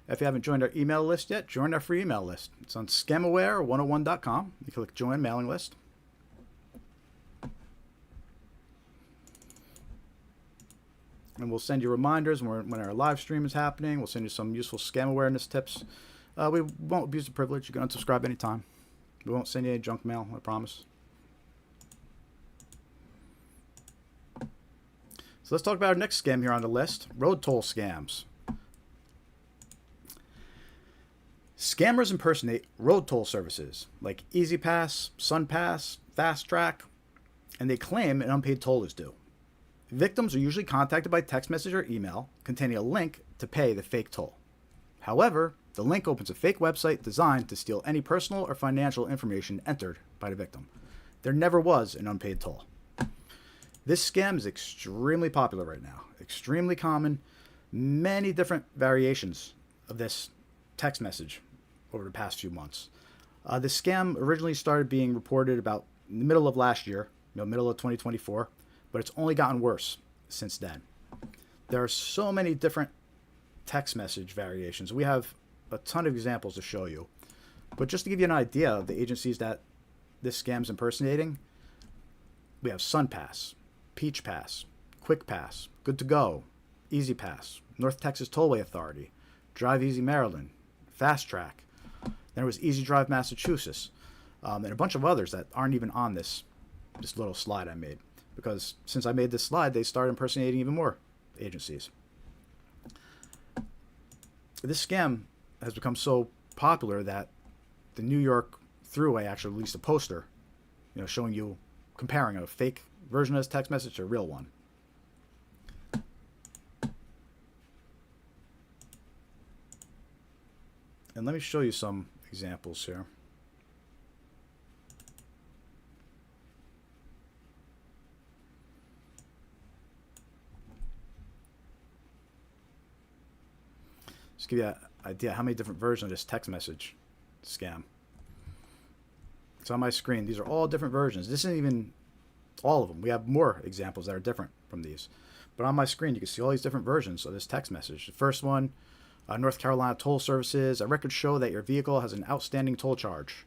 If you haven't joined our email list yet, join our free email list. It's on scamaware101.com. You click join mailing list. And we'll send you reminders when our live stream is happening. We'll send you some useful scam awareness tips. We won't abuse the privilege. You can unsubscribe anytime. We won't send you any junk mail, I promise. So let's talk about our next scam here on the list, road toll scams. Scammers impersonate road toll services like EasyPass, SunPass, Fast Track, and they claim an unpaid toll is due. Victims are usually contacted by text message or email containing a link to pay the fake toll. However, the link opens a fake website designed to steal any personal or financial information entered by the victim. There never was an unpaid toll. This scam is extremely popular right now, extremely common, many different variations of this text message over the past few months. This scam originally started being reported about in the middle of last year, middle of 2024, but it's only gotten worse since then. There are so many different text message variations. We have a ton of examples to show you, but just to give you an idea of the agencies that this scam's impersonating, we have SunPass, Peach Pass, Quick Pass, Good to Go, Easy Pass, North Texas Tollway Authority, Drive Easy Maryland, Fast Track. There was Easy Drive Massachusetts, and a bunch of others that aren't even on this little slide I made. Because since I made this slide, they started impersonating even more agencies. This scam has become so popular that the New York Thruway actually released a poster, showing you comparing a fake version of this text message to a real one. And let me show you some examples here. Just give you an idea how many different versions of this text message scam. It's on my screen. These are all different versions. This isn't even all of them. We have more examples that are different from these. But on my screen, you can see all these different versions of this text message. The first one, North Carolina Toll Services. A records show that your vehicle has an outstanding toll charge.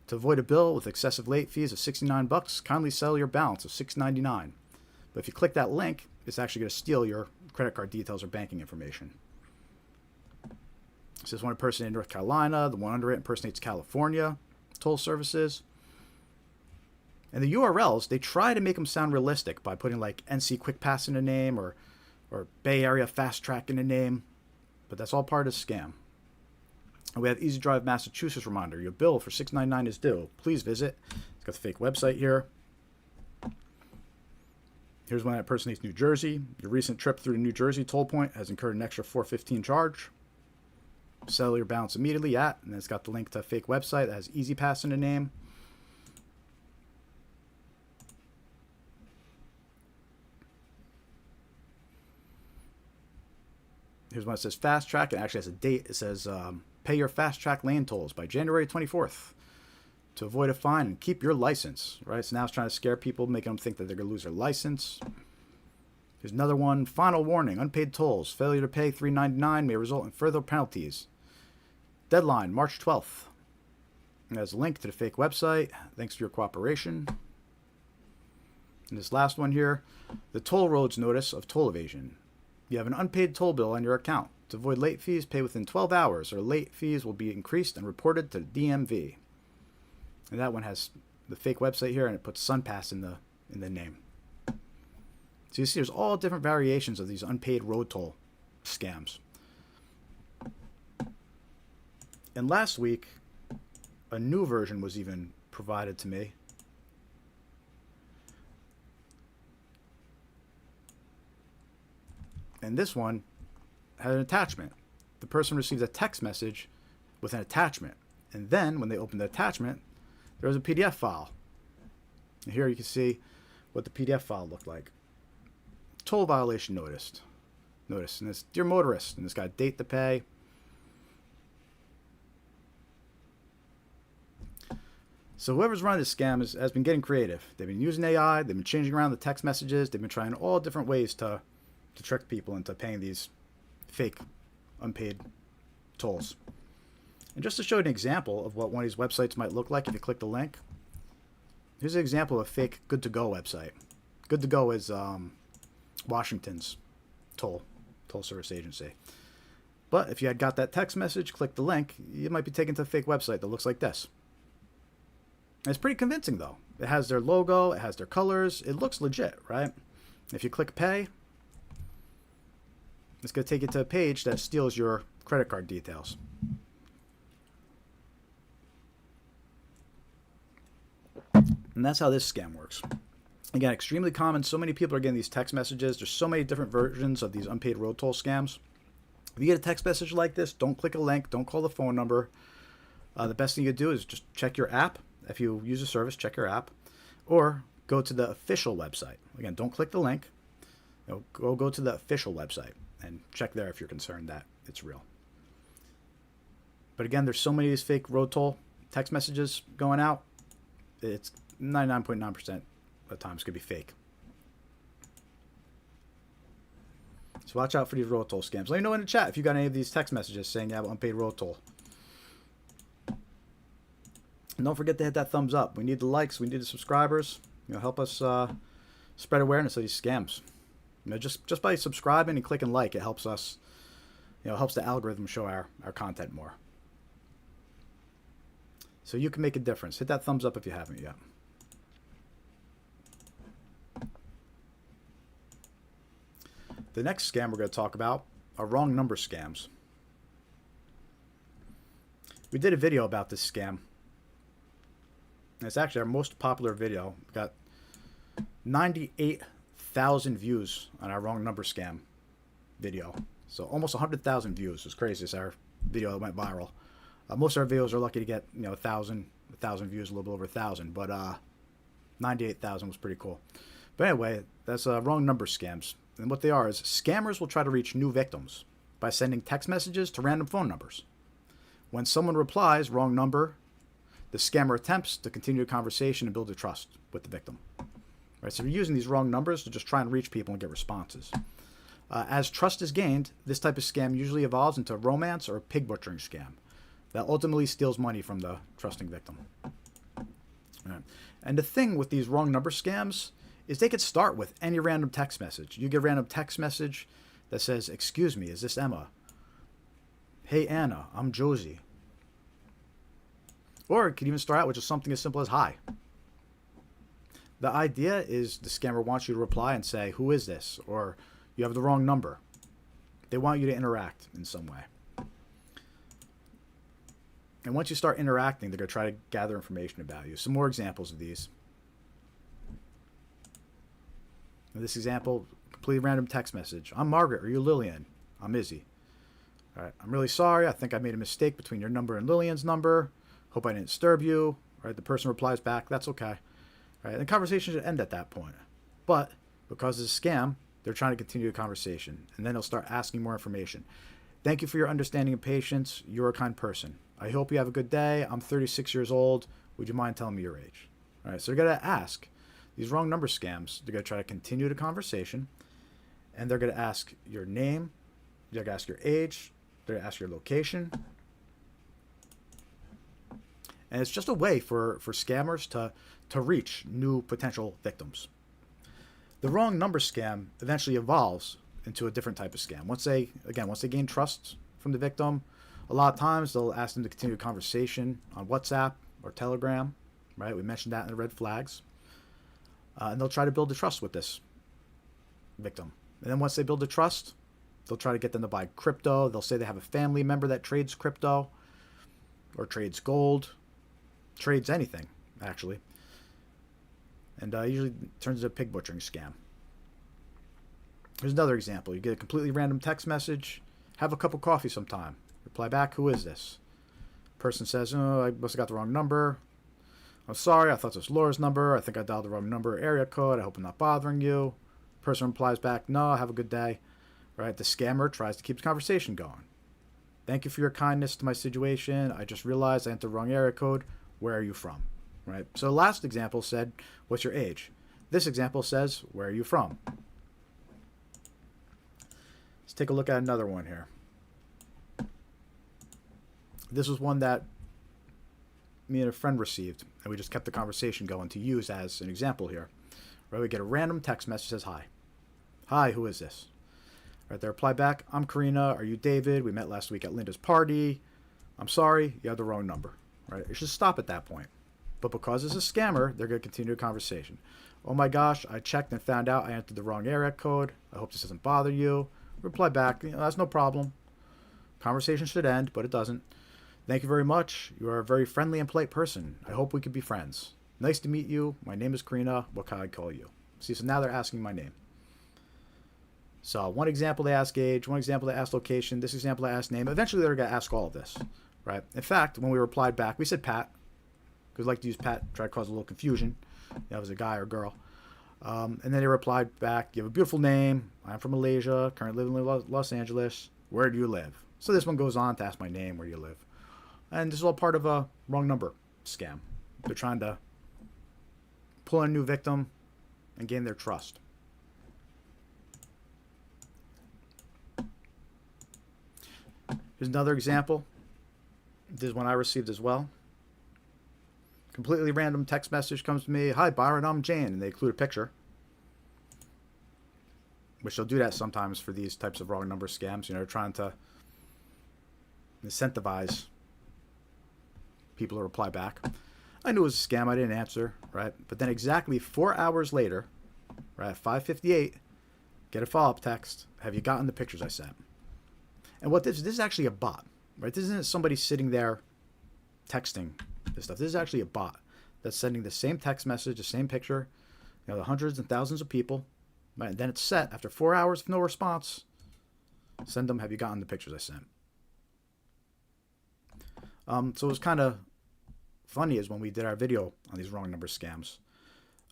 To avoid a bill with excessive late fees of $69, kindly settle your balance of $6.99. But if you click that link, it's actually going to steal your credit card details or banking information. This is one impersonating North Carolina. The one under it impersonates California toll services. And the URLs, they try to make them sound realistic by putting like NC Quick Pass in the name or Bay Area Fast Track in the name. But that's all part of the scam. And we have Easy Drive Massachusetts reminder. Your bill for $6.99 is due. Please visit. It's got the fake website here. Here's one that impersonates New Jersey. Your recent trip through the New Jersey toll point has incurred an extra $4.15 charge. Settle your balance immediately at, and then it's got the link to a fake website that has Easy Pass in the name. Here's one that says Fast Track. It actually has a date. It says pay your Fast Track lane tolls by January 24th to avoid a fine and keep your license. Right? So now it's trying to scare people, making them think that they're going to lose their license. Here's another one. Final warning. Unpaid tolls. Failure to pay $3.99 may result in further penalties. Deadline, March 12th. And there's a link to the fake website. Thanks for your cooperation. And this last one here. The toll roads notice of toll evasion. You have an unpaid toll bill on your account. To avoid late fees, pay within 12 hours or late fees will be increased and reported to the DMV. And that one has the fake website here, and it puts SunPass in the name. So you see there's all different variations of these unpaid road toll scams. And last week, a new version was even provided to me. And this one had an attachment. The person received a text message with an attachment. And then when they opened the attachment, there was a PDF file. And here you can see what the PDF file looked like. Toll violation noticed. Notice. And it's dear motorist. And it's got a date to pay. So whoever's running this scam has been getting creative. They've been using AI. They've been changing around the text messages. They've been trying all different ways to trick people into paying these fake unpaid tolls. And just to show you an example of what one of these websites might look like if you click the link, here's an example of a fake Good to Go website. Good to Go is Washington's toll service agency. But if you had got that text message, click the link, you might be taken to a fake website that looks like this. And it's pretty convincing though. It has their logo, it has their colors, it looks legit, right? If you click pay, it's going to take you to a page that steals your credit card details. And that's how this scam works. Again, extremely common. So many people are getting these text messages. There's so many different versions of these unpaid road toll scams. If you get a text message like this, don't click a link. Don't call the phone number. The best thing you do is just check your app. If you use a service, check your app. Or go to the official website. Again, don't click the link. Go to the official website and check there if you're concerned that it's real. But again, there's so many of these fake road toll text messages going out. It's 99.9% of the time it's going to be fake. So watch out for these road toll scams. Let me know in the chat if you got any of these text messages saying you have unpaid road toll. And don't forget to hit that thumbs up. We need the likes. We need the subscribers. Help us spread awareness of these scams. Just by subscribing and clicking like, it helps us. Helps the algorithm show our content more. So you can make a difference. Hit that thumbs up if you haven't yet. The next scam we're going to talk about are wrong number scams. We did a video about this scam. It's actually our most popular video. We got 98,000 views on our wrong number scam video. So almost 100,000 views. It's crazy. It's our video that went viral. Most of our videos are lucky to get 1,000 views, a little bit over 1,000. But 98,000 was pretty cool. But anyway, that's wrong number scams. And what they are is scammers will try to reach new victims by sending text messages to random phone numbers. When someone replies, wrong number, the scammer attempts to continue the conversation and build a trust with the victim. Right, so they're using these wrong numbers to just try and reach people and get responses. As trust is gained, this type of scam usually evolves into a romance or a pig butchering scam that ultimately steals money from the trusting victim. Right. And the thing with these wrong number scams is they could start with any random text message. You get a random text message that says, "Excuse me, is this Emma? Hey Anna, I'm Josie." Or it could even start out with just something as simple as "Hi." The idea is the scammer wants you to reply and say, "Who is this?" Or "You have the wrong number." They want you to interact in some way. And once you start interacting, they're going to try to gather information about you. Some more examples of these. In this example, completely random text message. "I'm Margaret. Are you Lillian?" "I'm Izzy." "All right. I'm really sorry. I think I made a mistake between your number and Lillian's number. Hope I didn't disturb you." All right. The person replies back, "That's okay." All right. The conversation should end at that point. But because it's a scam, they're trying to continue the conversation. And then they'll start asking more information. "Thank you for your understanding and patience. You're a kind person. I hope you have a good day. I'm 36 years old. Would you mind telling me your age?" All right. So they're going to ask. These wrong number scams, they're going to try to continue the conversation, and they're going to ask your name, they're going to ask your age, they're going to ask your location. And it's just a way for scammers to reach new potential victims. The wrong number scam eventually evolves into a different type of scam. Once they gain trust from the victim, a lot of times they'll ask them to continue a conversation on WhatsApp or Telegram, right? We mentioned that in the red flags. And they'll try to build a trust with this victim. And then once they build a trust, they'll try to get them to buy crypto. They'll say they have a family member that trades crypto or trades gold, trades anything, actually. And usually turns into a pig butchering scam. Here's another example. You get a completely random text message. "Have a cup of coffee sometime." Reply back, "Who is this?" Person says, "Oh, I must have got the wrong number. I'm sorry, I thought this was Laura's number. I think I dialed the wrong number, area code. I hope I'm not bothering you." Person replies back, "No, have a good day." Right? The scammer tries to keep the conversation going. "Thank you for your kindness to my situation. I just realized I entered the wrong area code. Where are you from?" Right? So the last example said, "What's your age?" This example says, "Where are you from?" Let's take a look at another one here. This was one that me and a friend received, and we just kept the conversation going to use as an example here. Right, we get a random text message that says, hi. Hi, who is this? Right, they reply back, I'm Karina. Are you David? We met last week at Linda's party. I'm sorry, you have the wrong number. Right, it should stop at that point. But because it's a scammer, they're going to continue the conversation. Oh my gosh, I checked and found out I entered the wrong area code. I hope this doesn't bother you. Reply back, that's no problem. Conversation should end, but it doesn't. Thank you very much. You are a very friendly and polite person. I hope we could be friends. Nice to meet you. My name is Karina. What can I call you? See, so now they're asking my name. So one example they ask age, one example they ask location, this example they ask name. Eventually they're going to ask all of this, right? In fact, when we replied back, we said Pat, because we like to use Pat, try to cause a little confusion. If it was a guy or girl. And then they replied back, you have a beautiful name. I'm from Malaysia, currently living in Los Angeles. Where do you live? So this one goes on to ask my name, where do you live? And this is all part of a wrong number scam. They're trying to pull in a new victim and gain their trust. Here's another example. This is one I received as well. Completely random text message comes to me. Hi, Byron, I'm Jane. And they include a picture. Which they'll do that sometimes for these types of wrong number scams. They're trying to incentivize people to reply back. I knew it was a scam. I didn't answer, right? But then exactly 4 hours later, right at 5:58, get a follow-up text. Have you gotten the pictures I sent? And what this is actually a bot, right? This isn't somebody sitting there texting this stuff. This is actually a bot that's sending the same text message, the same picture, the hundreds and thousands of people, right? And then it's set after 4 hours of no response. Send them, have you gotten the pictures I sent? So it was kind of funny is when we did our video on these wrong number scams,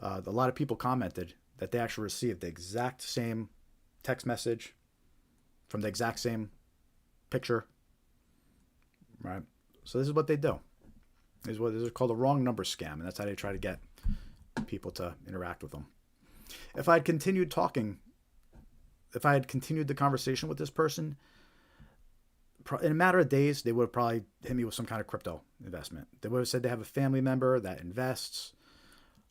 a lot of people commented that they actually received the exact same text message from the exact same picture, right? So this is what they do. This is called a wrong number scam, and that's how they try to get people to interact with them. If I had continued talking, if I had continued the conversation with this person, in a matter of days, they would have probably hit me with some kind of crypto investment. They would have said they have a family member that invests.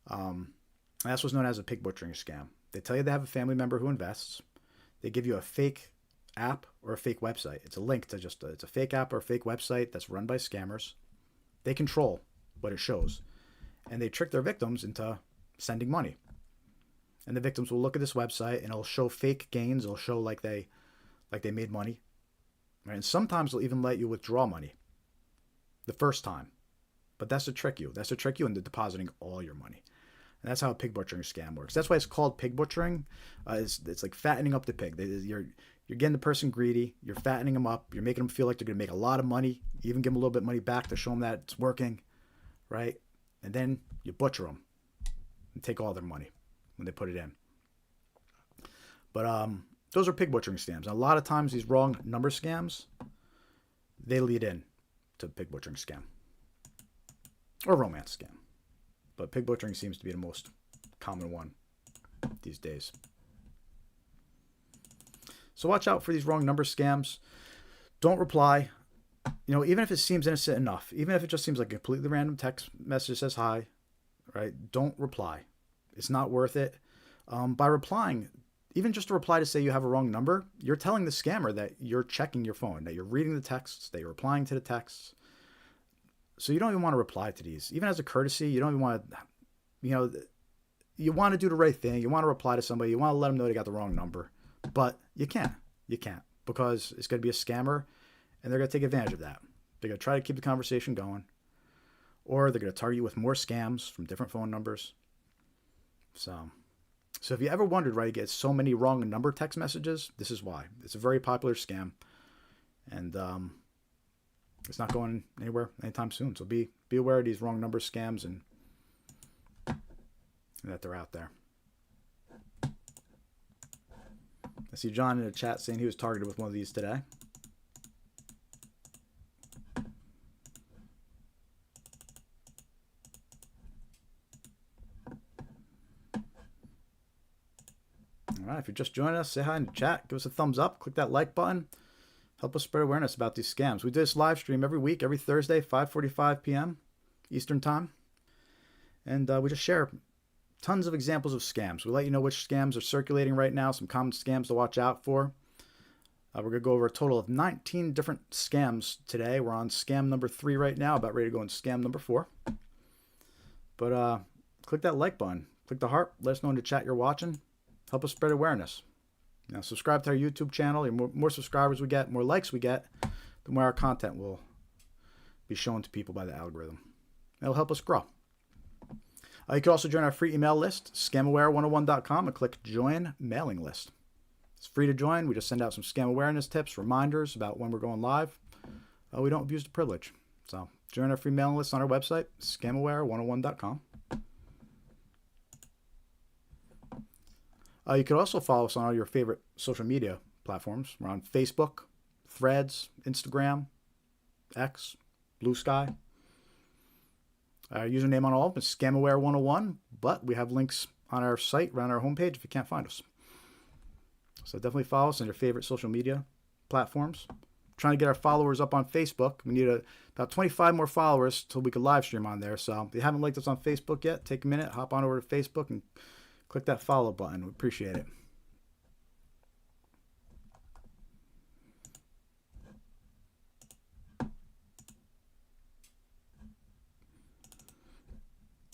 That's what's known as a pig butchering scam. They tell you they have a family member who invests. They give you a fake app or a fake website. It's a link to it's a fake app or a fake website that's run by scammers. They control what it shows. And they trick their victims into sending money. And the victims will look at this website and it'll show fake gains. It'll show like they made money. Right? And sometimes they'll even let you withdraw money the first time. But that's to trick you. That's to trick you into depositing all your money. And that's how a pig butchering scam works. That's why it's called pig butchering. It's like fattening up the pig. You're getting the person greedy. You're fattening them up. You're making them feel like they're going to make a lot of money. You even give them a little bit of money back to show them that it's working, right? And then you butcher them and take all their money when they put it in. But those are pig butchering scams. And a lot of times these wrong number scams, they lead in to pig butchering scam or romance scam. But pig butchering seems to be the most common one these days. So watch out for these wrong number scams. Don't reply. Even if it seems innocent enough, even if it just seems like a completely random text message that says hi, right? Don't reply. It's not worth it. By replying, even just a reply to say you have a wrong number, you're telling the scammer that you're checking your phone, that you're reading the texts, that you're replying to the texts. So you don't even want to reply to these. Even as a courtesy, you don't even want to, you want to do the right thing. You want to reply to somebody. You want to let them know they got the wrong number. But you can't. You can't. Because it's going to be a scammer, and they're going to take advantage of that. They're going to try to keep the conversation going. Or they're going to target you with more scams from different phone numbers. So if you ever wondered why you get so many wrong number text messages, this is why. It's a very popular scam. And it's not going anywhere anytime soon. So be aware of these wrong number scams and that they're out there. I see John in the chat saying he was targeted with one of these today. All right, if you're just joining us, say hi in the chat. Give us a thumbs up. Click that like button. Help us spread awareness about these scams. We do this live stream every week, every Thursday, 5:45 p.m. Eastern Time. And we just share tons of examples of scams. We let you know which scams are circulating right now, some common scams to watch out for. We're going to go over a total of 19 different scams today. We're on scam number 3 right now, about ready to go on scam number 4. But click that like button. Click the heart. Let us know in the chat you're watching. Help us spread awareness. Now, subscribe to our YouTube channel. The more subscribers we get, more likes we get, the more our content will be shown to people by the algorithm. It'll help us grow. You can also join our free email list, scamaware101.com, and click Join Mailing List. It's free to join. We just send out some scam awareness tips, reminders about when we're going live. We don't abuse the privilege. So join our free mailing list on our website, scamaware101.com. You can also follow us on all your favorite social media platforms. We're on Facebook, Threads, Instagram, X, Blue Sky. Our username on all of them is scamaware101, but we have links on our site, around our homepage, if you can't find us. So definitely follow us on your favorite social media platforms. Trying to get our followers up on Facebook. We need about 25 more followers till we can live stream on there. So if you haven't liked us on Facebook yet, take a minute, hop on over to Facebook and click that follow button. We appreciate it.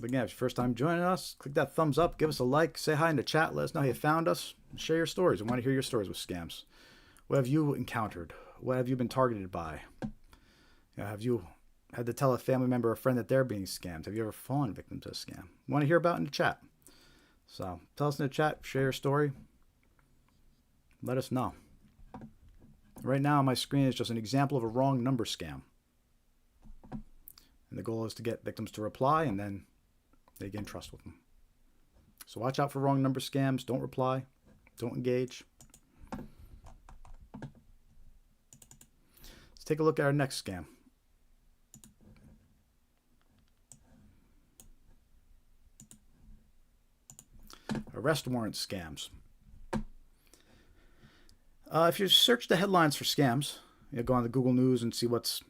But again, if it's your first time joining us, click that thumbs up, give us a like, say hi in the chat, let us know how you found us, share your stories. We want to hear your stories with scams. What have you encountered? What have you been targeted by? Have you had to tell a family member or friend that they're being scammed? Have you ever fallen victim to a scam? We want to hear about it in the chat. So tell us in the chat, share your story. Let us know. Right now on my screen is just an example of a wrong number scam. And the goal is to get victims to reply, and then they gain trust with them. So watch out for wrong number scams. Don't reply. Don't engage. Let's take a look at our next scam. Arrest warrant scams. If you search the headlines for scams, go on the Google News and see what's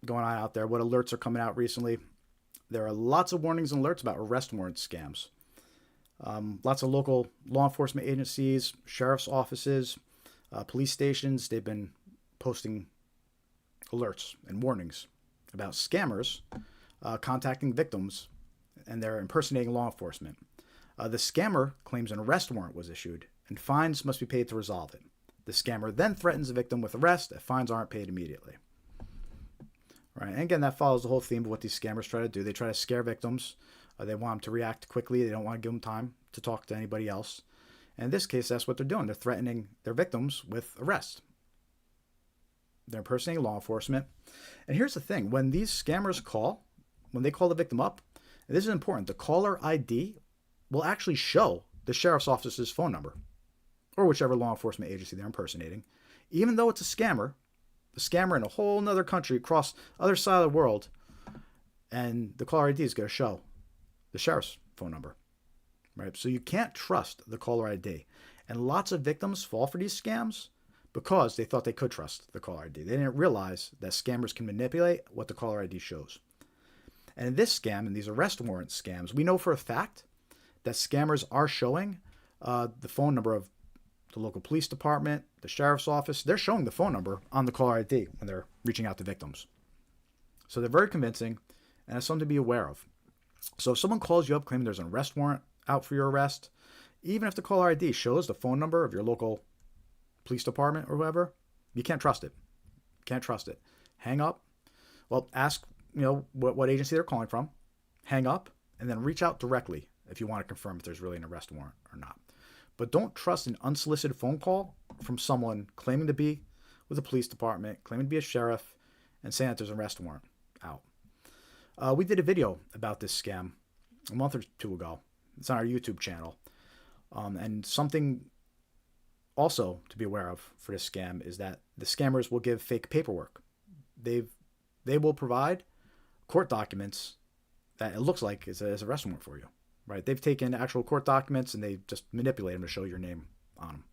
going on out there, what alerts are coming out recently. There are lots of warnings and alerts about arrest warrant scams. Lots of local law enforcement agencies, sheriff's offices, police stations, they've been posting alerts and warnings about scammers contacting victims, and they're impersonating law enforcement. The scammer claims an arrest warrant was issued, and fines must be paid to resolve it. The scammer then threatens the victim with arrest if fines aren't paid immediately. Right, and again, that follows the whole theme of what these scammers try to do. They try to scare victims. They want them to react quickly. They don't want to give them time to talk to anybody else. And in this case, that's what they're doing. They're threatening their victims with arrest. They're impersonating law enforcement. And here's the thing. When these scammers call, when they call the victim up, and this is important, the caller ID will actually show the sheriff's office's phone number or whichever law enforcement agency they're impersonating. Even though it's a scammer in a whole nother country across the other side of the world, and the caller ID is going to show the sheriff's phone number, right? So you can't trust the caller ID. And lots of victims fall for these scams because they thought they could trust the caller ID. They didn't realize that scammers can manipulate what the caller ID shows. And in this scam, in these arrest warrant scams, we know for a fact that scammers are showing the phone number of the local police department, the sheriff's office. They're showing the phone number on the caller ID when they're reaching out to victims. So they're very convincing, and it's something to be aware of. So if someone calls you up claiming there's an arrest warrant out for your arrest, even if the caller ID shows the phone number of your local police department or whoever, you can't trust it. Can't trust it. Hang up. Well, ask what agency they're calling from. Hang up, and then reach out directly if you want to confirm if there's really an arrest warrant or not. But don't trust an unsolicited phone call from someone claiming to be with the police department, claiming to be a sheriff, and saying that there's an arrest warrant out. We did a video about this scam a month or two ago. It's on our YouTube channel. And something also to be aware of for this scam is that the scammers will give fake paperwork. They will provide court documents that it looks like is an arrest warrant for you. Right, they've taken actual court documents and they just manipulate them to show your name on them.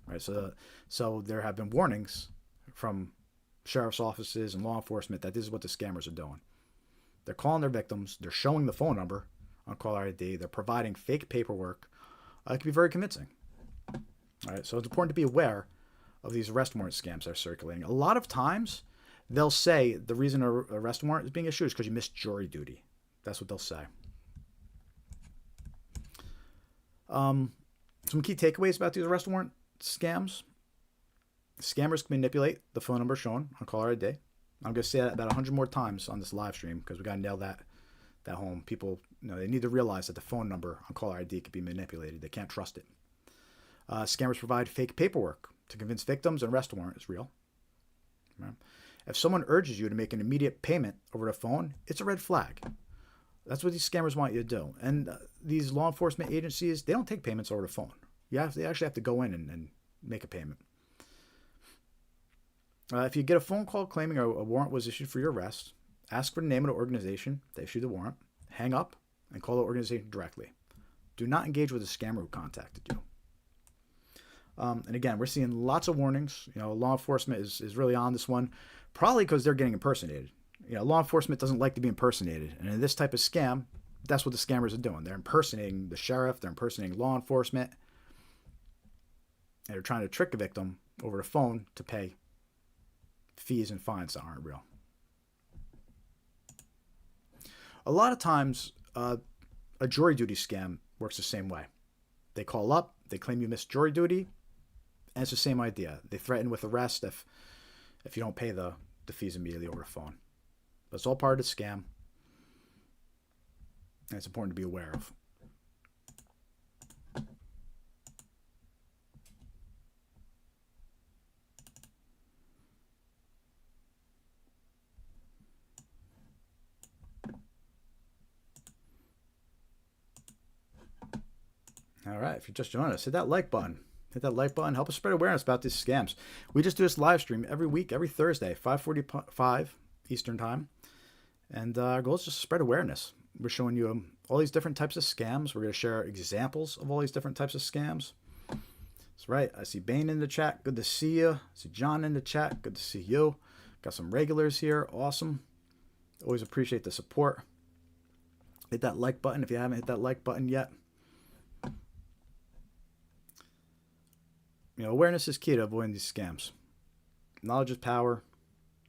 Right, so there have been warnings from sheriff's offices and law enforcement that this is what the scammers are doing. They're calling their victims. They're showing the phone number on caller ID. They're providing fake paperwork. It can be very convincing. All right, so it's important to be aware of these arrest warrant scams that are circulating. A lot of times, they'll say the reason an arrest warrant is being issued is because you missed jury duty. That's what they'll say. Some key takeaways about these arrest warrant scams. Scammers can manipulate the phone number shown on caller ID. I'm going to say that about 100 more times on this live stream because we got to nail that home. People, they need to realize that the phone number on caller ID can be manipulated. They can't trust it. Scammers provide fake paperwork to convince victims an arrest warrant is real. Right? If someone urges you to make an immediate payment over the phone, it's a red flag. That's what these scammers want you to do. And these law enforcement agencies, they don't take payments over the phone. They actually have to go in and make a payment. If you get a phone call claiming a warrant was issued for your arrest, ask for the name of the organization that issued the warrant, hang up, and call the organization directly. Do not engage with a scammer who contacted you. And again, we're seeing lots of warnings. Law enforcement is really on this one, probably because they're getting impersonated. Law enforcement doesn't like to be impersonated. And in this type of scam, that's what the scammers are doing. They're impersonating the sheriff. They're impersonating law enforcement. And they're trying to trick a victim over the phone to pay fees and fines that aren't real. A lot of times, a jury duty scam works the same way. They call up, they claim you missed jury duty, and it's the same idea. They threaten with arrest if you don't pay the fees immediately over the phone. But it's all part of the scam, and it's important to be aware of. All right, if you just joined us, hit that like button. Hit that like button. Help us spread awareness about these scams. We just do this live stream every week, every Thursday, 5:45 Eastern Time. And our goal is just to spread awareness. We're showing you all these different types of scams. We're going to share examples of all these different types of scams. That's right. I see Bane in the chat. Good to see you. I see John in the chat. Good to see you. Got some regulars here. Awesome. Always appreciate the support. Hit that like button if you haven't hit that like button yet. Awareness is key to avoiding these scams. Knowledge is power,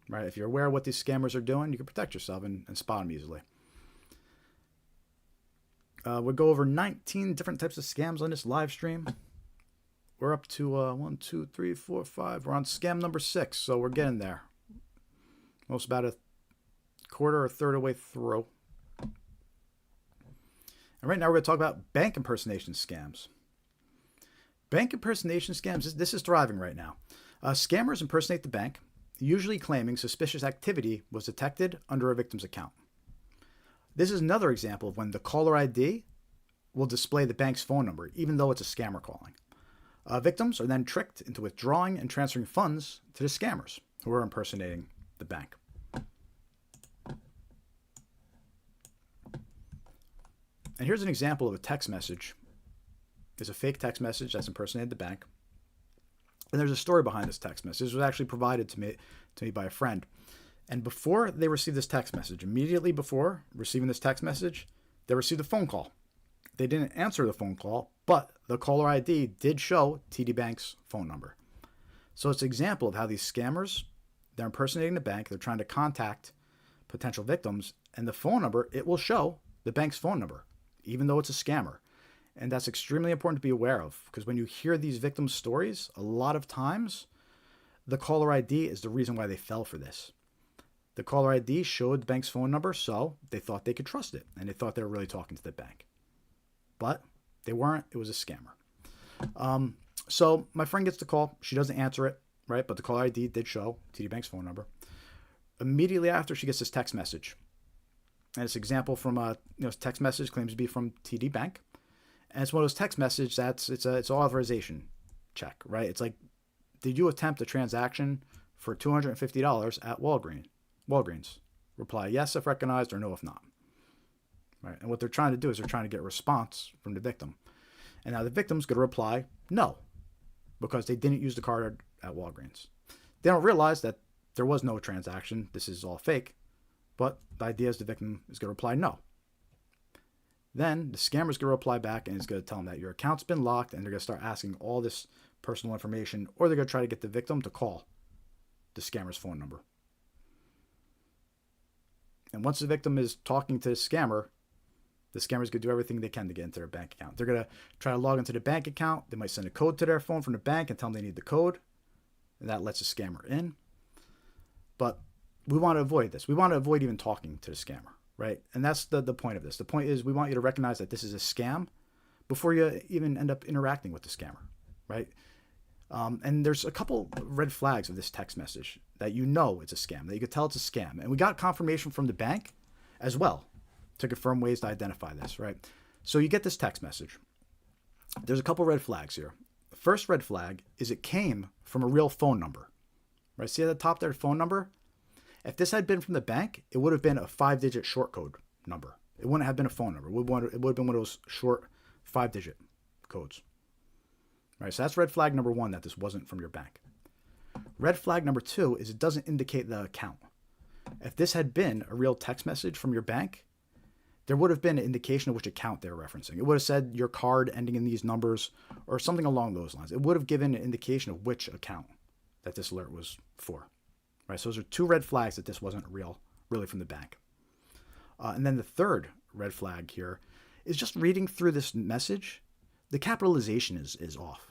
right? If you're aware of what these scammers are doing, you can protect yourself and spot them easily. We'll go over 19 different types of scams on this live stream. We're up to 1, 2, 3, 4, 5. We're on scam number 6, so we're getting there. Almost about a quarter or third of the way through. And right now we're going to talk about bank impersonation scams. Bank impersonation scams, this is thriving right now. Scammers impersonate the bank, usually claiming suspicious activity was detected under a victim's account. This is another example of when the caller ID will display the bank's phone number, even though it's a scammer calling. Victims are then tricked into withdrawing and transferring funds to the scammers who are impersonating the bank. And here's an example of a text message. It's a fake text message that's impersonated the bank. And there's a story behind this text message. This was actually provided to me by a friend. And before they received this text message, immediately before receiving this text message, they received a phone call. They didn't answer the phone call, but the caller ID did show TD Bank's phone number. So it's an example of how these scammers, they're impersonating the bank, they're trying to contact potential victims, and the phone number, it will show the bank's phone number, even though it's a scammer. And that's extremely important to be aware of, because when you hear these victims' stories, a lot of times the caller ID is the reason why they fell for this. The caller ID showed the bank's phone number, so they thought they could trust it, and they thought they were really talking to the bank. But they weren't. It was a scammer. So my friend gets the call. She doesn't answer it, right? But the caller ID did show TD Bank's phone number. Immediately after, she gets this text message. And it's an example from a text message claims to be from TD Bank. And it's one of those text messages it's an authorization check, right? It's like, did you attempt a transaction for $250 at Walgreens? Reply yes if recognized or no if not. Right? And what they're trying to do is they're trying to get a response from the victim. And now the victim's going to reply no, because they didn't use the card at Walgreens. They don't realize that there was no transaction. This is all fake. But the idea is the victim is going to reply no. Then the scammer's going to reply back and is going to tell them that your account's been locked, and they're going to start asking all this personal information, or they're going to try to get the victim to call the scammer's phone number. And once the victim is talking to the scammer's going to do everything they can to get into their bank account. They're going to try to log into the bank account. They might send a code to their phone from the bank and tell them they need the code, and that lets the scammer in. But we want to avoid this. We want to avoid even talking to the scammer, right? And that's the point of this. The point is we want you to recognize that this is a scam before you even end up interacting with the scammer, right? And there's a couple red flags of this text message that you know it's a scam, that you could tell it's a scam. And we got confirmation from the bank as well to confirm ways to identify this, right? So you get this text message. There's a couple red flags here. The first red flag is it came from a real phone number, right? See at the top there, phone number? If this had been from the bank, it would have been a 5-digit short code number. It wouldn't have been a phone number. It would have been one of those short 5-digit codes. Right, so that's red flag number 1, that this wasn't from your bank. Red flag number 2 is it doesn't indicate the account. If this had been a real text message from your bank, there would have been an indication of which account they're referencing. It would have said your card ending in these numbers or something along those lines. It would have given an indication of which account that this alert was for. Right, so those are 2 red flags that this wasn't really from the bank. And then the third red flag here is just reading through this message, the capitalization is off.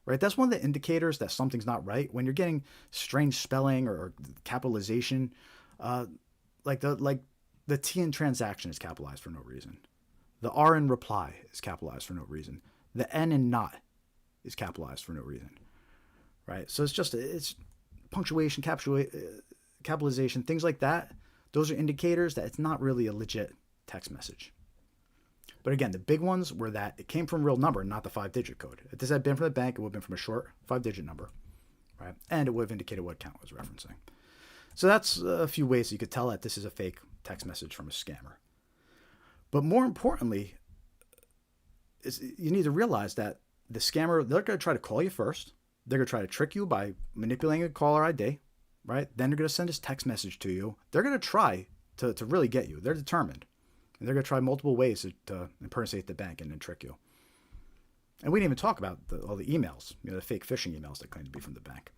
Right, that's one of the indicators that something's not right. When you're getting strange spelling or capitalization, like the T in transaction is capitalized for no reason. The R in reply is capitalized for no reason. The N in not is capitalized for no reason. Right, so it's punctuation, capitalization, things like that. Those are indicators that it's not really a legit text message. But again, the big ones were that it came from a real number, not the 5-digit code. If this had been from the bank, it would have been from a short 5-digit number, right? And it would have indicated what account it was referencing. So that's a few ways you could tell that this is a fake text message from a scammer. But more importantly, you need to realize that the scammer, they're going to try to call you first. They're going to try to trick you by manipulating a caller ID, right? Then they're going to send this text message to you. They're going to try to really get you. They're determined. And they're going to try multiple ways to impersonate the bank and then trick you. And we didn't even talk about all the emails, the fake phishing emails that claim to be from the bank.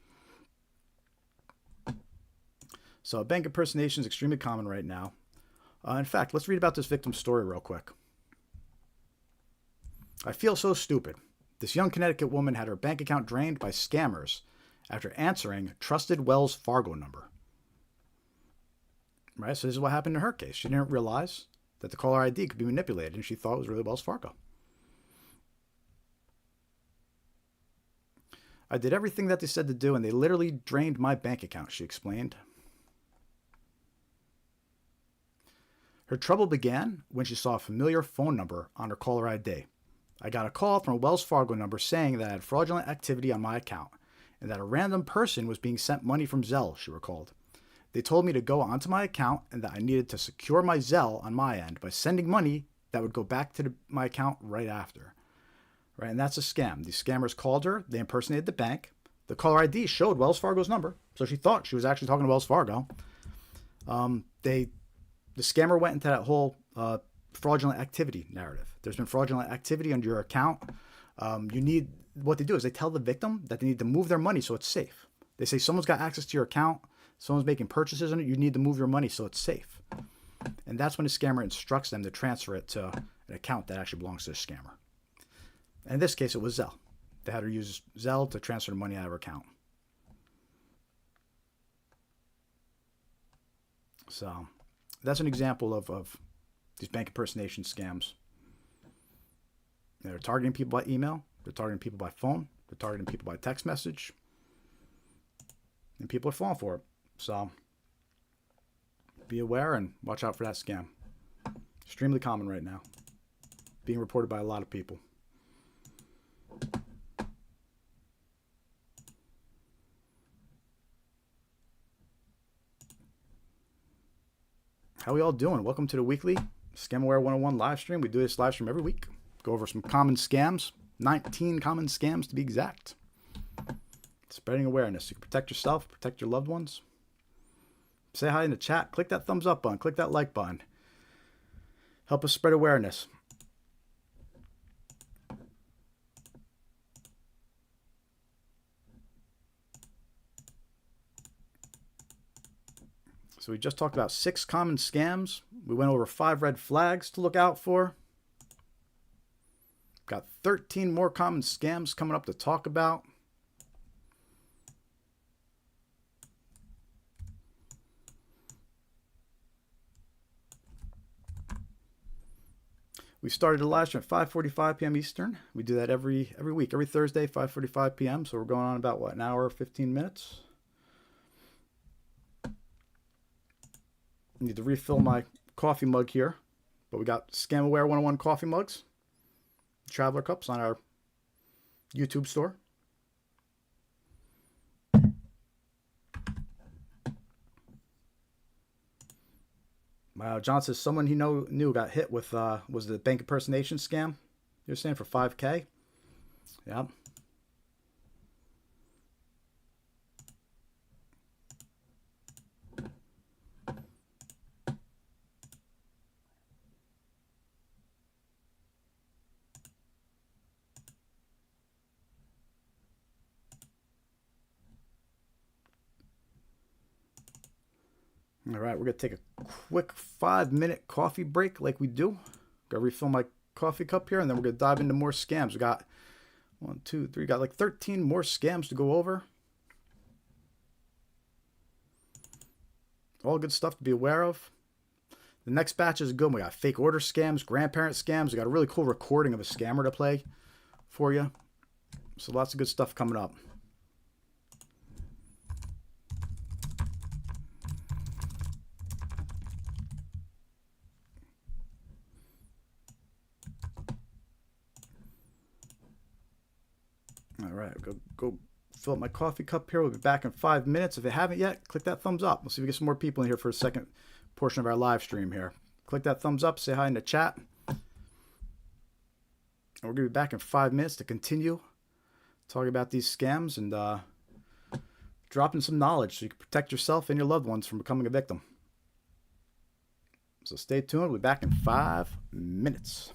So bank impersonation is extremely common right now. In fact, let's read about this victim's story real quick. I feel so stupid. This young Connecticut woman had her bank account drained by scammers after answering trusted Wells Fargo number. Right, so this is what happened in her case. She didn't realize that the caller ID could be manipulated, and she thought it was really Wells Fargo. I did everything that they said to do, and they literally drained my bank account, she explained. Her trouble began when she saw a familiar phone number on her caller ID. I got a call from a Wells Fargo number saying that I had fraudulent activity on my account, and that a random person was being sent money from Zelle, she recalled. They told me to go onto my account and that I needed to secure my Zelle on my end by sending money that would go back to my account right after. Right, and that's a scam. These scammers called her. They impersonated the bank. The caller ID showed Wells Fargo's number, so she thought she was actually talking to Wells Fargo. The scammer went into that whole fraudulent activity narrative. There's been fraudulent activity on your account. What they do is they tell the victim that they need to move their money so it's safe. They say someone's got access to your account. Someone's making purchases on it, you need to move your money so it's safe. And that's when the scammer instructs them to transfer it to an account that actually belongs to the scammer. And in this case, it was Zelle. They had her use Zelle to transfer the money out of her account. So that's an example of these bank impersonation scams. They're targeting people by email. They're targeting people by phone. They're targeting people by text message. And people are falling for it. So be aware and watch out for that scam. Extremely common right now. Being reported by a lot of people. How are we all doing? Welcome to the weekly Scamaware 101 live stream. We do this live stream every week. Go over some common scams. 19 common scams to be exact. It's Spreading awareness. You can protect yourself, protect your loved ones. Say hi in the chat. Click that thumbs up button. Click that like button. Help us spread awareness. So we just talked about 6 common scams. We went over 5 red flags to look out for. Got 13 more common scams coming up to talk about. We started a live stream at 5:45 p.m. Eastern. We do that every week, every Thursday, 5:45 p.m. So we're going on about, what, an hour, 15 minutes? I need to refill my coffee mug here. But we got Scam Aware 101 coffee mugs, Traveler cups on our YouTube store. John says someone he knew got hit with, was the bank impersonation scam? You're saying for $5K? Yeah. All right, we're going to take a quick 5-minute coffee break like we do. Got to refill my coffee cup here, and then we're going to dive into more scams. We got 1, 2, 3, got like 13 more scams to go over. All good stuff to be aware of. The next batch is good. We got fake order scams, grandparent scams. We got a really cool recording of a scammer to play for you. So lots of good stuff coming up. All right, go fill up my coffee cup here. We'll be back in 5 minutes. If you haven't yet, click that thumbs up. We'll see if we get some more people in here for a second portion of our live stream here. Click that thumbs up, say hi in the chat. And we're going to be back in 5 minutes to continue talking about these scams and dropping some knowledge so you can protect yourself and your loved ones from becoming a victim. So stay tuned. We'll be back in 5 minutes.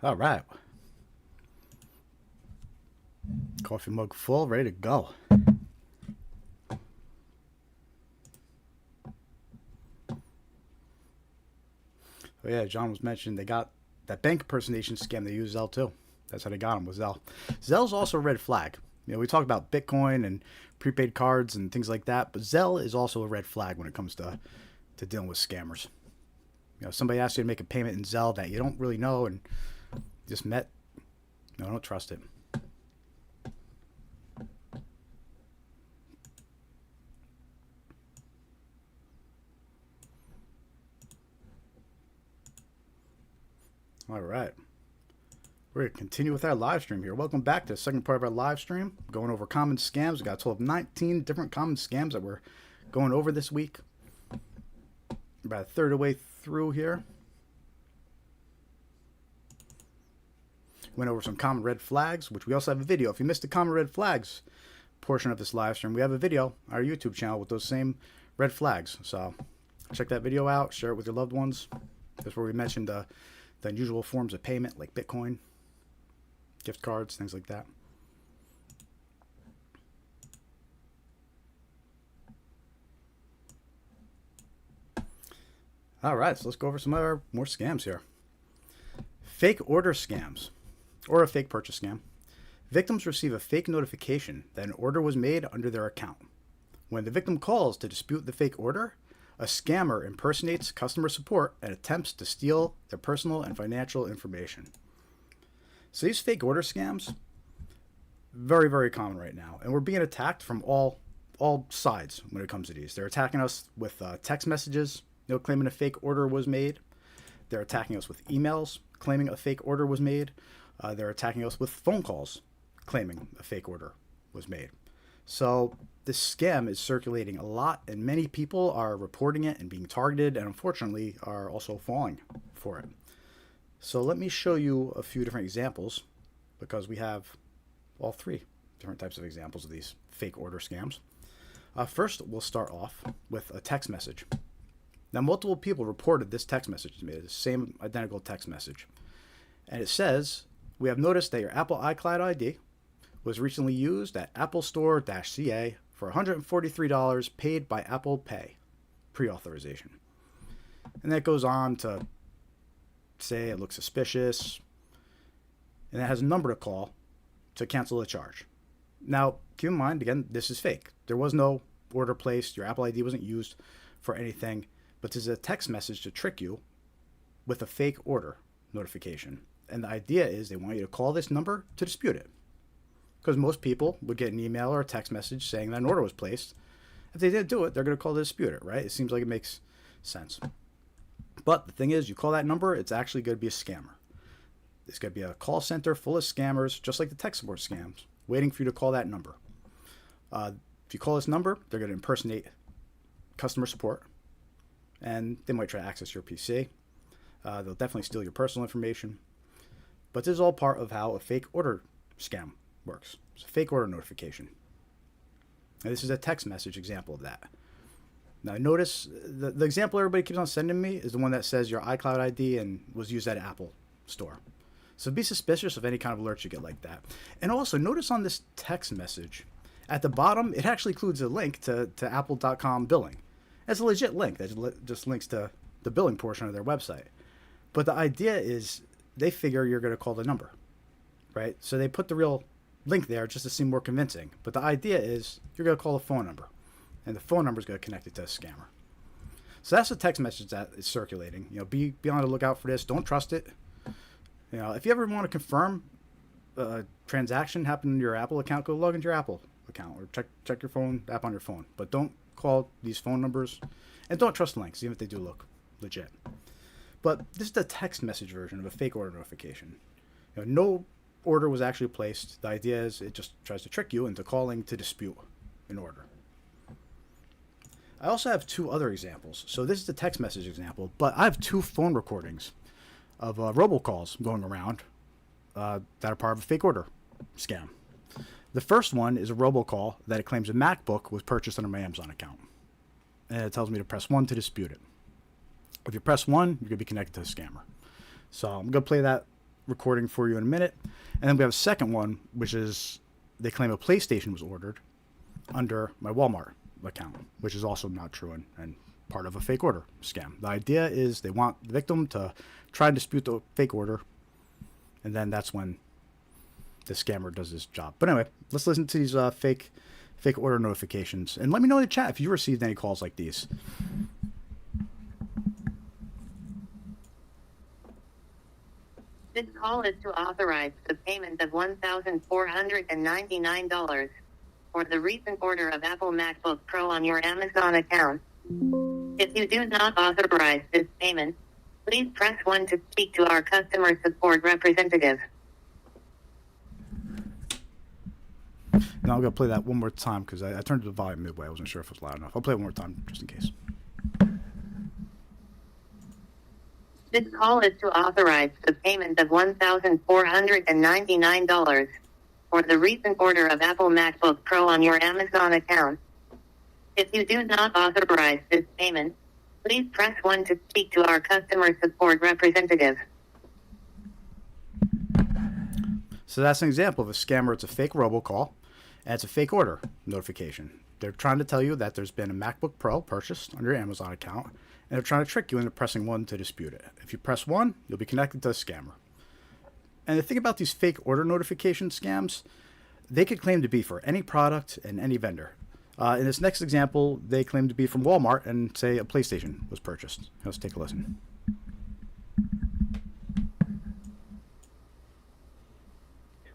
All right. Coffee mug full, ready to go. Oh yeah, John was mentioning they got that bank impersonation scam. They use Zelle too. That's how they got them, with Zelle. Zelle's also a red flag. You know, we talk about Bitcoin and prepaid cards and things like that, but Zelle is also a red flag when it comes to dealing with scammers. You know, somebody asks you to make a payment in Zelle that you don't really know and just met. No, don't trust it. All right. We're going to continue with our live stream here. Welcome back to the second part of our live stream. Going over common scams. We got a total of 19 different common scams that we're going over this week. About a third of the way through here. Went over some common red flags, which we also have a video. If you missed the common red flags portion of this live stream, we have a video on our YouTube channel with those same red flags. So check that video out. Share it with your loved ones. That's where we mentioned the unusual forms of payment like Bitcoin, gift cards, things like that. All right, so let's go over some more scams here. Fake order scams, or a fake purchase scam. Victims receive a fake notification that an order was made under their account. When the victim calls to dispute the fake order, a scammer impersonates customer support and attempts to steal their personal and financial information. So these fake order scams, very, very common right now. And we're being attacked from all sides when it comes to these. They're attacking us with text messages, claiming a fake order was made. They're attacking us with emails, claiming a fake order was made. They're attacking us with phone calls, claiming a fake order was made. So this scam is circulating a lot, and many people are reporting it and being targeted, and unfortunately are also falling for it. So let me show you a few different examples, because we have all three different types of examples of these fake order scams. First, we'll start off with a text message. Now, multiple people reported this text message to me, the same identical text message. And it says, "We have noticed that your Apple iCloud ID was recently used at Apple Store-CA for $143 paid by Apple Pay, pre-authorization." And that goes on to say it looks suspicious, and it has a number to call to cancel the charge. Now, keep in mind, again, this is fake. There was no order placed. Your Apple ID wasn't used for anything, but this is a text message to trick you with a fake order notification. And the idea is they want you to call this number to dispute it. Because most people would get an email or a text message saying that an order was placed. If they didn't do it, they're going to call to dispute it, right? It seems like it makes sense. But the thing is, you call that number, it's actually going to be a scammer. It's going to be a call center full of scammers, just like the tech support scams, waiting for you to call that number. If you call this number, they're going to impersonate customer support, and they might try to access your PC. They'll definitely steal your personal information. But this is all part of how a fake order scam works. It's a fake order notification. And this is a text message example of that. Now notice the example everybody keeps on sending me is the one that says your iCloud ID and was used at an Apple store. So be suspicious of any kind of alerts you get like that. And also notice on this text message, at the bottom, it actually includes a link to apple.com billing. It's a legit link that just links to the billing portion of their website. But the idea is they figure you're going to call the number, right? So they put the real link there just to seem more convincing. But the idea is you're going to call the phone number, and the phone number is going to connect it to a scammer. So that's the text message that is circulating. Be on the lookout for this. Don't trust it. If you ever want to confirm a transaction happened in your Apple account, go log into your Apple account or check your phone app on your phone. But don't call these phone numbers, and don't trust links, even if they do look legit. But this is the text message version of a fake order notification. No order was actually placed. The idea is it just tries to trick you into calling to dispute an order. I also have two other examples. So this is the text message example, but I have two phone recordings of robocalls going around that are part of a fake order scam. The first one is a robocall that it claims a MacBook was purchased under my Amazon account. And it tells me to press 1 to dispute it. If you press 1, you're going to be connected to a scammer. So I'm going to play that recording for you in a minute. And then we have a second one, which is they claim a PlayStation was ordered under my Walmart account, which is also not true and part of a fake order scam. The idea is they want the victim to try and dispute the fake order, and then that's when the scammer does his job. But anyway, let's listen to these fake order notifications, and let me know in the chat if you received any calls like these. This call is to authorize the payment of $1,499 for the recent order of Apple MacBook Pro on your Amazon account. If you do not authorize this payment, please press 1 to speak to our customer support representative. Now I'm going to play that one more time because I turned the volume midway. I wasn't sure if it was loud enough. I'll play it one more time just in case. This call is to authorize the payment of $1,499 for the recent order of Apple MacBook Pro on your Amazon account. If you do not authorize this payment, please press 1 to speak to our customer support representative. So that's an example of a scammer. It's a fake robocall, and it's a fake order notification. They're trying to tell you that there's been a MacBook Pro purchased on your Amazon account, and they're trying to trick you into pressing 1 to dispute it. If you press 1, you'll be connected to a scammer. And the thing about these fake order notification scams, they could claim to be for any product and any vendor. In this next example, they claim to be from Walmart and say a PlayStation was purchased. Let's take a listen.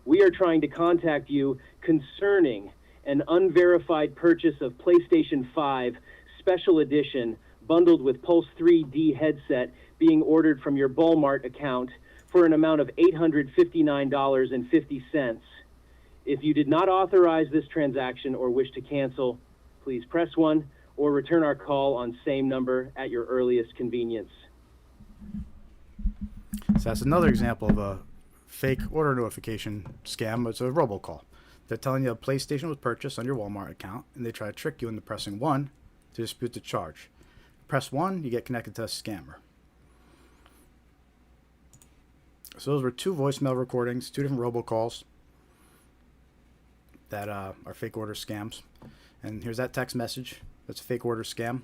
We are trying to contact you concerning an unverified purchase of PlayStation 5 Special Edition bundled with Pulse 3D headset being ordered from your Walmart account for an amount of $859.50. If you did not authorize this transaction or wish to cancel, please press 1 or return our call on same number at your earliest convenience. So that's another example of a fake order notification scam. It's a robocall. They're telling you a PlayStation was purchased on your Walmart account, and they try to trick you into pressing 1 to dispute the charge. Press 1, you get connected to a scammer. So those were 2 voicemail recordings, 2 different robocalls that are fake order scams. And here's that text message. That's a fake order scam.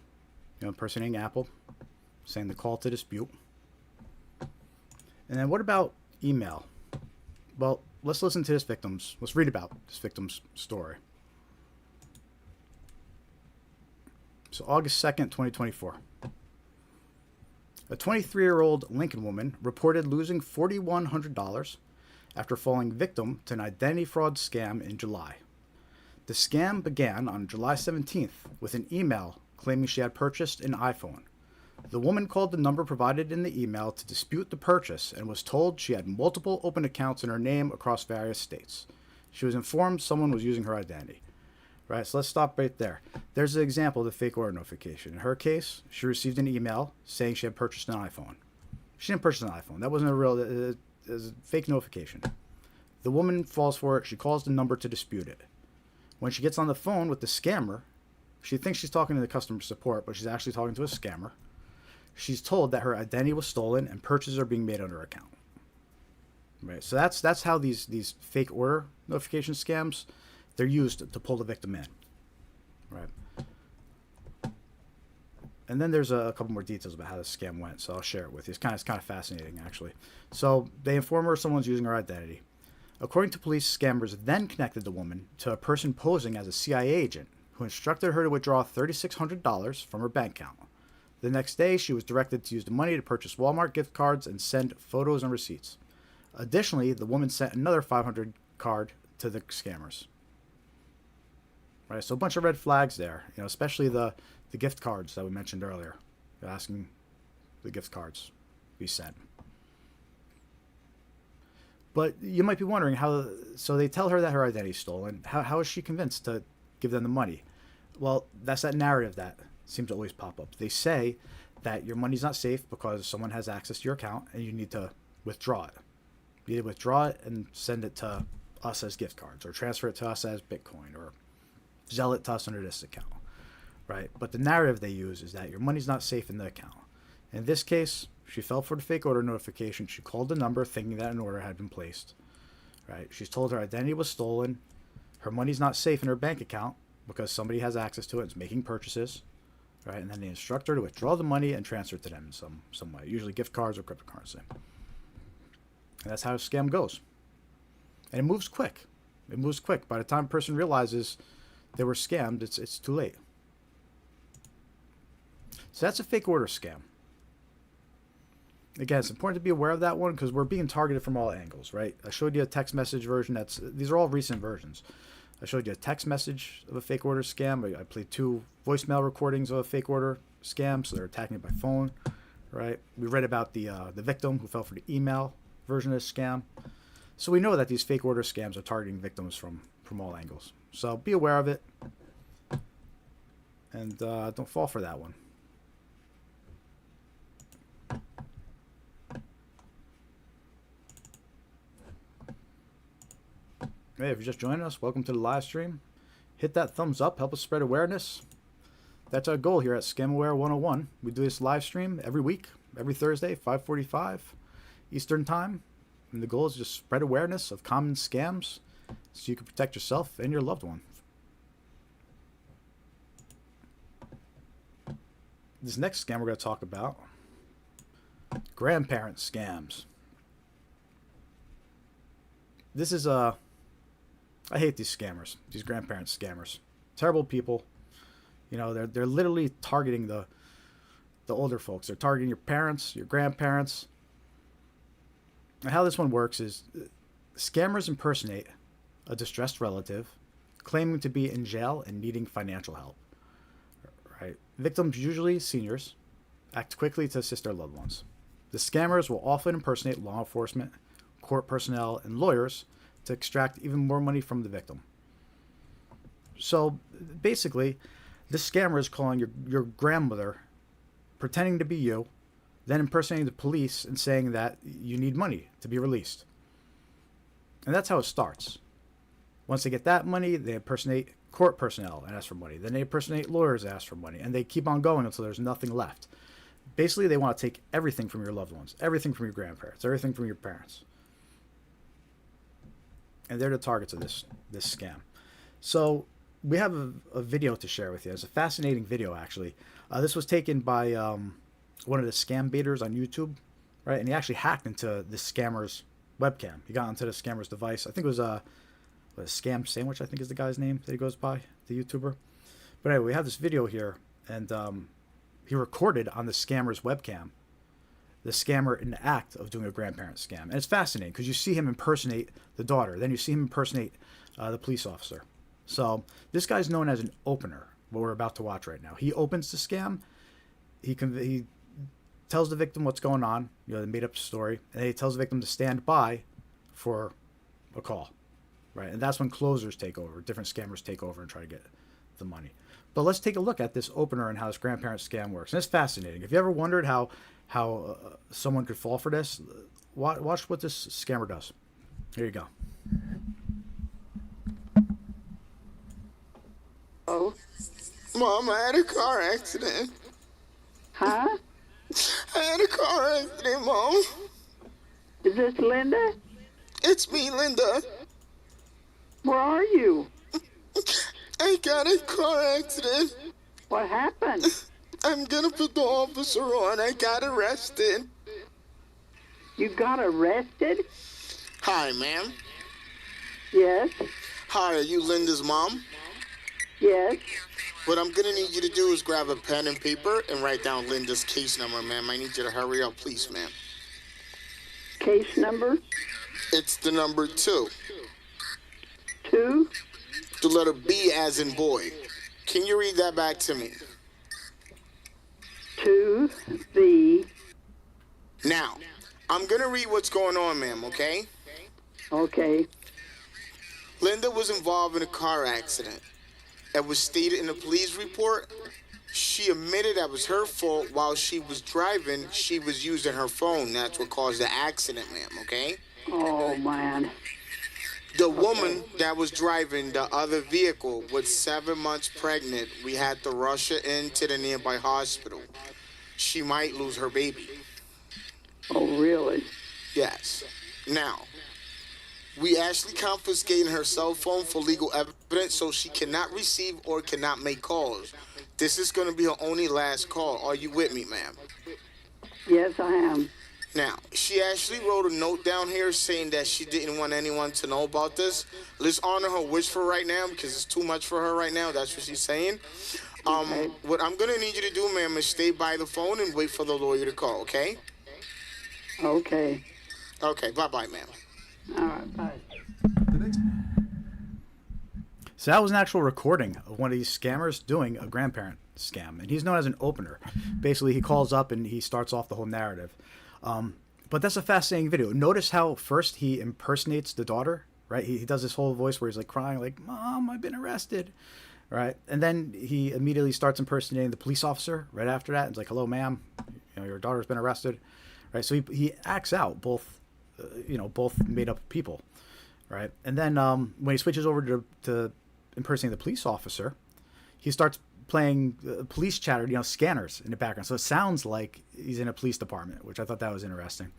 Impersonating Apple, saying the call to dispute. And then what about email? Well, let's listen to let's read about this victim's story. So August 2nd, 2024. A 23-year-old Lincoln woman reported losing $4,100 after falling victim to an identity fraud scam in July. The scam began on July 17th with an email claiming she had purchased an iPhone. The woman called the number provided in the email to dispute the purchase and was told she had multiple open accounts in her name across various states. She was informed someone was using her identity. Right, so let's stop right there. There's an example of the fake order notification. In her case, she received an email saying she had purchased an iPhone. She didn't purchase an iPhone. That wasn't it was a fake notification. The woman falls for it. She calls the number to dispute it. When she gets on the phone with the scammer, she thinks she's talking to the customer support, but she's actually talking to a scammer. She's told that her identity was stolen and purchases are being made on her account. Right, so that's how these fake order notification scams, they're used to pull the victim in. Right. And then there's a couple more details about how the scam went, so I'll share it with you. It's kind of fascinating, actually. So they inform her someone's using her identity. According to police, scammers then connected the woman to a person posing as a CIA agent who instructed her to withdraw $3,600 from her bank account. The next day, she was directed to use the money to purchase Walmart gift cards and send photos and receipts. Additionally, the woman sent another $500 card to the scammers. Right, so a bunch of red flags there, especially the gift cards that we mentioned earlier. They're asking the gift cards be sent. But you might be wondering so they tell her that her identity is stolen. How is she convinced to give them the money? Well, that's that narrative that seems to always pop up. They say that your money's not safe because someone has access to your account and you need to withdraw it. You need to withdraw it and send it to us as gift cards, or transfer it to us as Bitcoin, or sell it to us under this account. Right? But the narrative they use is that your money's not safe in the account. In this case, She fell for the fake order notification. She called the number thinking that an order had been placed. Right? She's told her identity was stolen. Her money's not safe in her bank account because somebody has access to it and is making purchases. Right? And then they instruct her to withdraw the money and transfer it to them in some way, usually gift cards or cryptocurrency. And that's how a scam goes. And it moves quick. It moves quick. By the time a person realizes they were scammed, it's too late. So that's a fake order scam. Again, it's important to be aware of that one because we're being targeted from all angles, right? I showed you a text message version. These are all recent versions. I showed you a text message of a fake order scam. I played 2 voicemail recordings of a fake order scam, so they're attacking it by phone, right? We read about the victim who fell for the email version of the scam. So we know that these fake order scams are targeting victims from all angles. So be aware of it, and don't fall for that one. Hey, if you're just joining us, welcome to the live stream. Hit that thumbs up, help us spread awareness. That's our goal here at ScamAware 101. We do this live stream every week, every Thursday, 5:45 Eastern Time. And the goal is just spread awareness of common scams so you can protect yourself and your loved one. This next scam we're going to talk about, grandparent scams. This is I hate these scammers, these grandparent scammers. Terrible people. You know, they're literally targeting the older folks. They're targeting your parents, your grandparents. And how this one works is scammers impersonate a distressed relative claiming to be in jail and needing financial help. Right? Victims, usually seniors, act quickly to assist their loved ones. The scammers will often impersonate law enforcement, court personnel, and lawyers to extract even more money from the victim. So basically, this scammer is calling your grandmother, pretending to be you, then impersonating the police and saying that you need money to be released. And that's how it starts. Once they get that money, they impersonate court personnel and ask for money. Then they impersonate lawyers and ask for money. And they keep on going until there's nothing left. Basically, they want to take everything from your loved ones, everything from your grandparents, everything from your parents. And they're the targets of this scam. So we have a video to share with you. It's a fascinating video, actually. This was taken by one of the scam baiters on YouTube, right? And he actually hacked into this scammer's webcam. He got onto the scammer's device. I think it was a Scam Sandwich, I think is the guy's name that he goes by, the YouTuber. But anyway, we have this video here, and he recorded on the scammer's webcam the scammer in the act of doing a grandparent scam. And it's fascinating because you see him impersonate the daughter. Then you see him impersonate the police officer. So this guy's known as an opener, what we're about to watch right now. He opens the scam. He tells the victim what's going on. You know, they made up a story. And he tells the victim to stand by for a call. Right? And that's when closers take over. Different scammers take over and try to get the money. But let's take a look at this opener and how this grandparent scam works. And it's fascinating. If you ever wondered how someone could fall for this, watch what this scammer does. Here you go. Oh, Mom, I had a car accident. Huh? I had a car accident, Mom. Is this Linda? It's me, Linda. Where are you? I got a car accident. What happened? I'm gonna put the officer on. I got arrested. You got arrested? Hi, ma'am. Yes. Hi, are you Linda's mom? Yes. What I'm gonna need you to do is grab a pen and paper and write down Linda's case number, ma'am. I need you to hurry up, please, ma'am. Case number? It's the number 2. 2? The letter B as in boy. Can you read that back to me? 2, B. Now, I'm gonna read what's going on, ma'am, okay? Okay. Linda was involved in a car accident. It was stated in the police report. She admitted that was her fault. While she was driving, she was using her phone. That's what caused the accident, ma'am, okay? Oh, man. The woman that was driving the other vehicle was 7 months pregnant. We had to rush her into the nearby hospital. She might lose her baby. Oh, really? Yes. Now, we actually confiscating her cell phone for legal evidence, so she cannot receive or cannot make calls. This is going to be her only last call. Are you with me, ma'am? Yes, I am. Now, she actually wrote a note down here saying that she didn't want anyone to know about this. Let's honor her wish for right now because it's too much for her right now. That's what she's saying. Okay. What I'm going to need you to do, ma'am, is stay by the phone and wait for the lawyer to call, okay? Okay. Okay, bye-bye, ma'am. All right, bye. So that was an actual recording of one of these scammers doing a grandparent scam, and he's known as an opener. Basically, he calls up and he starts off the whole narrative. But that's a fascinating video. Notice how first he impersonates the daughter, right? He does this whole voice where he's like crying, like, "Mom, I've been arrested," right? And then he immediately starts impersonating the police officer right after that. It's like, "Hello, ma'am, your daughter's been arrested," right? So he acts out both, both made up people, right? And then when he switches over to impersonating the police officer, he starts playing police chatter, scanners in the background. So it sounds like he's in a police department, which I thought that was interesting.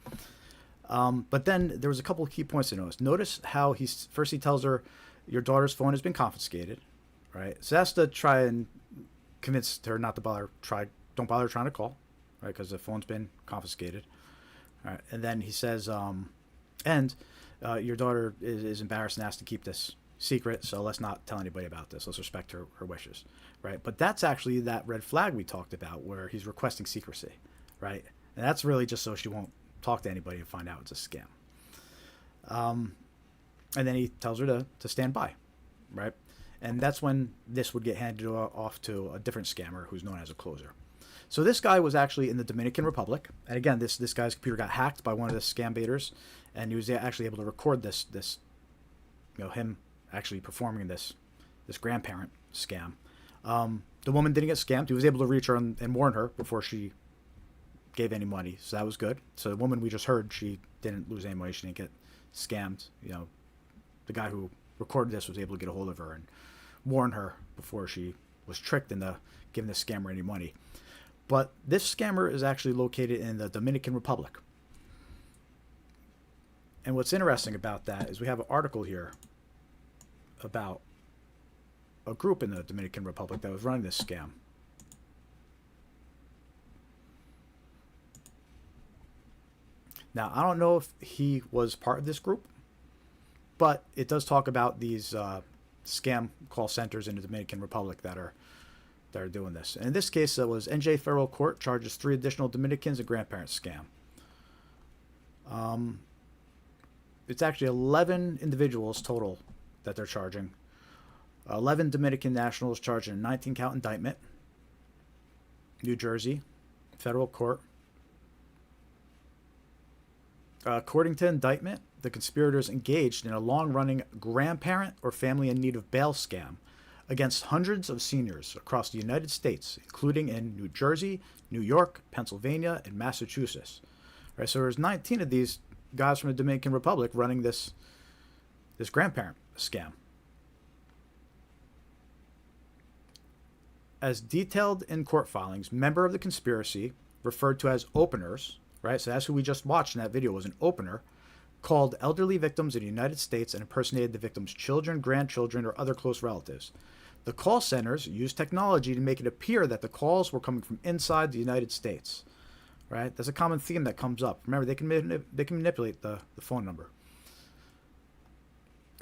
But then there was a couple of key points to notice. Notice how he tells her, your daughter's phone has been confiscated, right? So that's to try and convince her not to don't bother trying to call, right? Because the phone's been confiscated. All right. And then he says, your daughter is embarrassed and asked to keep this secret, so let's not tell anybody about this. Let's respect her wishes, right? But that's actually that red flag we talked about where he's requesting secrecy, right? And that's really just so she won't talk to anybody and find out it's a scam. And then he tells her to stand by, right? And that's when this would get handed off to a different scammer who's known as a closer. So this guy was actually in the Dominican Republic, and again, this guy's computer got hacked by one of the scam baiters, and he was actually able to record this him actually performing this grandparent scam. The woman didn't get scammed. He was able to reach her and warn her before she gave any money, so that was good. So the woman we just heard, she didn't lose any money. She didn't get scammed. The guy who recorded this was able to get a hold of her and warn her before she was tricked into giving this scammer any money. But this scammer is actually located in the Dominican Republic. And what's interesting about that is we have an article here about a group in the Dominican Republic that was running this scam. Now, I don't know if he was part of this group, but it does talk about these scam call centers in the Dominican Republic that are doing this. And in this case, it was NJ Federal Court charges 3 additional Dominicans a grandparent scam. It's actually 11 individuals total that they're charging. 11 Dominican nationals charged in a 19-count indictment. New Jersey Federal Court. According to indictment, the conspirators engaged in a long-running grandparent or family in need of bail scam against hundreds of seniors across the United States, including in New Jersey, New York, Pennsylvania, and Massachusetts. All right, so there's 19 of these guys from the Dominican Republic running this grandparent scam. As detailed in court filings, member of the conspiracy, referred to as openers, right? So that's who we just watched in that video, was an opener, called elderly victims in the United States and impersonated the victims' children, grandchildren, or other close relatives. The call centers used technology to make it appear that the calls were coming from inside the United States, right? That's a common theme that comes up. Remember, they can manipulate the phone number.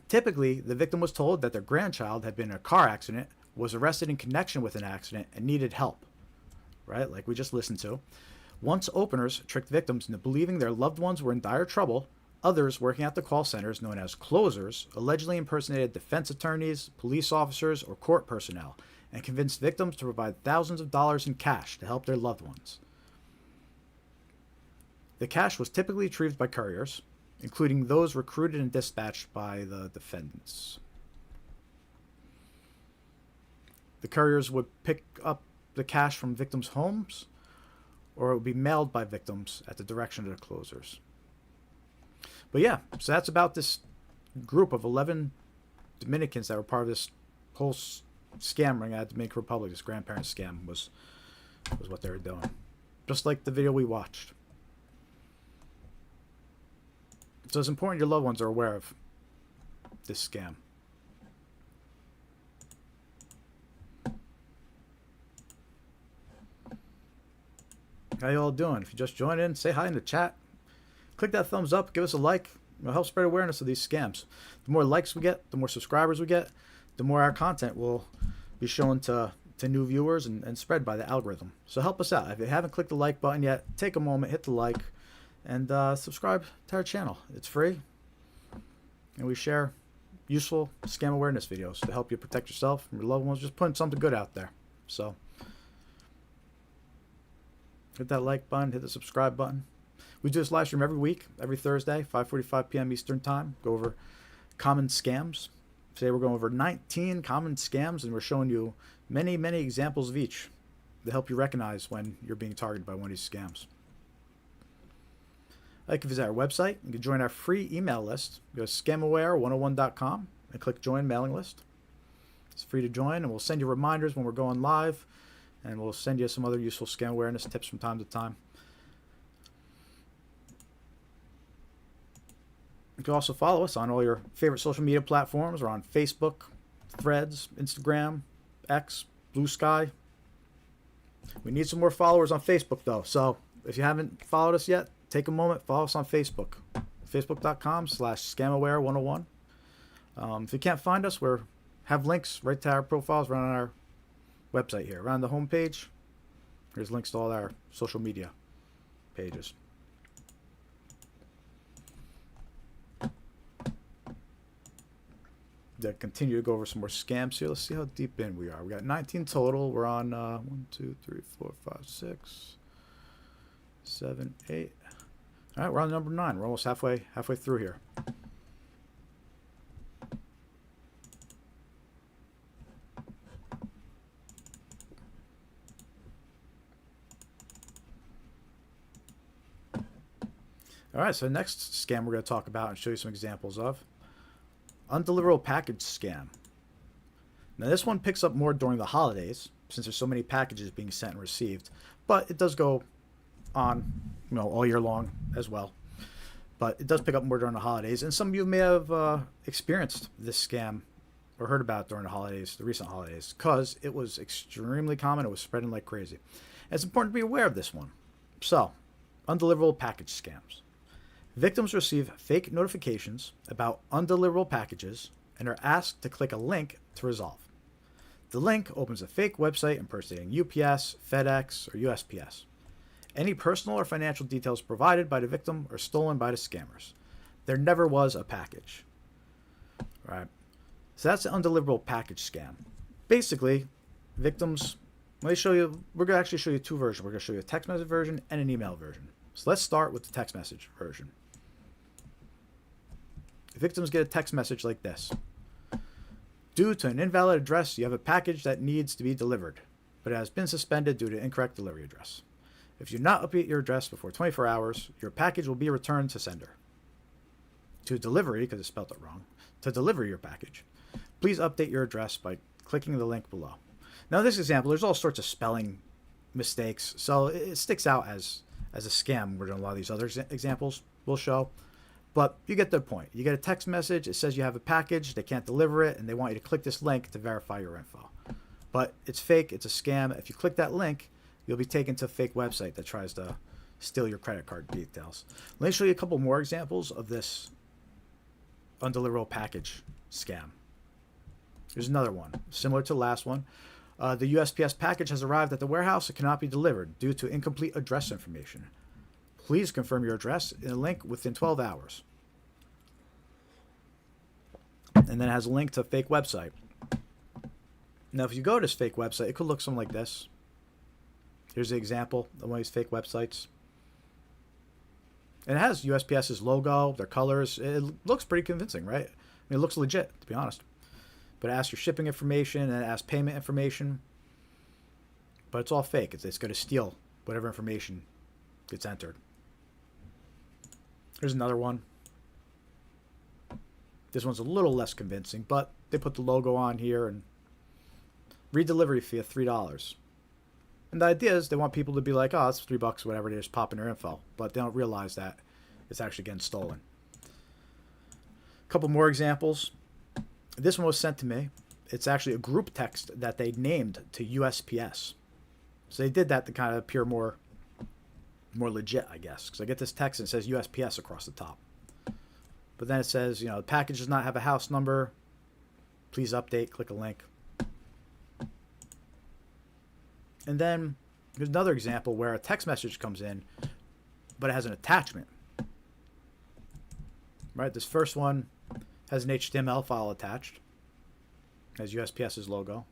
Typically, the victim was told that their grandchild had been in a car accident, was arrested in connection with an accident, and needed help, right? Like we just listened to. Once openers tricked victims into believing their loved ones were in dire trouble, others working at the call centers, known as closers, allegedly impersonated defense attorneys, police officers, or court personnel, and convinced victims to provide thousands of dollars in cash to help their loved ones. The cash was typically retrieved by couriers, including those recruited and dispatched by the defendants. The couriers would pick up the cash from victims' homes, or it would be mailed by victims at the direction of the closers. But yeah, so that's about this group of 11 Dominicans that were part of this whole scam ring at the Dominican Republic. This grandparent scam was what they were doing. Just like the video we watched. So it's important your loved ones are aware of this scam. How you all doing? If you just joined in, say hi in the chat. Click that thumbs up. Give us a like. It'll help spread awareness of these scams. The more likes we get, the more subscribers we get, the more our content will be shown to new viewers and spread by the algorithm. So help us out. If you haven't clicked the like button yet, take a moment, hit the like, and subscribe to our channel. It's free, and we share useful scam awareness videos to help you protect yourself and your loved ones. Just putting something good out there. So hit that like button, hit the subscribe button. We do this live stream every week, every Thursday, 5:45 p.m. Eastern Time. Go over common scams. Today we're going over 19 common scams, and we're showing you many, many examples of each to help you recognize when you're being targeted by one of these scams. You can visit our website. You can join our free email list. Go to scamaware101.com and click Join Mailing List. It's free to join, and we'll send you reminders when we're going live, and we'll send you some other useful scam awareness tips from time to time. You can also follow us on all your favorite social media platforms. We're on Facebook, Threads, Instagram, X, Blue Sky. We need some more followers on Facebook, though. So if you haven't followed us yet, take a moment, follow us on Facebook. Facebook.com/scamaware101. If you can't find us, we have links right to our profiles right on our website here. Around the home page, there's links to all our social media pages. Continue to go over some more scams here. Let's see how deep in we are. We got 19 total. We're on 1, 2, 3, 4, 5, 6, 7, 8. All right, we're on number 9. We're almost halfway through here. All right, so the next scam we're going to talk about and show you some examples of. Undeliverable package scam. Now this one picks up more during the holidays since there's so many packages being sent and received, but it does go on, all year long as well. But it does pick up more during the holidays, and some of you may have experienced this scam or heard about it during the holidays, the recent holidays, because it was extremely common. It was spreading like crazy. And it's important to be aware of this one. So, undeliverable package scams. Victims receive fake notifications about undeliverable packages and are asked to click a link to resolve. The link opens a fake website impersonating UPS, FedEx, or USPS. Any personal or financial details provided by the victim are stolen by the scammers. There never was a package. All right. So that's an undeliverable package scam. Basically, victims, we're going to actually show you two versions. We're going to show you a text message version and an email version. So let's start with the text message version. Victims get a text message like this. Due to an invalid address, you have a package that needs to be delivered, but it has been suspended due to incorrect delivery address. If you do not update your address before 24 hours, your package will be returned to sender. To delivery, because it spelled it wrong, to deliver your package, please update your address by clicking the link below. Now, in this example, there's all sorts of spelling mistakes, so it sticks out as a scam. We're doing a lot of these other examples we'll show. But you get the point. You get a text message. It says you have a package. They can't deliver it, and they want you to click this link to verify your info. But it's fake. It's a scam. If you click that link, you'll be taken to a fake website that tries to steal your credit card details. Let me show you a couple more examples of this undeliverable package scam. Here's another one, similar to the last one. The USPS package has arrived at the warehouse. It cannot be delivered due to incomplete address information. Please confirm your address in a link within 12 hours. And then it has a link to a fake website. Now, if you go to this fake website, it could look something like this. Here's the example of one of these fake websites. And it has USPS's logo, their colors. It looks pretty convincing, right? I mean, it looks legit, to be honest. But it asks your shipping information and it asks payment information. But it's all fake. It's going to steal whatever information gets entered. Here's another one. This one's a little less convincing, but they put the logo on here and redelivery fee of $3. And the idea is they want people to be like, oh, it's $3, whatever it is, pop in their info. But they don't realize that it's actually getting stolen. couple more examples. This one was sent to me. It's actually a group text that they named to USPS. So they did that to kind of appear more legit, I guess. Because I get this text and it says USPS across the top. But then it says, the package does not have a house number. Please update. Click a link. And then there's another example where a text message comes in, but it has an attachment. Right? This first one has an HTML file attached. Has USPS's logo.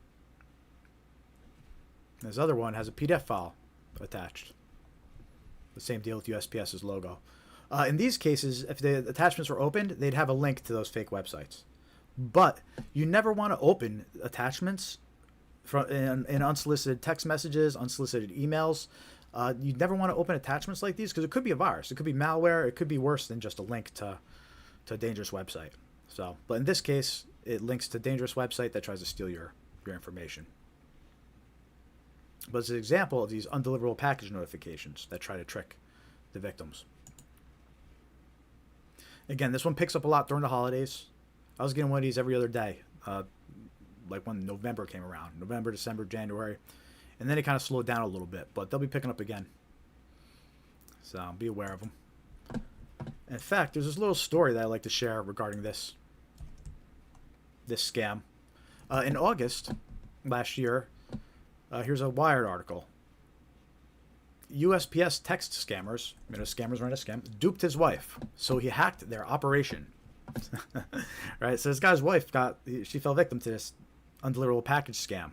And this other one has a PDF file attached. The same deal with USPS's logo. In these cases, if the attachments were opened, they'd have a link to those fake websites. But you never want to open attachments in unsolicited text messages, unsolicited emails. You never want to open attachments like these because it could be a virus. It could be malware. It could be worse than just a link to a dangerous website. So, but in this case, it links to a dangerous website that tries to steal your information. But it's an example of these undeliverable package notifications that try to trick the victims. Again, this one picks up a lot during the holidays. I was getting one of these every other day, like when November came around. November, December, January. And then it kind of slowed down a little bit, but they'll be picking up again. So be aware of them. In fact, there's this little story that I'd like to share regarding this scam. In August last year, here's a Wired article. USPS text scammers, scammers run a scam, duped his wife, so he hacked their operation. Right, so this guy's wife she fell victim to this undeliverable package scam.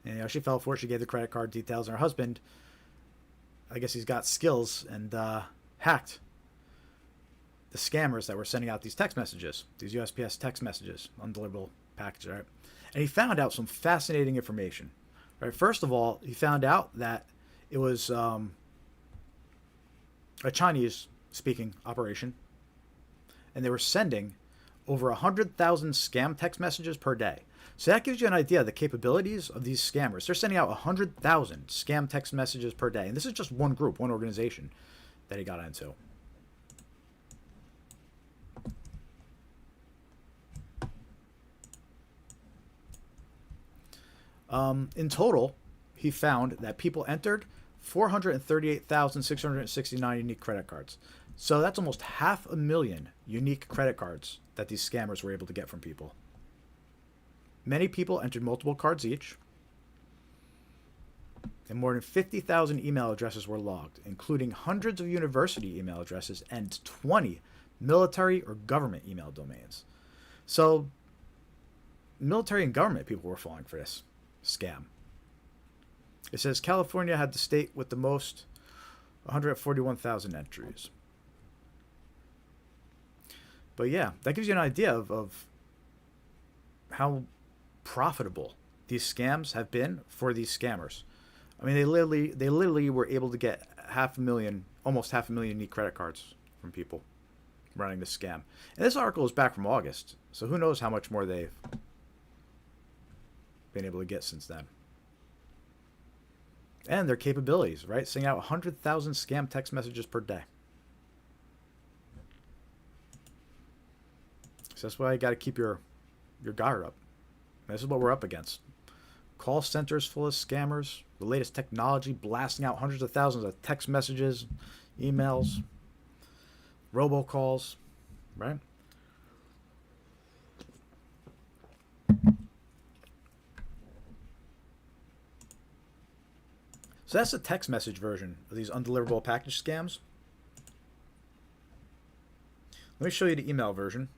And she fell for it. She gave the credit card details, and her husband, I guess he's got skills, and hacked the scammers that were sending out these text messages, these USPS text messages, undeliverable packages, right? And he found out some fascinating information. Right, first of all, he found out that it was a Chinese-speaking operation, and they were sending over 100,000 scam text messages per day. So that gives you an idea of the capabilities of these scammers. They're sending out 100,000 scam text messages per day, and this is just one group, one organization that he got into. In total, he found that people entered 438,669 unique credit cards. So that's almost 500,000 unique credit cards that these scammers were able to get from people. Many people entered multiple cards each, and more than 50,000 email addresses were logged, including hundreds of university email addresses and 20 military or government email domains. So military and government people were falling for this scam. It says California had the state with the most, 141,000 entries. But yeah, that gives you an idea of how profitable these scams have been for these scammers. I mean, they literally were able to get almost 500,000 unique credit cards from people running this scam. And this article is back from August, so who knows how much more they've been able to get since then. And their capabilities, right? Sending out 100,000 scam text messages per day. So that's why you got to keep your guard up. This is what we're up against. Call centers full of scammers, the latest technology blasting out hundreds of thousands of text messages, emails, robocalls, right? So that's the text message version of these undeliverable package scams. Let me show you the email version.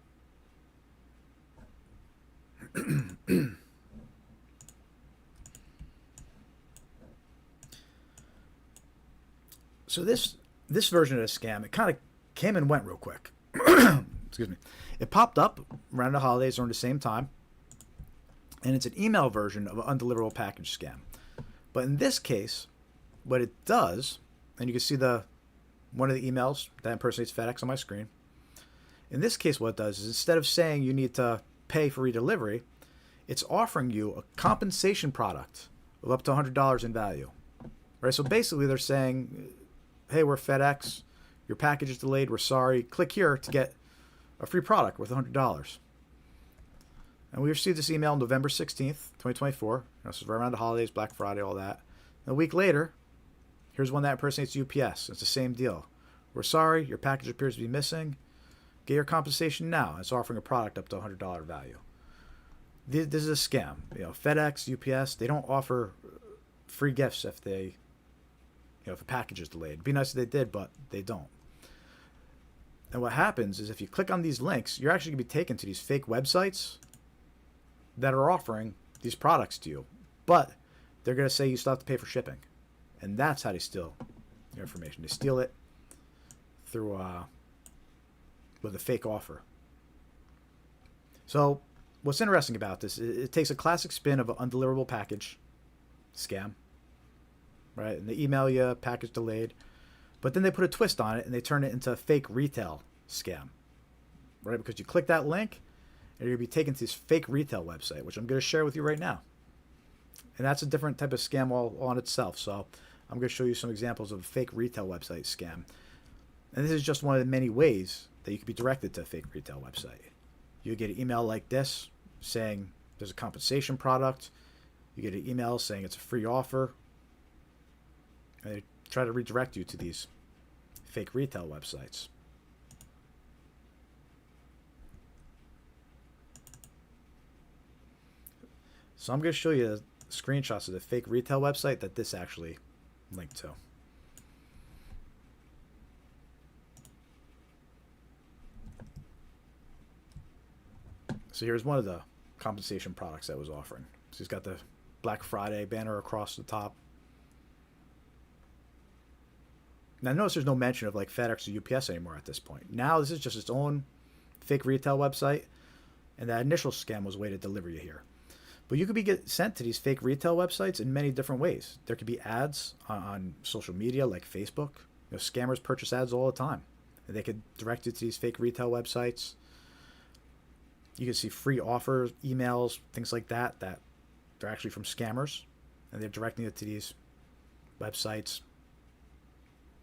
So this version of the scam, it kind of came and went real quick. Excuse me. It popped up around the holidays around the same time, and it's an email version of an undeliverable package scam. But in this case, what it does, and you can see one of the emails that impersonates FedEx on my screen. In this case, what it does is instead of saying you need to pay for redelivery, it's offering you a compensation product of up to $100 in value. Right? So basically they're saying, hey, we're FedEx, your package is delayed, we're sorry. Click here to get a free product worth $100. And we received this email November 16th, 2024. This is right around the holidays, Black Friday, all that. And a week later, here's one that impersonates UPS. It's the same deal. We're sorry, your package appears to be missing. Get your compensation now. It's offering a product up to $100 value. This is a scam. FedEx, UPS, they don't offer free gifts if if a package is delayed. It'd be nice if they did, but they don't. And what happens is if you click on these links, you're actually going to be taken to these fake websites that are offering these products to you. But they're going to say you still have to pay for shipping. And that's how they steal your information. They steal it through with a fake offer. So what's interesting about this, it takes a classic spin of an undeliverable package scam, right? And they email you, package delayed. But then they put a twist on it and they turn it into a fake retail scam, right? Because you click that link and you're going to be taken to this fake retail website, which I'm going to share with you right now. And that's a different type of scam all on itself. So I'm going to show you some examples of a fake retail website scam. And this is just one of the many ways that you could be directed to a fake retail website. You get an email like this saying there's a compensation product. You get an email saying it's a free offer. And they try to redirect you to these fake retail websites. So I'm going to show you screenshots of the fake retail website that this actually linked to. So here's one of the compensation products that was offering. So he's got the Black Friday banner across the top. Now notice there's no mention of like FedEx or UPS anymore at this point. Now this is just its own fake retail website, and that initial scam was a way to deliver you here. But you could be sent to these fake retail websites in many different ways. There could be ads on social media like Facebook. Scammers purchase ads all the time, and they could direct you to these fake retail websites. You can see free offers, emails, things like that they're actually from scammers, and they're directing you to these websites.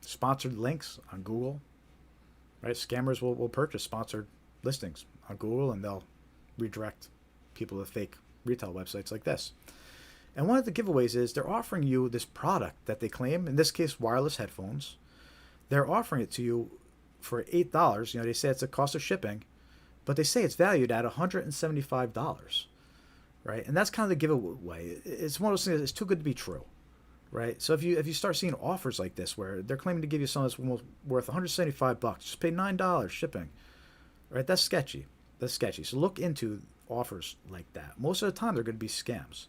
Sponsored links on Google, right? Scammers will purchase sponsored listings on Google, and they'll redirect people to fake retail websites like this. And one of the giveaways is they're offering you this product that they claim, in this case, wireless headphones. They're offering it to you for $8. They say it's the cost of shipping, but they say it's valued at $175, right? And that's kind of the giveaway. It's one of those things that's too good to be true. Right, so if you start seeing offers like this where they're claiming to give you something that's worth $175, just pay $9 shipping, right? That's sketchy. So look into offers like that. Most of the time they're going to be scams.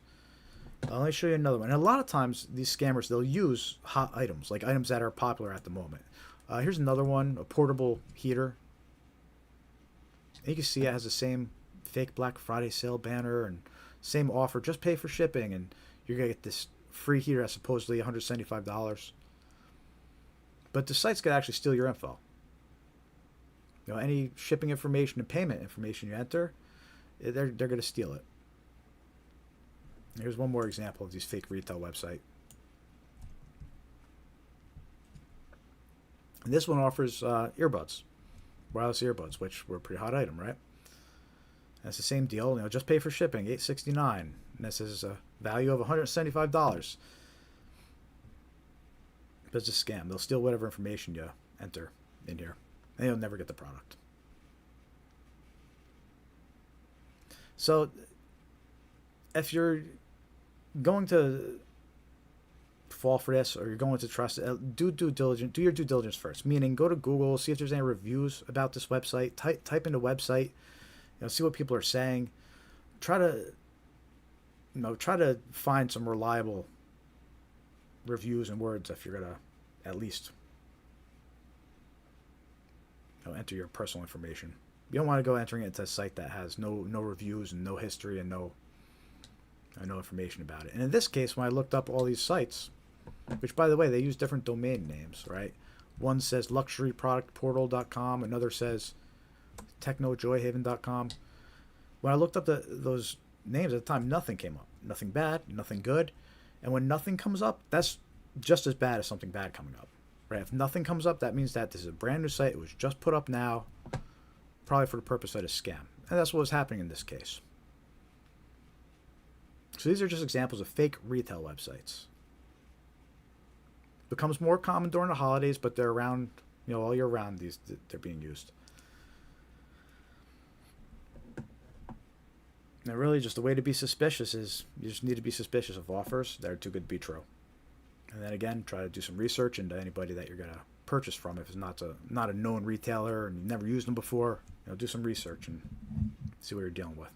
Let me show you another one. And a lot of times these scammers, they'll use hot items, like items that are popular at the moment. Here's another one, a portable heater. And you can see it has the same fake Black Friday sale banner and same offer. Just pay for shipping, and you're going to get this free heater at supposedly $175. But the sites could actually steal your info. Any shipping information and payment information you enter, they're going to steal it. Here's one more example of these fake retail website. And this one offers earbuds, wireless earbuds, which were a pretty hot item, right? That's the same deal. Just pay for shipping, $869. And this is a value of $175. But it's a scam. They'll steal whatever information you enter in here, and you'll never get the product. So if you're going to fall for this, or you're going to trust it, do your due diligence first. Meaning, go to Google, see if there's any reviews about this website. Type into website, see what people are saying. Try to find some reliable reviews and words if you're gonna at least enter your personal information. You don't want to go entering it into a site that has no reviews and no history and no information about it. And in this case, when I looked up all these sites, which by the way, they use different domain names, right? One says luxuryproductportal.com, another says technojoyhaven.com. When I looked up those names at the time, nothing came up. Nothing bad, nothing good. And when nothing comes up, that's just as bad as something bad coming up, right? If nothing comes up, that means that this is a brand new site. It was just put up now, probably for the purpose of a scam. And that's what was happening in this case. So these are just examples of fake retail websites. Becomes more common during the holidays, but they're around, all year round. They're being used. Now, really, just the way to be suspicious is you just need to be suspicious of offers that are too good to be true. And then again, try to do some research into anybody that you're gonna purchase from. If it's not a known retailer and you've never used them before, do some research and see what you're dealing with.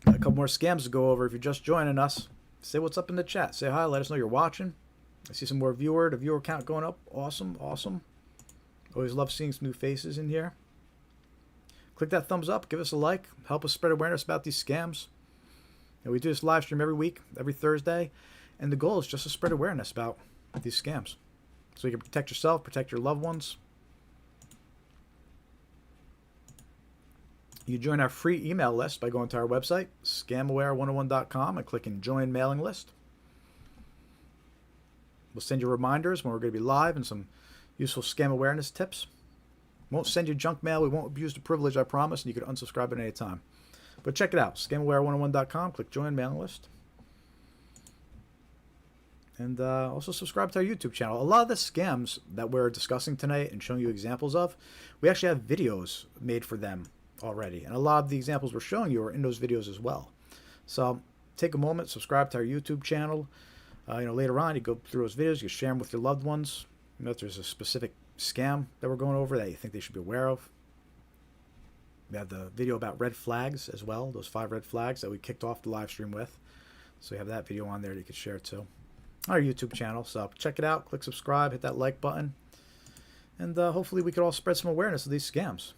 Got a couple more scams to go over. If you're just joining us, say what's up in the chat. Say hi. Let us know you're watching. I see some more the viewer count going up. Awesome, awesome. Always love seeing some new faces in here. Click that thumbs up. Give us a like. Help us spread awareness about these scams. And we do this live stream every week, every Thursday. And the goal is just to spread awareness about these scams. So you can protect yourself, protect your loved ones. You join our free email list by going to our website, scamaware101.com, and clicking Join Mailing List. We'll send you reminders when we're going to be live and some useful scam awareness tips. Won't send you junk mail. We won't abuse the privilege, I promise, and you can unsubscribe at any time. But check it out, scamaware101.com, click Join Mailing List. And also subscribe to our YouTube channel. A lot of the scams that we're discussing tonight and showing you examples of, we actually have videos made for them already. And a lot of the examples we're showing you are in those videos as well. So take a moment, subscribe to our YouTube channel. Later on, you go through those videos, you share them with your loved ones. If there's a specific scam that we're going over that you think they should be aware of. We have the video about red flags as well, those 5 red flags that we kicked off the live stream with. So we have that video on there that you can share too. Our YouTube channel. So check it out, click subscribe, hit that like button. And hopefully we could all spread some awareness of these scams,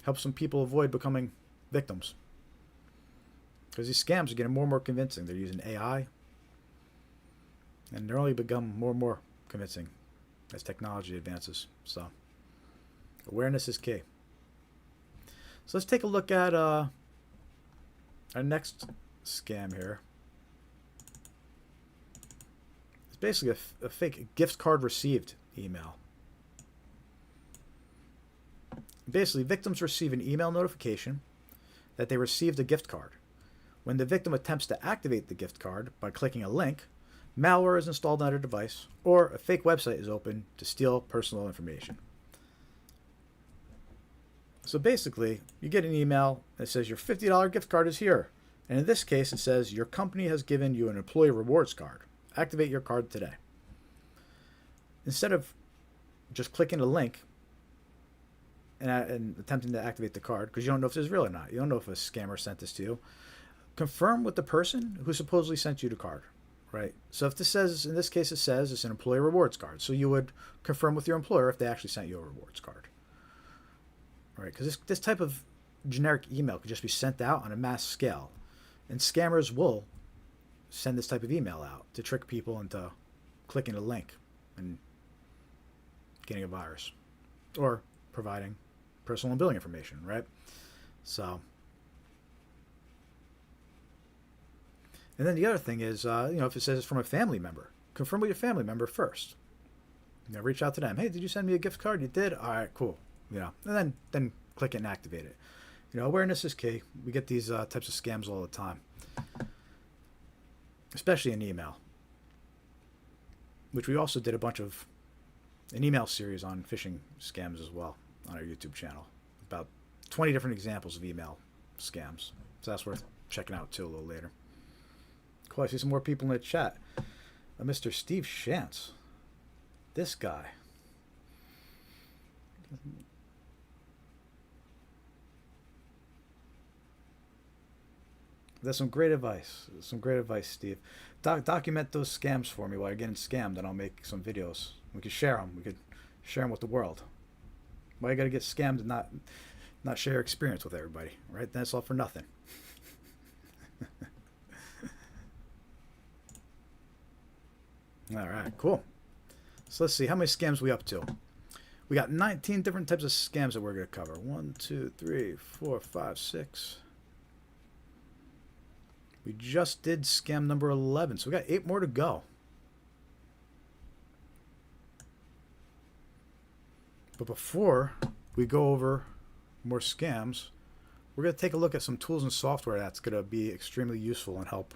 Help some people avoid becoming victims. Because these scams are getting more and more convincing. They're using AI. And they're only become more and more convincing as technology advances. So awareness is key. So let's take a look at our next scam here. It's basically a fake gift card received email. Basically, victims receive an email notification that they received a gift card. When the victim attempts to activate the gift card by clicking a link, malware is installed on their device, or a fake website is opened to steal personal information. So basically, you get an email that says your $50 gift card is here. And in this case, it says your company has given you an employee rewards card. Activate your card today. Instead of just clicking a link and attempting to activate the card, because you don't know if it's real or not. You don't know if a scammer sent this to you. Confirm with the person who supposedly sent you the card. Right. So if this says, in this case, it says it's an employee rewards card. So you would confirm with your employer if they actually sent you a rewards card. Right. Because this type of generic email could just be sent out on a mass scale. And scammers will send this type of email out to trick people into clicking a link and getting a virus. Or providing personal and billing information. Right. So. And then the other thing is, if it says it's from a family member, confirm with your family member first. Reach out to them. Hey, did you send me a gift card? You did? All right, cool. And then click it and activate it. Awareness is key. We get these types of scams all the time, especially in email, which we also did an email series on phishing scams as well on our YouTube channel. About 20 different examples of email scams. So that's worth checking out too a little later. Cool, I see some more people in the chat. Mr. Steve Shantz. This guy. That's some great advice. Some great advice, Steve. Document those scams for me while you're getting scammed, and I'll make some videos. We could share them. We could share them with the world. Why you got to get scammed and not share your experience with everybody, right? That's all for nothing. All right, cool. So let's see, how many scams we up to? We got 19 different types of scams that we're going to cover. 1, 2, 3, 4, 5, 6. We just did scam number 11, so we got 8 more to go. But before we go over more scams, we're going to take a look at some tools and software that's going to be extremely useful and help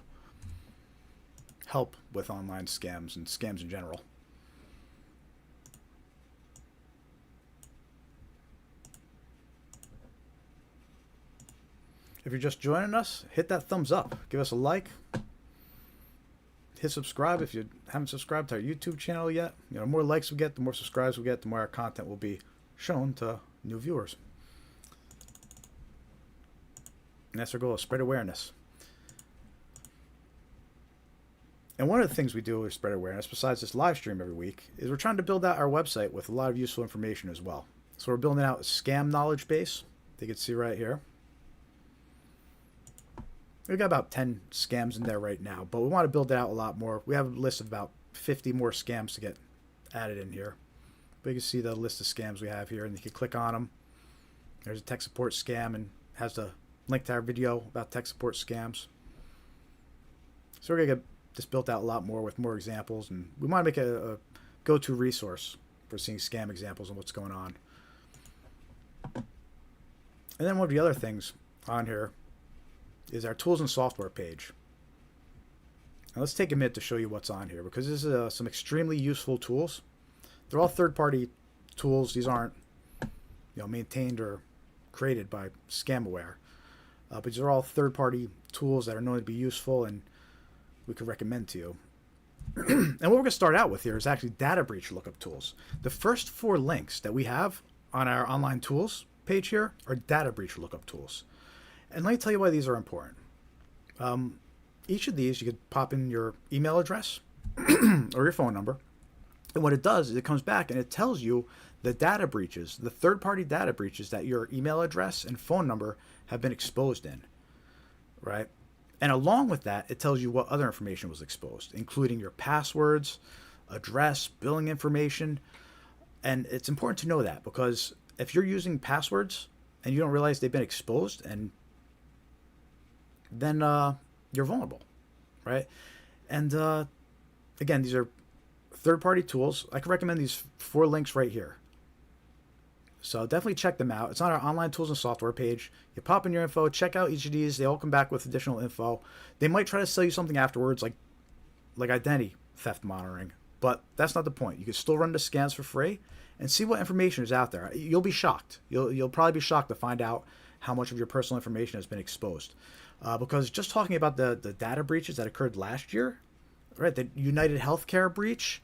with online scams and scams in general. If you're just joining us, hit that thumbs up. Give us a like. Hit subscribe if you haven't subscribed to our YouTube channel yet. The more likes we get, the more subscribes we get, the more our content will be shown to new viewers. And that's our goal, spread awareness. And one of the things we do to spread awareness, besides this live stream every week, is we're trying to build out our website with a lot of useful information as well. So we're building out a scam knowledge base. You can see right here. We've got about 10 scams in there right now, but we want to build it out a lot more. We have a list of about 50 more scams to get added in here. But you can see the list of scams we have here, and you can click on them. There's a tech support scam, and has a link to our video about tech support scams. So we're going to get this built out a lot more with more examples, and we want to make a go-to resource for seeing scam examples and what's going on. And then one of the other things on here is our tools and software page. Now let's take a minute to show you what's on here, because this is some extremely useful tools. They're all third-party tools. These aren't maintained or created by ScamAware, but these are all third-party tools that are known to be useful and we could recommend to you. And what we're going to start out with here is actually data breach lookup tools. The first 4 links that we have on our online tools page here are data breach lookup tools. And let me tell you why these are important. Each of these, you could pop in your email address or your phone number. And what it does is it comes back and it tells you the data breaches, the third-party data breaches that your email address and phone number have been exposed in, right? And along with that, it tells you what other information was exposed, including your passwords, address, billing information. And it's important to know that, because if you're using passwords and you don't realize they've been exposed, and then you're vulnerable, right? And again, these are third-party tools. I can recommend these 4 links right here. So definitely check them out. It's on our online tools and software page. You pop in your info, check out each of these. They all come back with additional info. They might try to sell you something afterwards, like identity theft monitoring, but that's not the point. You can still run the scans for free and see what information is out there. You'll be shocked. You'll probably be shocked to find out how much of your personal information has been exposed. Because just talking about the data breaches that occurred last year, right? The United Healthcare breach.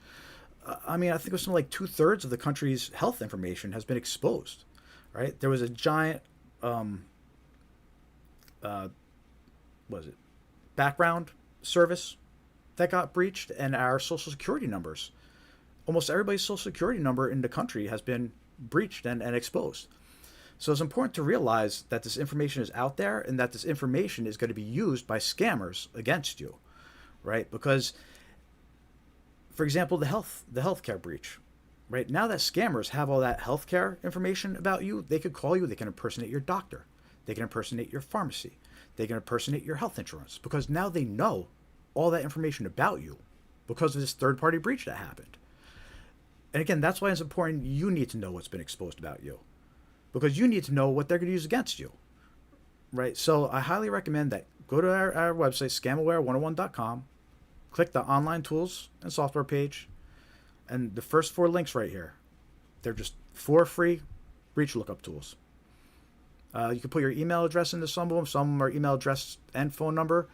I think it was something like 2/3 of the country's health information has been exposed, right? There was a giant, background service that got breached, and our social security numbers. Almost everybody's social security number in the country has been breached and exposed. So it's important to realize that this information is out there and that this information is going to be used by scammers against you, right? Because, for example, the healthcare breach, right? Now that scammers have all that healthcare information about you, they could call you, they can impersonate your doctor, they can impersonate your pharmacy, they can impersonate your health insurance, because now they know all that information about you because of this third-party breach that happened. And again, that's why it's important you need to know what's been exposed about you, because you need to know what they're going to use against you, right? So I highly recommend that go to our website, scamaware101.com, click the online tools and software page, and the first 4 links right here, they're just 4 free breach lookup tools. You can put your email address into some of them. Some of them are email address and phone number.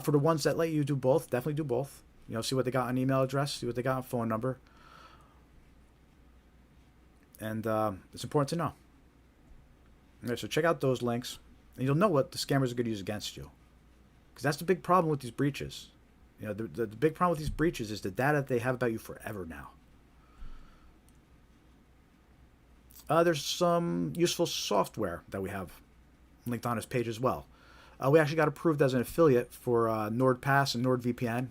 For the ones that let you do both, definitely do both. See what they got on email address, see what they got on phone number. And it's important to know. Okay, so check out those links, and you'll know what the scammers are going to use against you. Because that's the big problem with these breaches. The big problem with these breaches is the data that they have about you forever now. There's some useful software that we have linked on this page as well. We actually got approved as an affiliate for NordPass and NordVPN,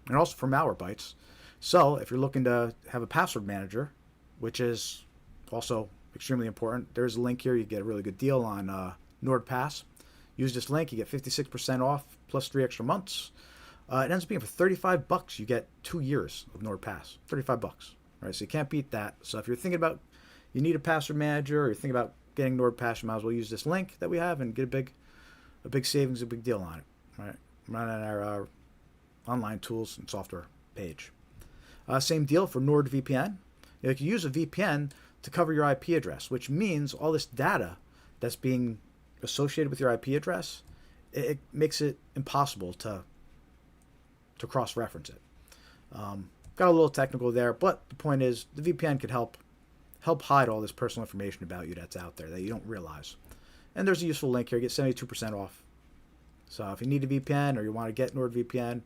and also for Malwarebytes. So if you're looking to have a password manager, which is also extremely important, there's a link here. You get a really good deal on NordPass. Use this link, you get 56% off plus 3 extra months. It ends up being for $35. You get 2 years of NordPass. $35, right? So you can't beat that. So if you're thinking about you need a password manager or you think about getting NordPass, you might as well use this link that we have and get a big savings, a big deal on it. Right? Right on our online tools and software page. Same deal for NordVPN. You can use a VPN to cover your IP address, which means all this data that's being associated with your IP address, it makes it impossible to cross-reference it. Got a little technical there, but the point is the VPN could help hide all this personal information about you that's out there that you don't realize. And there's a useful link here. Get 72% off. So if you need a VPN or you want to get NordVPN,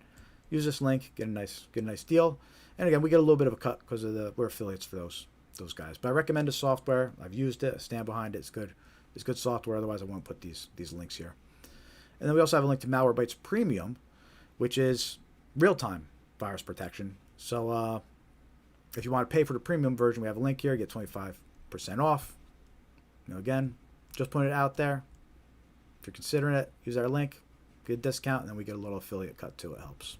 use this link. Get a nice deal. And again, we get a little bit of a cut because we're affiliates for those guys. But I recommend the software. I've used it. I stand behind it. It's good. It's good software. Otherwise, I won't put these links here. And then we also have a link to Malwarebytes Premium, which is real-time virus protection. So if you want to pay for the premium version, we have a link here. Get 25% off. Again, just putting it out there. If you're considering it, use our link. Get a discount, and then we get a little affiliate cut too. It helps.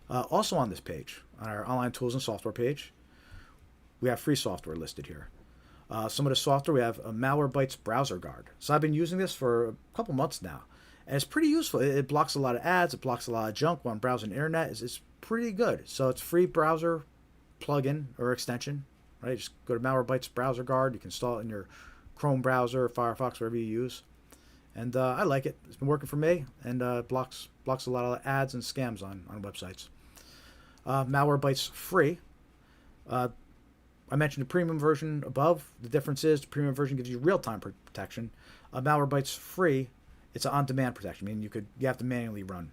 Also on this page, on our online tools and software page, we have free software listed here. Some of the software, we have a Malwarebytes Browser Guard. So I've been using this for a couple months now. And it's pretty useful. It blocks a lot of ads. It blocks a lot of junk when browsing the internet. It's pretty good. So it's free browser plugin or extension. Right? Just go to Malwarebytes Browser Guard. You can install it in your Chrome browser or Firefox, wherever you use. And I like it. It's been working for me. And blocks a lot of ads and scams on websites. Malwarebytes Free. I mentioned the premium version above. The difference is the premium version gives you real-time protection. Malwarebytes Free, it's an on-demand protection. I mean, you have to manually run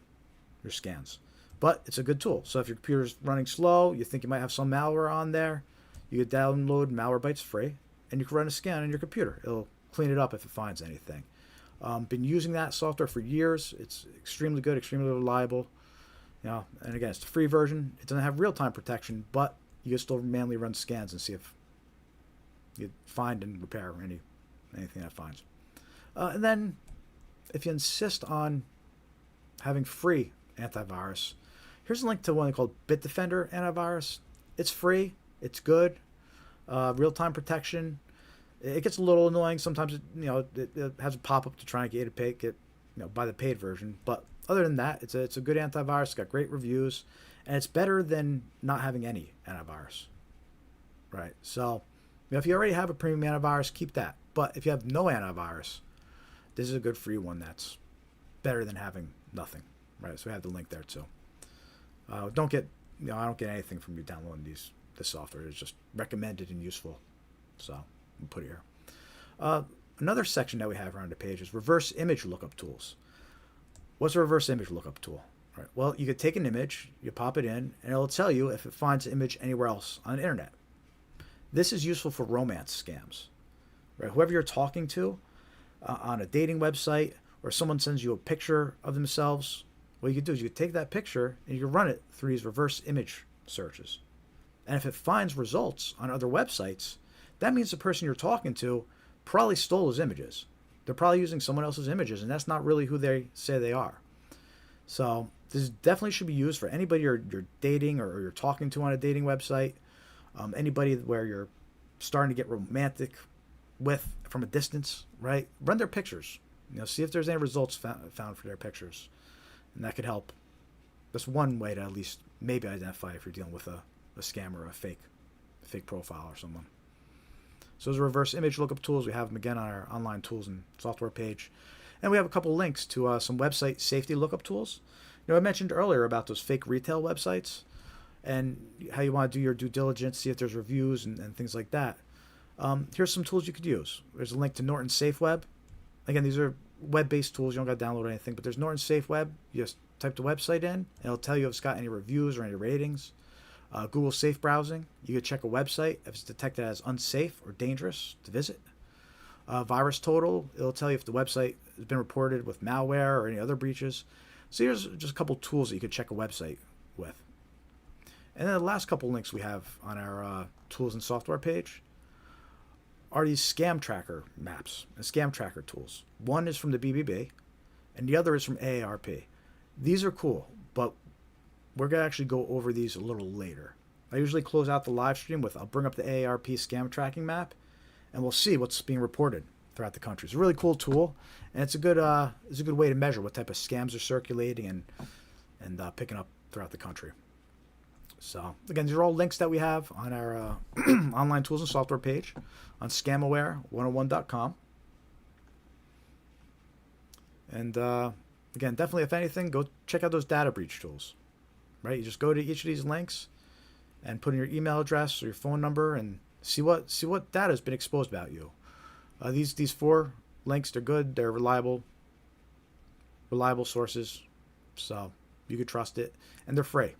your scans. But it's a good tool. So if your computer's running slow, you think you might have some malware on there, you could download Malwarebytes Free, and you can run a scan on your computer. It'll clean it up if it finds anything. Been using that software for years. It's extremely good, extremely reliable. And again, it's the free version. It doesn't have real-time protection, but you can still manually run scans and see if you find and repair anything that finds. And then, if you insist on having free antivirus, here's a link to one called Bitdefender Antivirus. It's free. It's good. Real-time protection. It gets a little annoying sometimes. It has a pop-up to try and get you to buy the paid version. But other than that, it's a good antivirus. It's got great reviews, and it's better than not having any antivirus. Right. So, if you already have a premium antivirus, keep that. But if you have no antivirus, this is a good free one that's better than having nothing. Right. So we have the link there too. I don't get anything from you downloading this software. It's just recommended and useful. So we'll put it here. Another section that we have around the page is reverse image lookup tools. What's a reverse image lookup tool? Right. Well, you could take an image, you pop it in, and it'll tell you if it finds the image anywhere else on the internet. This is useful for romance scams. Right. Whoever you're talking to on a dating website, or someone sends you a picture of themselves, what you could do is you could take that picture and you can run it through these reverse image searches. And if it finds results on other websites, that means the person you're talking to probably stole those images. They're probably using someone else's images, and that's not really who they say they are. So this definitely should be used for anybody you're dating or you're talking to on a dating website. Anybody where you're starting to get romantic with from a distance, right? Run their pictures. See if there's any results found for their pictures. And that could help. That's one way to at least maybe identify if you're dealing with a scam or a fake profile or someone. So those are reverse image lookup tools. We have them again on our online tools and software page. And we have a couple links to some website safety lookup tools. I mentioned earlier about those fake retail websites and how you want to do your due diligence, see if there's reviews and things like that. Here's some tools you could use. There's a link to Norton Safe Web. Again, these are web-based tools. You don't got to download anything, but there's Norton Safe Web. You just type the website in, and it'll tell you if it's got any reviews or any ratings. Google Safe Browsing. You could check a website if it's detected as unsafe or dangerous to visit. Virus Total. It'll tell you if the website has been reported with malware or any other breaches. So here's just a couple tools that you could check a website with. And then the last couple links we have on our tools and software page are these scam tracker maps and scam tracker tools. One is from the BBB, and the other is from AARP. These are cool, but we're going to actually go over these a little later. I usually close out the live stream with, I'll bring up the AARP scam tracking map, and we'll see what's being reported throughout the country. It's a really cool tool, and it's a good way to measure what type of scams are circulating and picking up throughout the country. So again, these are all links that we have on our online tools and software page on scamaware101.com. And again, definitely, if anything, go check out those data breach tools. Right, you just go to each of these links and put in your email address or your phone number and see what data has been exposed about you. These 4 links, they're good, they're reliable sources, so you can trust it, and they're free.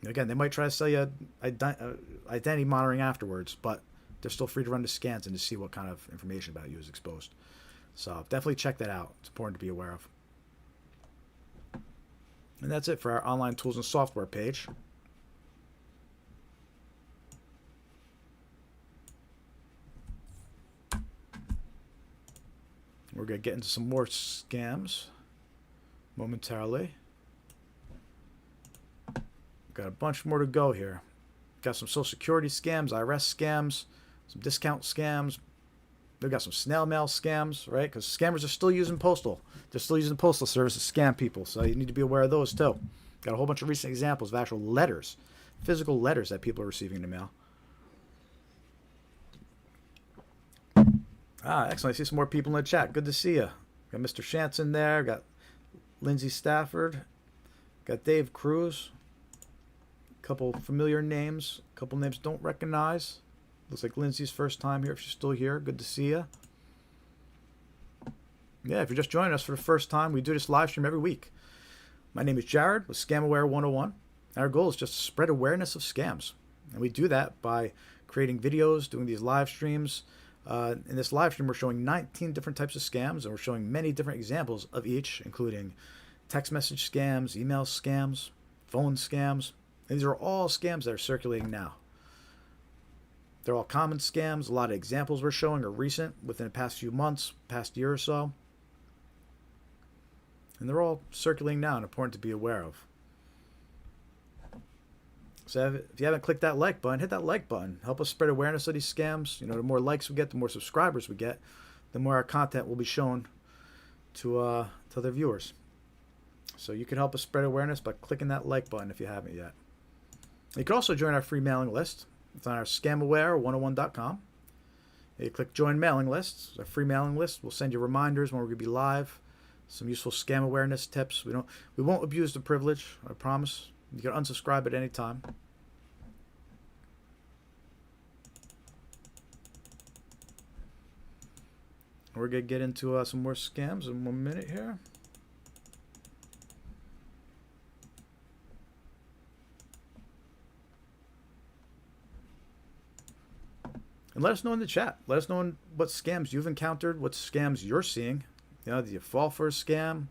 Again, they might try to sell you identity monitoring afterwards, but they're still free to run the scans and to see what kind of information about you is exposed. So definitely check that out. It's important to be aware of. And that's it for our online tools and software page. We're going to get into some more scams momentarily. Got a bunch more to go here. Got some Social Security scams, IRS scams, some discount scams. They've got some snail mail scams, right? Because scammers are still using postal. They're still using the postal service to scam people, so you need to be aware of those too. Got a whole bunch of recent examples of actual letters, physical letters that people are receiving in the mail. Excellent. I see some more people in the chat. Good to see you. Got Mr. Shanson there. Got Lindsay Stafford. Got Dave Cruz. A couple familiar names. A couple names don't recognize. Looks like Lindsay's first time here. If she's still here, good to see you. Yeah, if you're just joining us for the first time, we do this live stream every week. My name is Jared with Scamaware 101. Our goal is just to spread awareness of scams. And we do that by creating videos, doing these live streams. In this live stream, we're showing 19 different types of scams, and we're showing many different examples of each, including text message scams, email scams, phone scams. And these are all scams that are circulating now. They're all common scams. A lot of examples we're showing are recent, within the past few months, past year or so. And they're all circulating now and important to be aware of. So if you haven't clicked that like button, hit that like button. Help us spread awareness of these scams. You know, the more likes we get, the more subscribers we get, the more our content will be shown to their viewers. So you can help us spread awareness by clicking that like button if you haven't yet. You can also join our free mailing list. It's on our scamaware101.com. You click join mailing list. It's a free mailing list. We'll send you reminders when we're going to be live. Some useful scam awareness tips. We won't abuse the privilege, I promise. You can unsubscribe at any time. We're going to get into some more scams in 1 minute here. And let us know in the chat. Let us know what scams you've encountered, what scams you're seeing. You know, did you fall for a scam?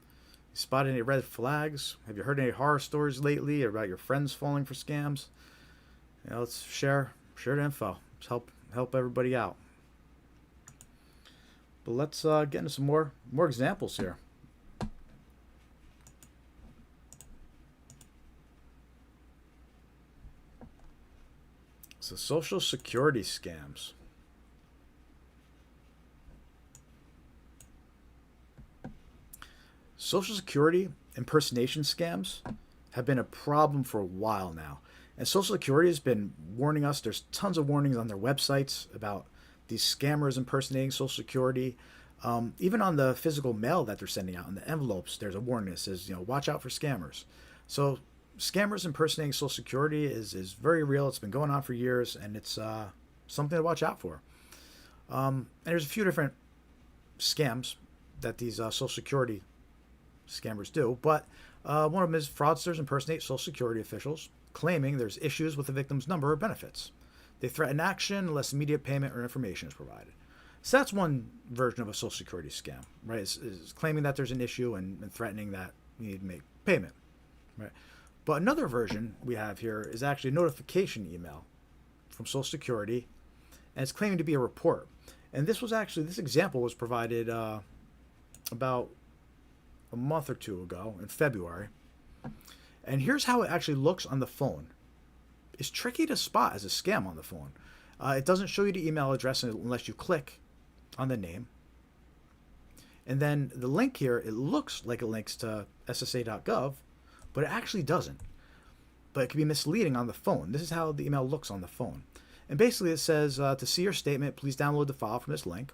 You spotted any red flags? Have you heard any horror stories lately about your friends falling for scams? You know, let's share the info. Let's help everybody out. But let's get into some more examples here. So Social Security scams. Social Security impersonation scams have been a problem for a while now. And Social Security has been warning us. There's tons of warnings on their websites about these scammers impersonating Social Security. Even on the physical mail that they're sending out, in the envelopes, there's a warning that says, watch out for scammers. So scammers impersonating Social Security is very real. It's been going on for years, and it's something to watch out for. And there's a few different scams that these Social Security scammers do, but one of them is fraudsters impersonate Social Security officials, claiming there's issues with the victim's number or benefits. They threaten action unless immediate payment or information is provided. So that's one version of a Social Security scam, right? Is claiming that there's an issue and threatening that you need to make payment, right? But another version we have here is actually a notification email from Social Security, and it's claiming to be a report. And this example was provided about a month or two ago in February. And here's how it actually looks on the phone. is tricky to spot as a scam on the phone. It doesn't show you the email address unless you click on the name. And then the link here, it looks like it links to ssa.gov, but it actually doesn't. But it can be misleading on the phone. This is how the email looks on the phone. And basically it says, to see your statement, please download the file from this link.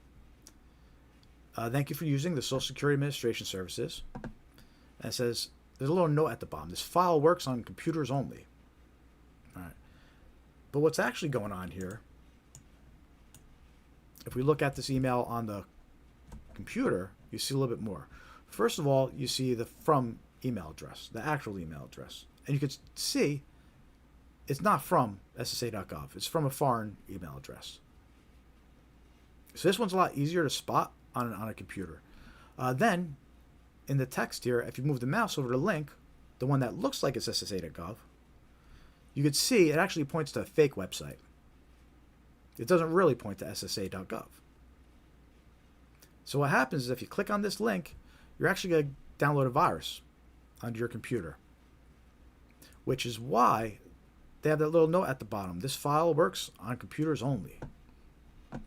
Thank you for using the Social Security Administration services. And it says, there's a little note at the bottom. This file works on computers only. All right. But what's actually going on here, if we look at this email on the computer, you see a little bit more. First of all, you see the from email address, the actual email address. And you can see it's not from ssa.gov. It's from a foreign email address. So this one's a lot easier to spot on a computer. Then, in the text here, if you move the mouse over the link, the one that looks like it's ssa.gov, you could see it actually points to a fake website. It doesn't really point to ssa.gov. So what happens is if you click on this link, you're actually going to download a virus onto your computer, which is why they have that little note at the bottom. This file works on computers only.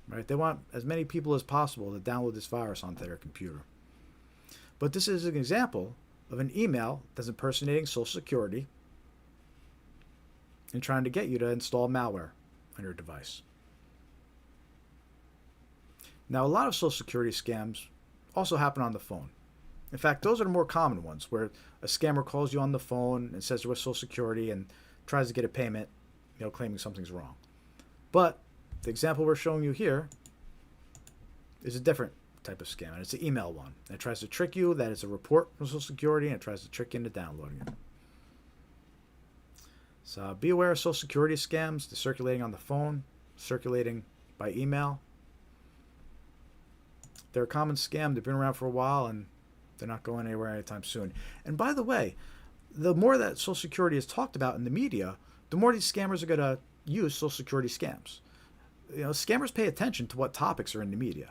Right? They want as many people as possible to download this virus onto their computer. But this is an example of an email that's impersonating Social Security and trying to get you to install malware on your device. Now, a lot of Social Security scams also happen on the phone. In fact, those are the more common ones, where a scammer calls you on the phone and says they're with Social Security and tries to get a payment, claiming something's wrong. But the example we're showing you here is a different type of scam, and it's an email one. And it tries to trick you that it's a report from Social Security, and it tries to trick you into downloading it. So be aware of Social Security scams. They're circulating on the phone, circulating by email. They're a common scam. They've been around for a while, and they're not going anywhere anytime soon. And by the way, the more that Social Security is talked about in the media, the more these scammers are going to use Social Security scams. Scammers pay attention to what topics are in the media.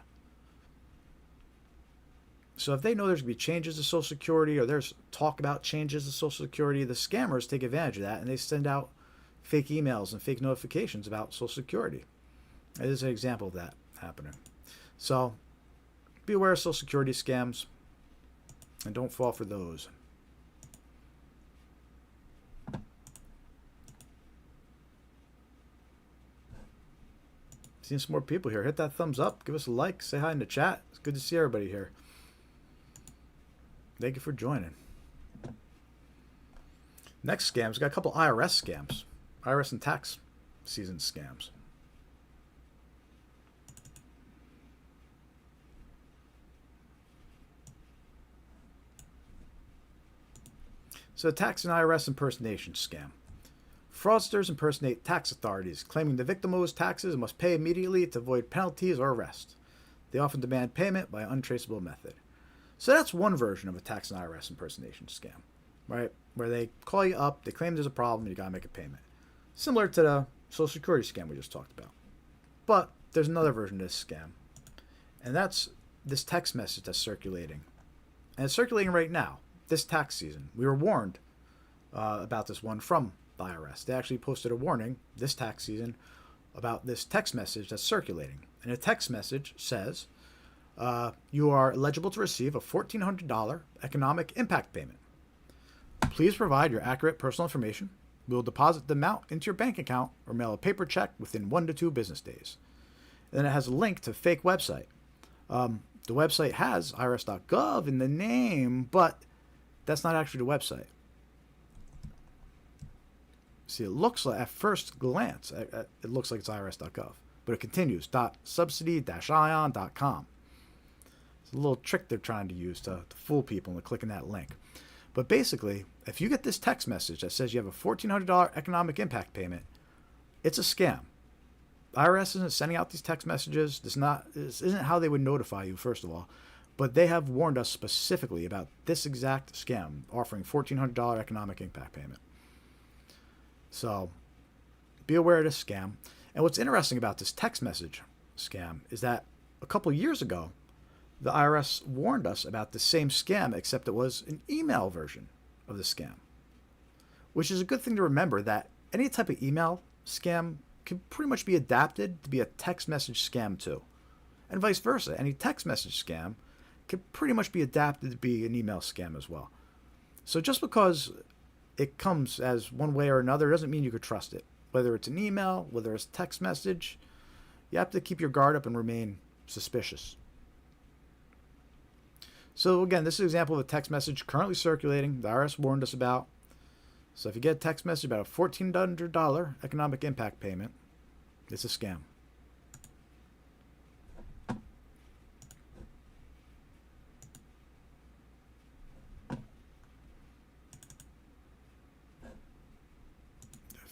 So if they know there's going to be changes to Social Security, or there's talk about changes to Social Security, the scammers take advantage of that, and they send out fake emails and fake notifications about Social Security. This is an example of that happening. So be aware of Social Security scams, and don't fall for those. Seeing some more people here. Hit that thumbs up. Give us a like. Say hi in the chat. It's good to see everybody here. Thank you for joining. Next scams. We got a couple IRS scams. IRS and tax season scams. So, tax and IRS impersonation scam. Fraudsters impersonate tax authorities, claiming the victim owes taxes and must pay immediately to avoid penalties or arrest. They often demand payment by an untraceable method. So that's one version of a tax and IRS impersonation scam, right? Where they call you up, they claim there's a problem, and you got to make a payment. Similar to the Social Security scam we just talked about. But there's another version of this scam, and that's this text message that's circulating. And it's circulating right now, this tax season. We were warned about this one from the IRS. They actually posted a warning this tax season about this text message that's circulating. And the text message says, you are eligible to receive a $1,400 economic impact payment. Please provide your accurate personal information. We will deposit the amount into your bank account or mail a paper check within 1 to 2 business days. And then it has a link to a fake website. The website has irs.gov in the name, but that's not actually the website. See, it looks like, at first glance, it looks like it's irs.gov. But it continues, .subsidy-ion.com. It's a little trick they're trying to use to fool people into clicking that link. But basically, if you get this text message that says you have a $1,400 economic impact payment, it's a scam. The IRS isn't sending out these text messages. This isn't how they would notify you, first of all. But they have warned us specifically about this exact scam, offering $1,400 economic impact payment. So be aware of this scam. And what's interesting about this text message scam is that a couple years ago, the IRS warned us about the same scam, except it was an email version of the scam. Which is a good thing to remember, that any type of email scam can pretty much be adapted to be a text message scam too. And vice versa. Any text message scam can pretty much be adapted to be an email scam as well. So just because it comes as one way or another doesn't mean you could trust it. Whether it's an email, whether it's text message, you have to keep your guard up and remain suspicious. So again, this is an example of a text message currently circulating the IRS warned us about. So if you get a text message about a $1,400 economic impact payment, it's a scam. A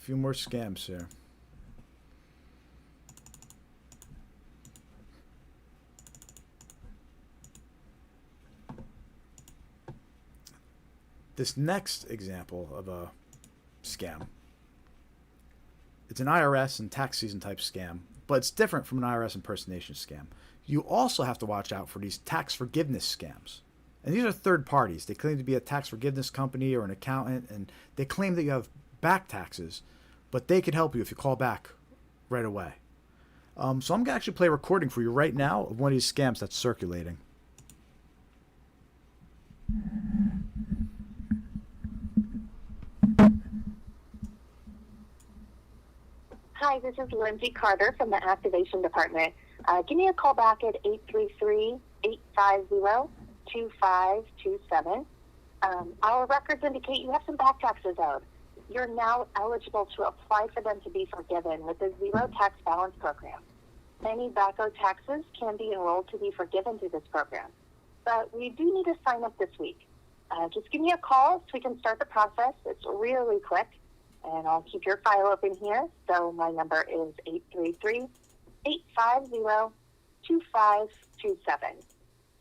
few more scams here. This next example of a scam, it's an IRS and tax season type scam, but it's different from an IRS impersonation scam. You also have to watch out for these tax forgiveness scams. And these are third parties. They claim to be a tax forgiveness company or an accountant, and they claim that you have back taxes, but they can help you if you call back right away. So I'm going to actually play a recording for you right now of one of these scams that's circulating. Hi, this is Lindsay Carter from the Activation Department. Give me a call back at 833-850-2527. Our records indicate you have some back taxes owed. You're now eligible to apply for them to be forgiven with the Zero Tax Balance Program. Any back owed taxes can be enrolled to be forgiven through this program. But we do need to sign up this week. Just give me a call so we can start the process. It's really quick. And I'll keep your file open here. So my number is 833-850-2527.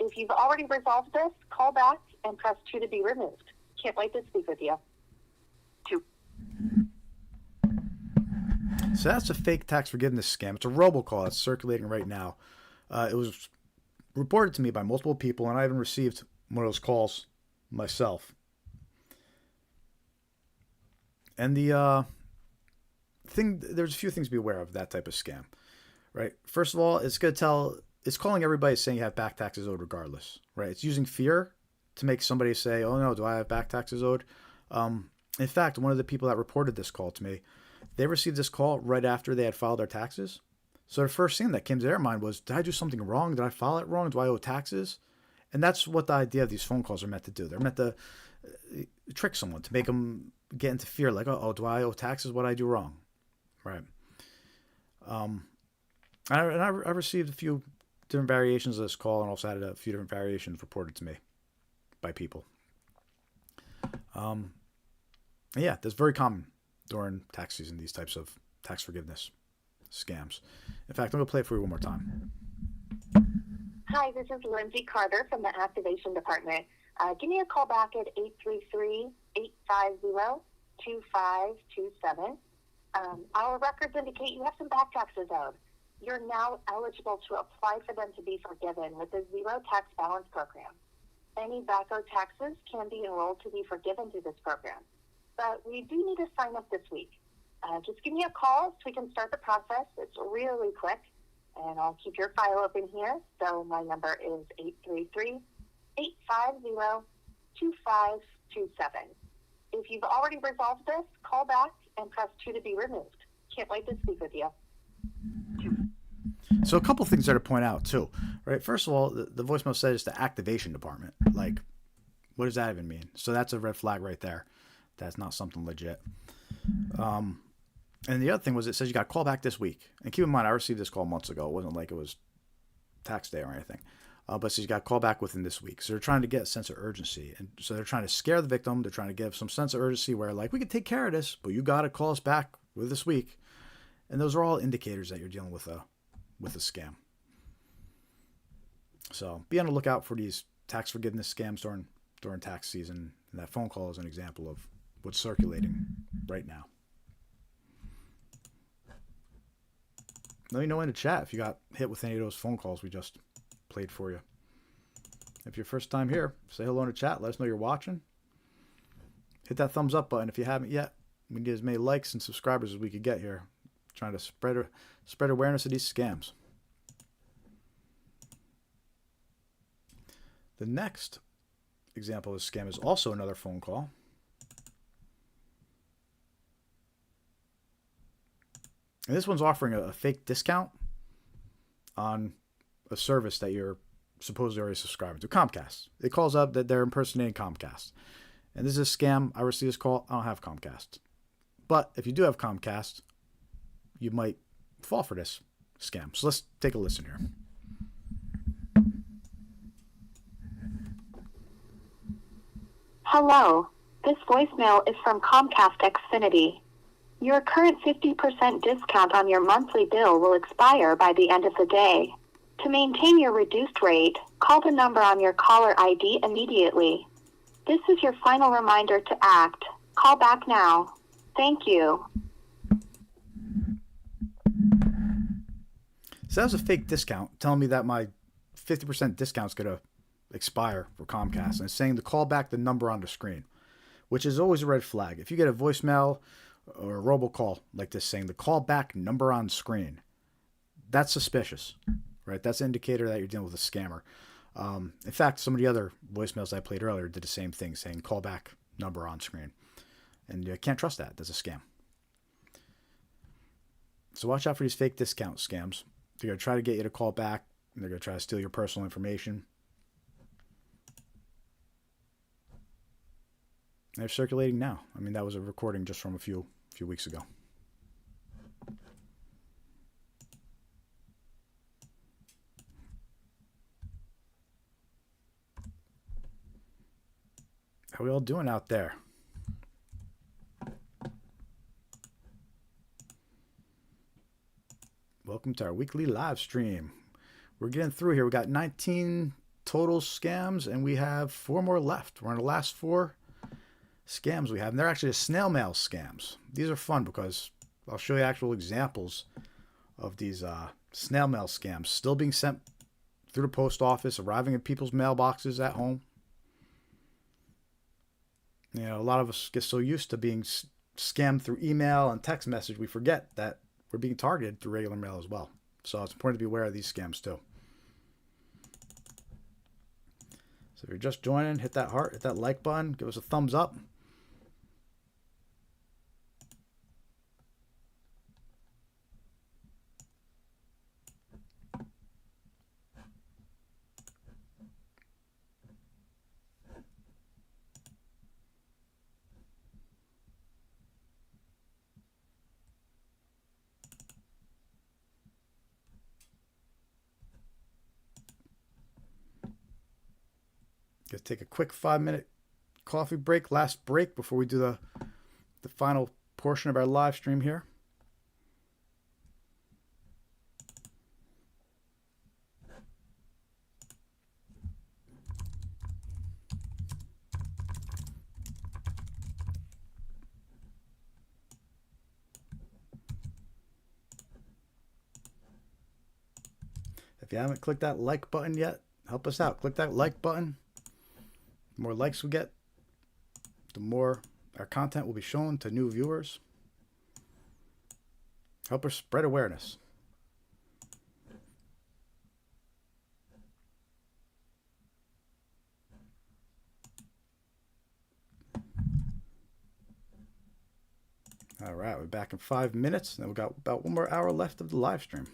If you've already resolved this, call back and press 2 to be removed. Can't wait to speak with you. 2. So that's a fake tax forgiveness scam. It's a robocall that's circulating right now. It was reported to me by multiple people, and I even received one of those calls myself. And the thing, there's a few things to be aware of that type of scam, right? First of all, it's calling everybody saying you have back taxes owed regardless, right? It's using fear to make somebody say, oh no, do I have back taxes owed? In fact, one of the people that reported this call to me, they received this call right after they had filed their taxes. So the first thing that came to their mind was, did I do something wrong? Did I file it wrong? Do I owe taxes? And that's what the idea of these phone calls are meant to do. They're meant to trick someone, to make them get into fear, like, oh, do I owe taxes? What did I do wrong? Right. I received a few different variations of this call, and also had a few different variations reported to me by people. Yeah, that's very common during tax season, these types of tax forgiveness scams. In fact, I'm going to play it for you one more time. Hi, this is Lindsay Carter from the Activation Department. Give me a call back at 833-850-2527. Our records indicate you have some back taxes owed. You're now eligible to apply for them to be forgiven with the Zero Tax Balance Program. Any back owed taxes can be enrolled to be forgiven through this program. But we do need to sign up this week. Just give me a call so we can start the process. It's really quick. And I'll keep your file open here. So my number is 833-850-2527. If you've already resolved this, call back and press 2 to be removed. Can't wait to speak with you. So a couple things there to point out too, right? First of all, the voicemail says it's the activation department. Like, what does that even mean? So that's a red flag right there. That's not something legit. And the other thing was, it says you got to call back this week. And keep in mind, I received this call months ago. It wasn't like it was tax day or anything. But it says you got to call back within this week. So they're trying to get a sense of urgency. And so they're trying to scare the victim. They're trying to give some sense of urgency where, like, we can take care of this, but you got to call us back with this week. And those are all indicators that you're dealing with a scam. So be on the lookout for these tax forgiveness scams during tax season. And that phone call is an example of what's circulating right now. Let me know in the chat if you got hit with any of those phone calls we just played for you. If you're first time here, say hello in the chat. Let us know you're watching. Hit that thumbs up button if you haven't yet. We need as many likes and subscribers as we could get here. Trying to spread awareness of these scams. The next example of a scam is also another phone call. And this one's offering a fake discount on a service that you're supposedly already subscribing to. Comcast. It calls up that they're impersonating Comcast. And this is a scam. I received this call. I don't have Comcast. But if you do have Comcast, you might fall for this scam. So let's take a listen here. Hello. This voicemail is from Comcast Xfinity. Your current 50% discount on your monthly bill will expire by the end of the day. To maintain your reduced rate, call the number on your caller ID immediately. This is your final reminder to act. Call back now. Thank you. So that was a fake discount telling me that my 50% discount is going to expire for Comcast. And it's saying to call back the number on the screen, which is always a red flag. If you get a voicemail or a robocall like this saying the call back number on screen, that's suspicious, right? That's an indicator that you're dealing with a scammer. In fact, some of the other voicemails I played earlier did the same thing, saying call back number on screen. And you can't trust that. That's a scam. So watch out for these fake discount scams. They're going to try to get you to call back. And they're going to try to steal your personal information. They're circulating now. I mean, that was a recording just from a few weeks ago. How are we all doing out there? Welcome to our weekly live stream. We're getting through here. We got 19 total scams, and we have 4 more left. We're on the last 4 scams we have, and they're actually snail mail scams. These are fun because I'll show you actual examples of these snail mail scams still being sent through the post office, arriving in people's mailboxes at home. You know, a lot of us get so used to being scammed through email and text message, we forget that we're being targeted through regular mail as well. So it's important to be aware of these scams too. So if you're just joining, hit that heart, hit that like button, give us a thumbs up. Let's take a quick 5-minute coffee break, last break before we do the final portion of our live stream here. If you haven't clicked that like button yet, help us out. Click that like button. The more likes we get, the more our content will be shown to new viewers. Help us spread awareness. All right, we're back in 5 minutes. Then we've got about 1 more hour left of the live stream.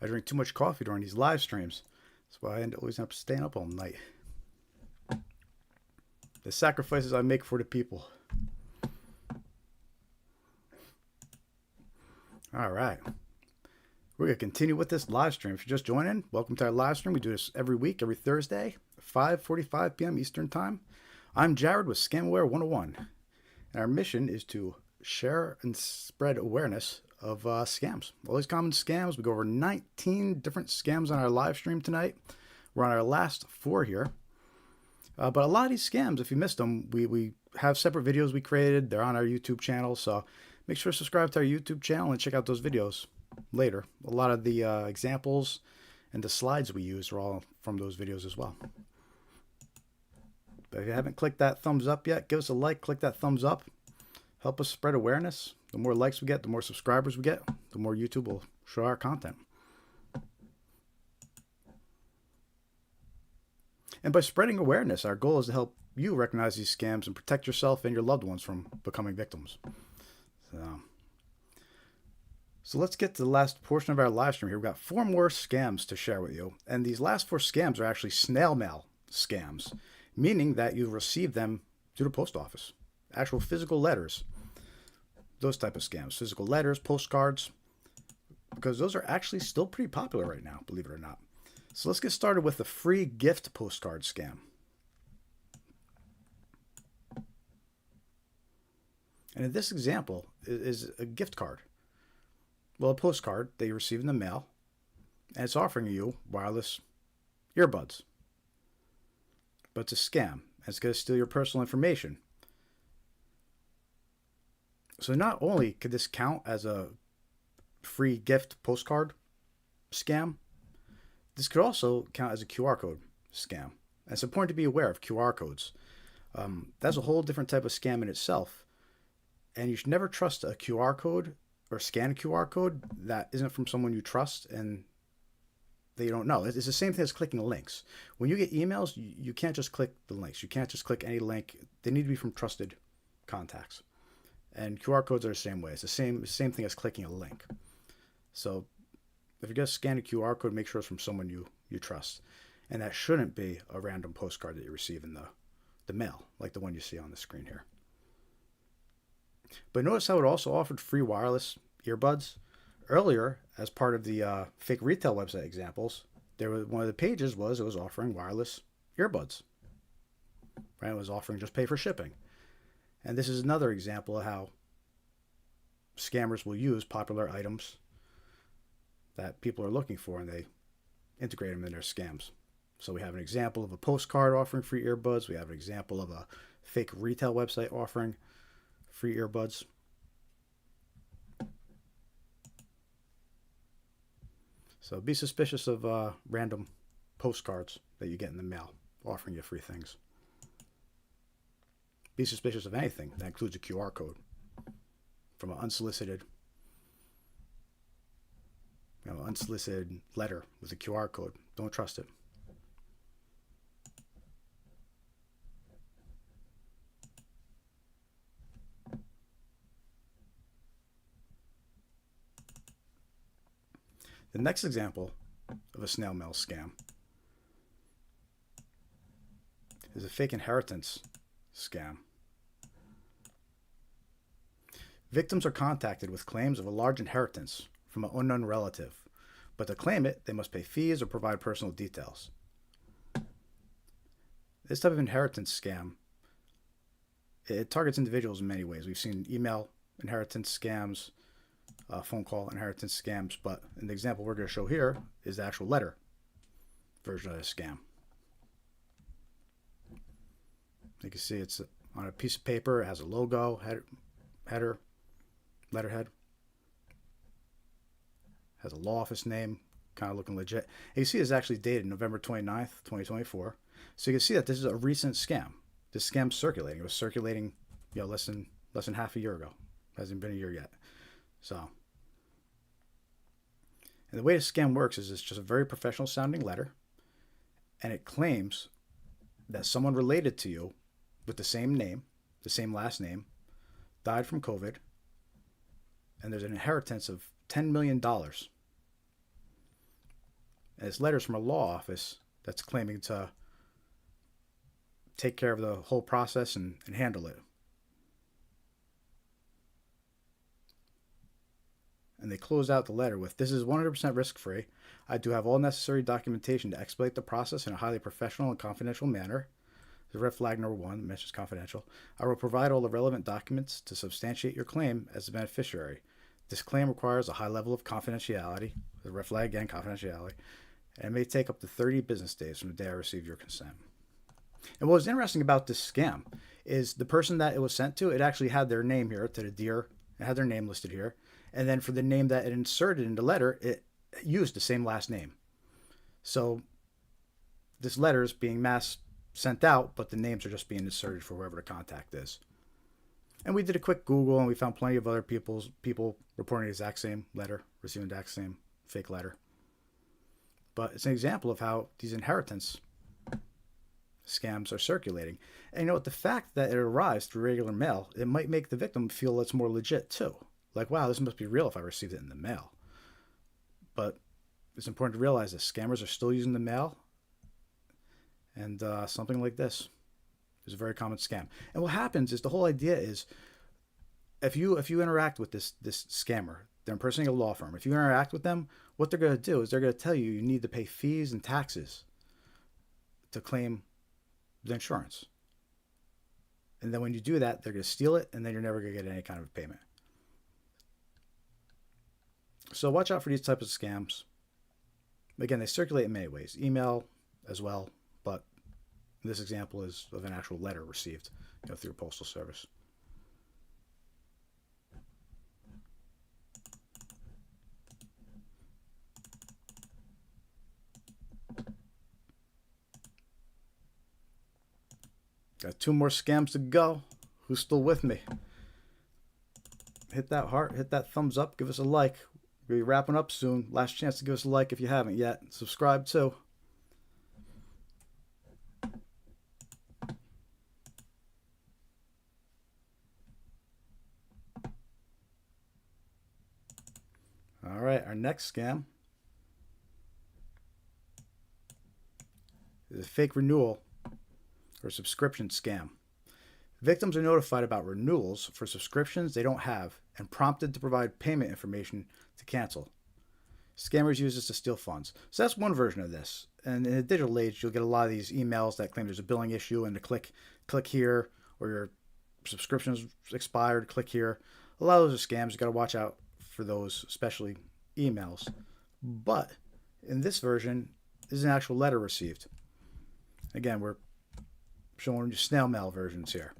I drink too much coffee during these live streams. That's why I always end up staying up all night. The sacrifices I make for the people. All right. We're going to continue with this live stream. If you're just joining, welcome to our live stream. We do this every week, every Thursday, 5:45 p.m. Eastern Time. I'm Jared with Scamware 101. And our mission is to share and spread awareness of scams. All these common scams. We go over 19 different scams on our live stream tonight. We're on our last 4 here. But a lot of these scams, if you missed them, we have separate videos we created. They're on our YouTube channel. So make sure to subscribe to our YouTube channel and check out those videos later. A lot of the examples and the slides we use are all from those videos as well. But if you haven't clicked that thumbs up yet, give us a like, click that thumbs up. Help us spread awareness. The more likes we get, the more subscribers we get, the more YouTube will show our content. And by spreading awareness, our goal is to help you recognize these scams and protect yourself and your loved ones from becoming victims. So let's get to the last portion of our live stream here. We've got 4 more scams to share with you. And these last 4 scams are actually snail mail scams, meaning that you receive them through the post office. Actual physical letters. Those type of scams. Physical letters, postcards. Because those are actually still pretty popular right now, believe it or not. So let's get started with the free gift postcard scam. And in this example is a gift card. Well, a postcard that you receive in the mail, and it's offering you wireless earbuds. But it's a scam, and it's going to steal your personal information. So not only could this count as a free gift postcard scam, this could also count as a QR code scam. And it's important to be aware of QR codes. That's a whole different type of scam in itself. And you should never trust a QR code or scan a QR code that isn't from someone you trust and that you don't know. It's the same thing as clicking links. When you get emails, you can't just click the links. You can't just click any link. They need to be from trusted contacts. And QR codes are the same way. It's the same thing as clicking a link. So if you're going to scan a QR code, make sure it's from someone you trust. And that shouldn't be a random postcard that you receive in the mail, like the one you see on the screen here. But notice how it also offered free wireless earbuds. Earlier, as part of the fake retail website examples, one of the pages was offering wireless earbuds. Right? It was offering just pay for shipping. And this is another example of how scammers will use popular items that people are looking for and they integrate them in their scams. So we have an example of a postcard offering free earbuds. We have an example of a fake retail website offering free earbuds. So be suspicious of random postcards that you get in the mail offering you free things. Be suspicious of anything that includes a QR code from an unsolicited letter with a QR code. Don't trust it. The next example of a snail mail scam is a fake inheritance scam. Victims are contacted with claims of a large inheritance from an unknown relative, but to claim it, they must pay fees or provide personal details. This type of inheritance scam, it targets individuals in many ways. We've seen email inheritance scams, phone call inheritance scams, but in the example we're going to show here is the actual letter version of the scam. You can see it's on a piece of paper. It has a logo, header, letterhead. Has a law office name, kind of looking legit. And you see it's actually dated November 29th, 2024. So you can see that this is a recent scam. This scam's circulating. It was circulating, less than half a year ago. Hasn't been a year yet. So, and the way the scam works is it's just a very professional sounding letter, and it claims that someone related to you with the same name, the same last name, died from COVID, and there's an inheritance of $10 million. And it's letters from a law office that's claiming to take care of the whole process and handle it. And they close out the letter with, "This is 100% risk-free. I do have all necessary documentation to expedite the process in a highly professional and confidential manner." The red flag number 1 mentions confidential. "I will provide all the relevant documents to substantiate your claim as the beneficiary. This claim requires a high level of confidentiality." The red flag again, confidentiality. "And may take up to 30 business days from the day I receive your consent." And what was interesting about this scam is the person that it was sent to, it actually had their name here to the deer. It had their name listed here. And then for the name that it inserted in the letter, it used the same last name. So this letter is being mass sent out, but the names are just being inserted for whoever the contact is. And we did a quick Google, and we found plenty of other people reporting the exact same letter, receiving the exact same fake letter. But it's an example of how these inheritance scams are circulating. And you know what? The fact that it arrives through regular mail, it might make the victim feel it's more legit too. Like, wow, this must be real if I received it in the mail. But it's important to realize that scammers are still using the mail. And something like this is a very common scam. And what happens is the whole idea is if you interact with this scammer, they're impersonating a law firm. If you interact with them, what they're going to do is they're going to tell you need to pay fees and taxes to claim the insurance. And then when you do that, they're going to steal it, and then you're never going to get any kind of payment. So watch out for these types of scams. Again, they circulate in many ways. Email as well, but this example is of an actual letter received, through a postal service. Got 2 more scams to go. Who's still with me? Hit that heart, hit that thumbs up, give us a like. We'll be wrapping up soon. Last chance to give us a like if you haven't yet. Subscribe too. All right, our next scam is a fake renewal or subscription scam. Victims are notified about renewals for subscriptions they don't have and prompted to provide payment information to cancel. Scammers use this to steal funds. So that's one version of this. And in the digital age, you'll get a lot of these emails that claim there's a billing issue and to click here, or your subscription's expired, click here. A lot of those are scams. You got to watch out for those, especially emails. But in this version, this is an actual letter received. Again, we're showing you snail mail versions here.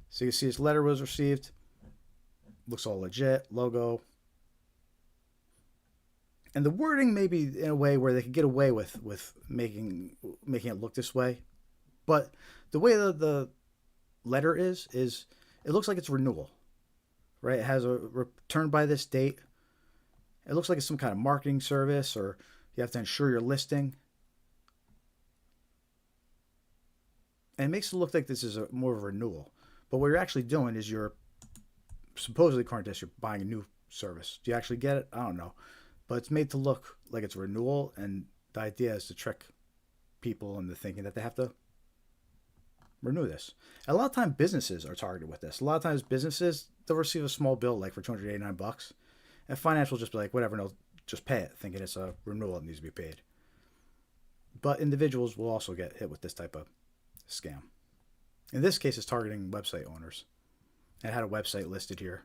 So you see this letter was received. Looks all legit, logo. And the wording may be in a way where they could get away with making it look this way. But the way the letter is it looks like it's renewal. Right? It has a return by this date. It looks like it's some kind of marketing service, or you have to insure your listing. And it makes it look like this is more of a renewal. But what you're actually doing is you're supposedly, according to this, you're buying a new service. Do you actually get it? I don't know. But it's made to look like it's a renewal, and the idea is to trick people into thinking that they have to renew this. And a lot of times businesses are targeted with this. A lot of times businesses, they'll receive a small bill like for $289, and finance will just be like, whatever, and they'll just pay it, thinking it's a renewal that needs to be paid. But individuals will also get hit with this type of scam. In this case, it's targeting website owners. It had a website listed here.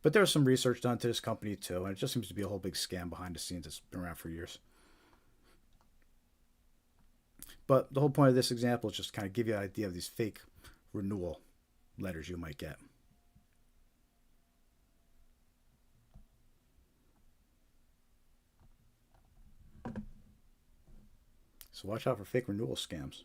But there was some research done to this company too, and it just seems to be a whole big scam behind the scenes that's been around for years. But the whole point of this example is just to kind of give you an idea of these fake renewal letters you might get. So watch out for fake renewal scams.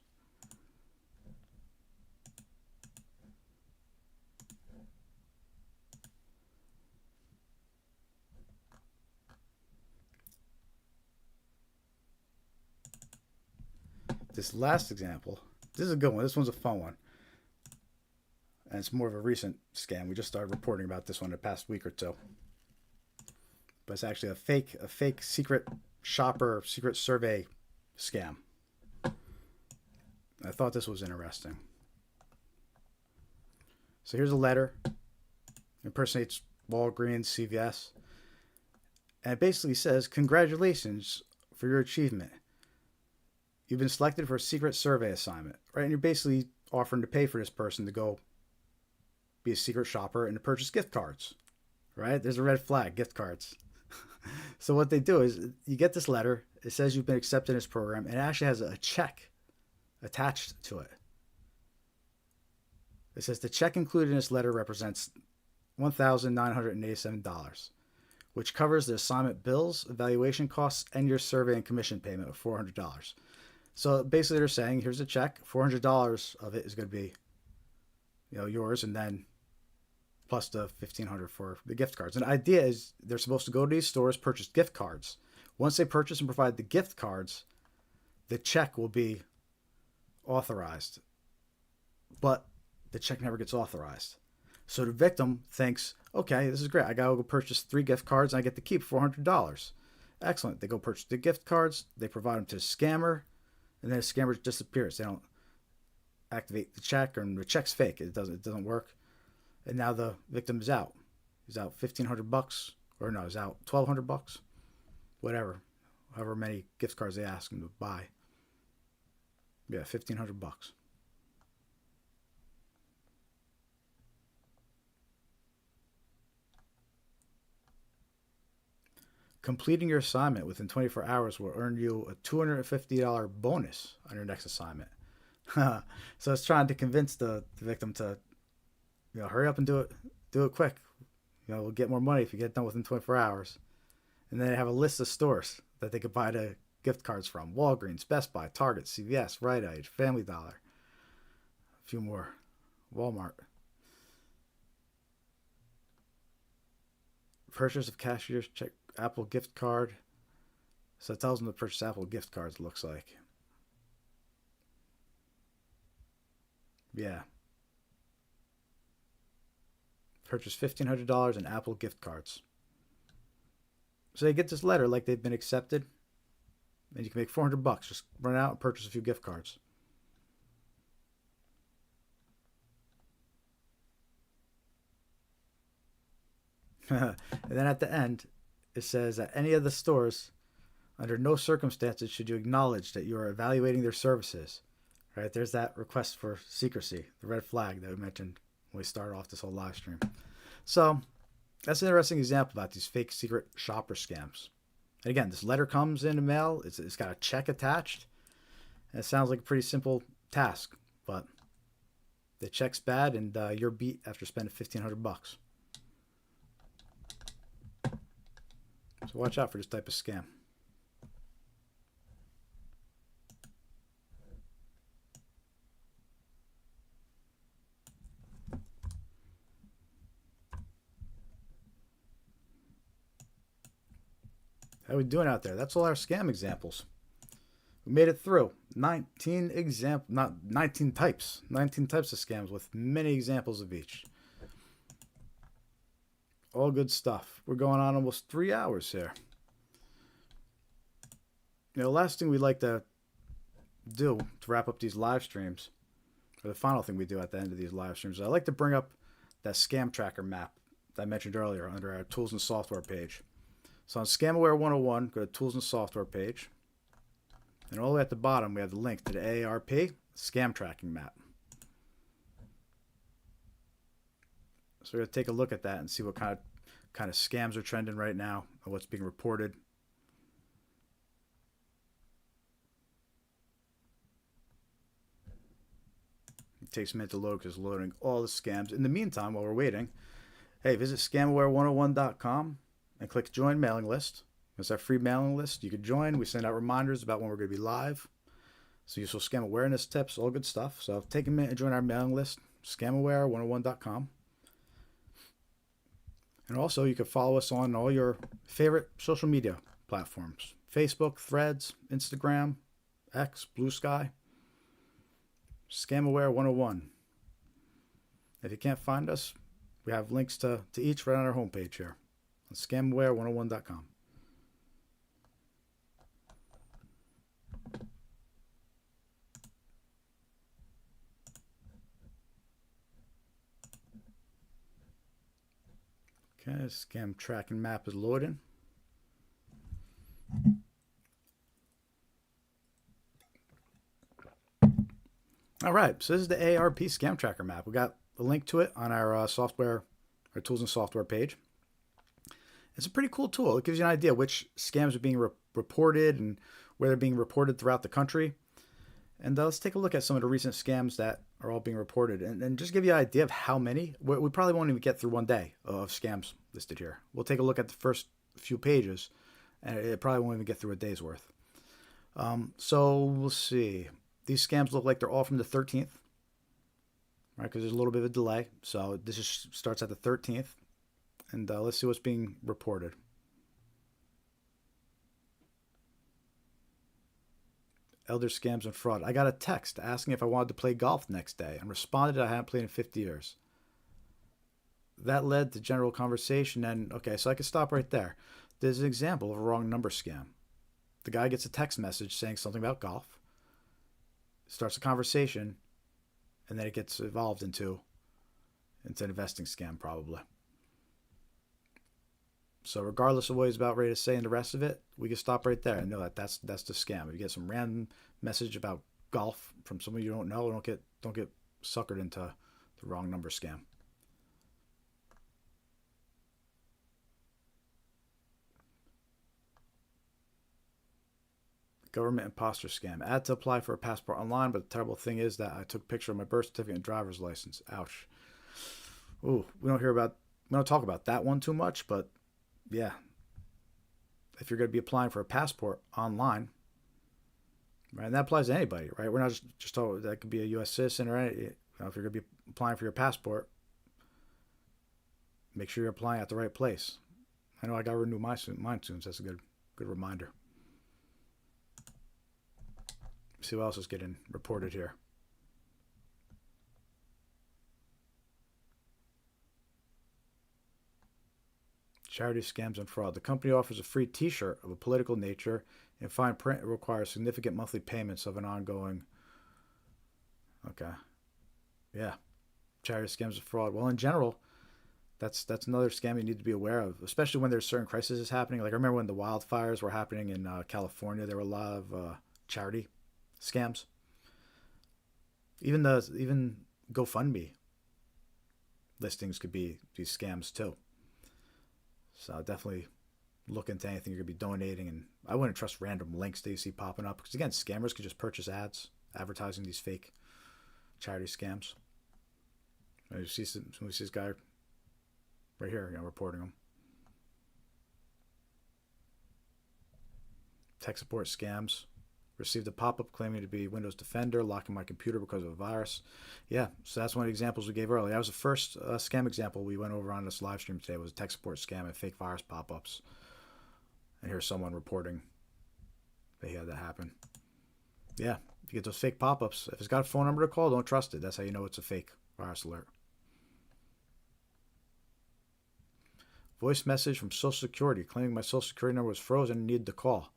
This last example, this is a good one. This one's a fun one. And it's more of a recent scam. We just started reporting about this one the past week or two. but it's actually a fake secret shopper, secret survey scam. I thought this was interesting. So here's a letter. Impersonates Walgreens, CVS. And it basically says, congratulations for your achievement. You've been selected for a secret survey assignment, right? And you're basically offering to pay for this person to go be a secret shopper and to purchase gift cards, right? There's a red flag, gift cards. So what they do is you get this letter. It says you've been accepted in this program, and it actually has a check attached to it. It says the check included in this letter represents $1,987, which covers the assignment bills, evaluation costs, and your survey and commission payment of $400. So basically they're saying, here's a check, $400 of it is going to be, yours, and then plus the $1,500 for the gift cards. And the idea is they're supposed to go to these stores, purchase gift cards. Once they purchase and provide the gift cards, the check will be authorized. But the check never gets authorized. So the victim thinks, okay, this is great. I got to go purchase 3 gift cards and I get to keep $400. Excellent. They go purchase the gift cards. They provide them to the scammer. And then the scammer disappears. They don't activate the check, or the check's fake. It doesn't work. And now the victim is out. He's out $1,500, or no, he's out $1,200, whatever, however many gift cards they ask him to buy. Yeah, $1,500. Completing your assignment within 24 hours will earn you a $250 bonus on your next assignment. So it's trying to convince the victim to, hurry up and do it quick. We'll get more money if you get it done within 24 hours. And then they have a list of stores that they could buy the gift cards from: Walgreens, Best Buy, Target, CVS, Rite Aid, Family Dollar, a few more, Walmart. Purchase of cashier's check, Apple gift card. So it tells them to purchase Apple gift cards, it looks like. Yeah. Purchase $1,500 in Apple gift cards. So they get this letter like they've been accepted, and you can make $400. Just run out and purchase a few gift cards. And then at the end, it says that any of the stores, under no circumstances should you acknowledge that you are evaluating their services. Right? There's that request for secrecy, the red flag that we mentioned when we started off this whole live stream. So that's an interesting example about these fake secret shopper scams. And again, this letter comes in the mail. It's got a check attached. And it sounds like a pretty simple task, but the check's bad, and you're beat after spending $1,500. So watch out for this type of scam. How are we doing out there? That's all our scam examples. We made it through 19 types of scams with many examples of each. All good stuff. We're going on almost 3 hours here. The last thing we like to do to wrap up these live streams, or the final thing we do at the end of these live streams, I like to bring up that scam tracker map that I mentioned earlier under our tools and software page. So on ScamAware 101, go to Tools and Software page. And all the way at the bottom, we have the link to the AARP Scam Tracking Map. So we're going to take a look at that and see what kind of scams are trending right now and what's being reported. It takes a minute to load because it's loading all the scams. In the meantime, while we're waiting, hey, visit scamaware101.com. and click Join Mailing List. It's our free mailing list. You can join. We send out reminders about when we're going to be live. So useful scam awareness tips, all good stuff. So take a minute and join our mailing list, scamaware101.com. And also, you can follow us on all your favorite social media platforms: Facebook, Threads, Instagram, X, Blue Sky. ScamAware101. If you can't find us, we have links to each right on our homepage here. on scamware101.com. Okay, scam tracking map is loading. All right, so this is the AARP scam tracker map. We got a link to it on our software, our tools and software page. It's a pretty cool tool. It gives you an idea which scams are being reported and where they're being reported throughout the country. And let's take a look at some of the recent scams that are all being reported and just give you an idea of how many. We probably won't even get through one day of scams listed here. We'll take a look at the first few pages, and it probably won't even get through a day's worth. So we'll see. These scams look like they're all from the 13th, right? Because there's a little bit of a delay. So this starts at the 13th. And let's see what's being reported. Elder scams and fraud. I got a text asking if I wanted to play golf next day and responded I hadn't played in 50 years. That led to general conversation and, okay, so I could stop right there. There's an example of a wrong number scam. The guy gets a text message saying something about golf, starts a conversation, and then it gets evolved into an investing scam probably. So regardless of what he's about ready to say and the rest of it, we can stop right there and know that that's the scam. If you get some random message about golf from someone you don't know, don't get suckered into the wrong number scam. Government imposter scam. I had to apply for a passport online, but the terrible thing is that I took a picture of my birth certificate and driver's license. Ouch. Ooh, we don't talk about that one too much, but yeah, if you're going to be applying for a passport online, right, and that applies to anybody, right? We're not just talking, that could be a U.S. citizen or any, if you're going to be applying for your passport, make sure you're applying at the right place. I know I got to renew mine soon, so that's a good reminder. See what else is getting reported here. Charity scams and fraud. The company offers a free t-shirt of a political nature. In fine print, it requires significant monthly payments of an ongoing... Okay. Yeah. Charity scams and fraud. Well, in general, that's another scam you need to be aware of, especially when there's certain crises happening. Like I remember when the wildfires were happening in California, there were a lot of charity scams. Even GoFundMe listings could be these scams too. So definitely look into anything you're going to be donating. And I wouldn't trust random links that you see popping up. Because again, scammers could just purchase ads advertising these fake charity scams. And you see this guy right here, reporting them. Tech support scams. Received a pop-up claiming to be Windows Defender, locking my computer because of a virus. Yeah, so that's one of the examples we gave earlier. That was the first scam example we went over on this live stream today. Was a tech support scam and fake virus pop-ups. And here's someone reporting that he had that happen. Yeah, if you get those fake pop-ups, if it's got a phone number to call, don't trust it. That's how you know it's a fake virus alert. Voice message from Social Security claiming my Social Security number was frozen and needed to call.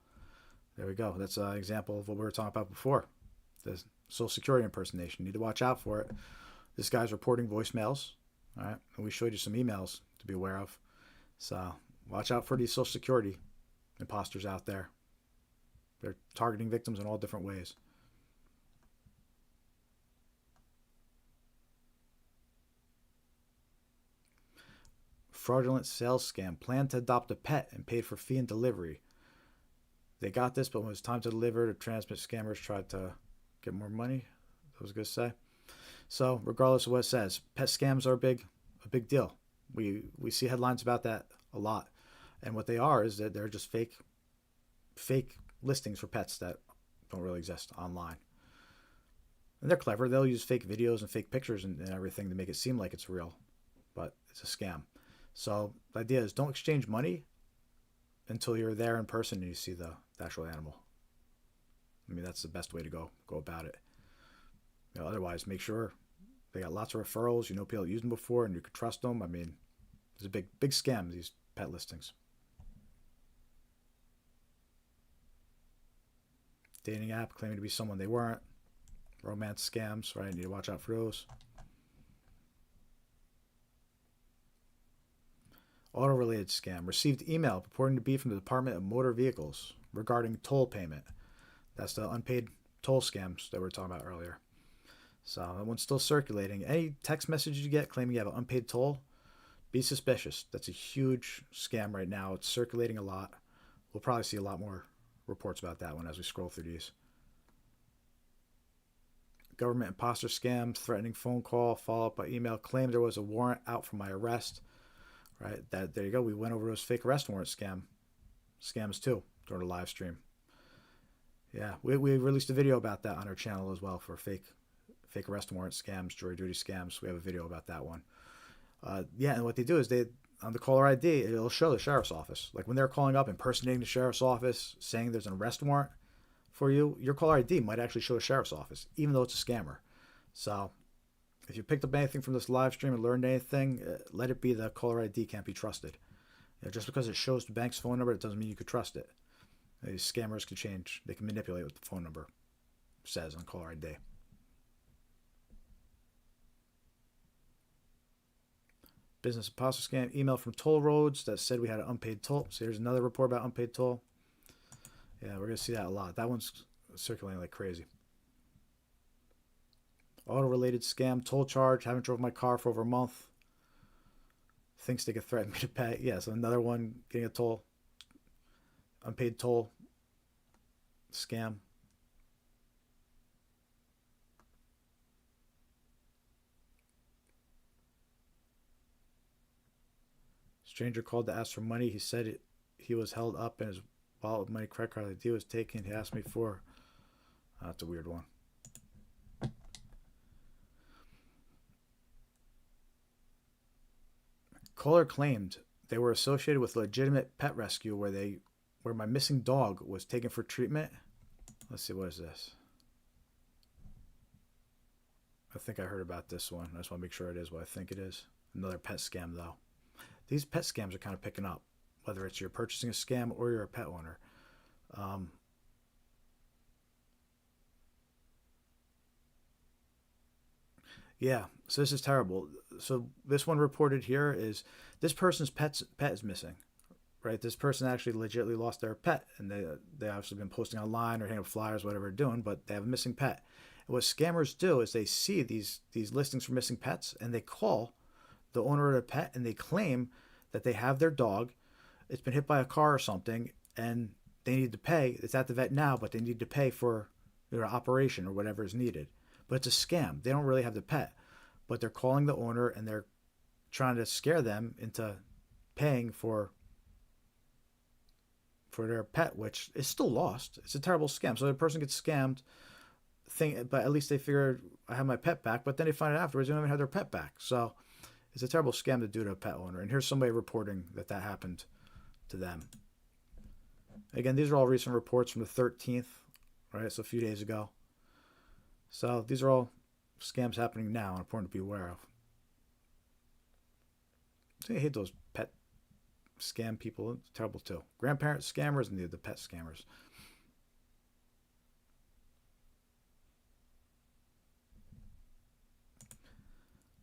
There we go. That's an example of what we were talking about before. The Social Security impersonation. You need to watch out for it. This guy's reporting voicemails. All right. And we showed you some emails to be aware of. So watch out for these Social Security imposters out there. They're targeting victims in all different ways. Fraudulent sales scam. Planned to adopt a pet and paid for fee and delivery. They got this, but when it was time to deliver, the transmit scammers tried to get more money. That was going to say. So, regardless of what it says, pet scams are a big deal. We see headlines about that a lot, and what they are is that they're just fake listings for pets that don't really exist online. And they're clever. They'll use fake videos and fake pictures and everything to make it seem like it's real, but it's a scam. So the idea is don't exchange money until you're there in person and you see the actual animal. I mean, that's the best way to go about it. Otherwise, make sure they got lots of referrals. You know people that used them before and you could trust them. I mean, it's a big scam, these pet listings. Dating app claiming to be someone they weren't. Romance scams, right? Need to watch out for those. Auto-related scam. Received email purporting to be from the Department of Motor Vehicles regarding toll payment. That's the unpaid toll scams that we were talking about earlier. So that one's still circulating. Any text message you get claiming you have an unpaid toll, be suspicious. That's a huge scam right now. It's circulating a lot. We'll probably see a lot more reports about that one as we scroll through these. Government imposter scam, threatening phone call, follow up by email, claim there was a warrant out for my arrest. Right, there you go. We went over those fake arrest warrant scams too during the live stream. Yeah, we released a video about that on our channel as well for fake arrest warrant scams, jury duty scams. We have a video about that one. Yeah, and what they do is they on the caller ID it'll show the sheriff's office. Like when they're calling up impersonating the sheriff's office, saying there's an arrest warrant for you, your caller ID might actually show the sheriff's office, even though it's a scammer. So if you picked up anything from this live stream and learned anything, let it be the caller ID can't be trusted. Just because it shows the bank's phone number, it doesn't mean you could trust it. These scammers can change. They can manipulate what the phone number says on caller ID. Business imposter scam. Email from toll roads that said we had an unpaid toll. So here's another report about unpaid toll. Yeah, we're going to see that a lot. That one's circulating like crazy. Auto-related scam, toll charge, haven't drove my car for over a month. Thinks they could threaten me to pay. Yeah, so another one getting a toll. Unpaid toll scam. Stranger called to ask for money. He said he was held up and his wallet with money, credit card ID was taken. He asked me for... that's a weird one. Caller claimed they were associated with legitimate pet rescue where my missing dog was taken for treatment. Let's see, what is this? I think I heard about this one. I just want to make sure it is what I think it is. Another pet scam, though. These pet scams are kind of picking up, whether it's you're purchasing a scam or you're a pet owner. Yeah, so this is terrible. So this one reported here is this person's pet is missing, right? This person actually legitimately lost their pet, and they obviously been posting online or hanging up flyers, whatever they're doing, but they have a missing pet. And what scammers do is they see these listings for missing pets, and they call the owner of the pet, and they claim that they have their dog. It's been hit by a car or something, and they need to pay. It's at the vet now, but they need to pay for their operation or whatever is needed. But it's a scam. They don't really have the pet, but they're calling the owner and they're trying to scare them into paying for their pet, which is still lost. It's a terrible scam. So the person gets scammed, but at least they figure I have my pet back. But then they find out afterwards they don't even have their pet back. So it's a terrible scam to do to a pet owner. And here's somebody reporting that happened to them. Again, these are all recent reports from the 13th, right? So a few days ago. So these are all scams happening now and important to be aware of. So I hate those pet scam people. It's terrible too. Grandparent scammers and the pet scammers.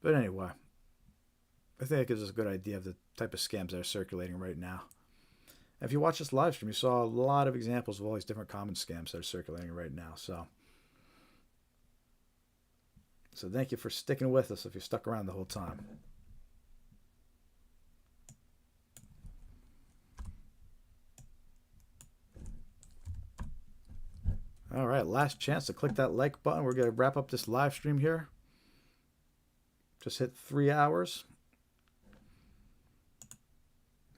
But anyway, I think it gives us a good idea of the type of scams that are circulating right now. If you watch this live stream, you saw a lot of examples of all these different common scams that are circulating right now. So thank you for sticking with us if you stuck around the whole time. All right, last chance to click that like button. We're going to wrap up this live stream here. Just hit 3 hours.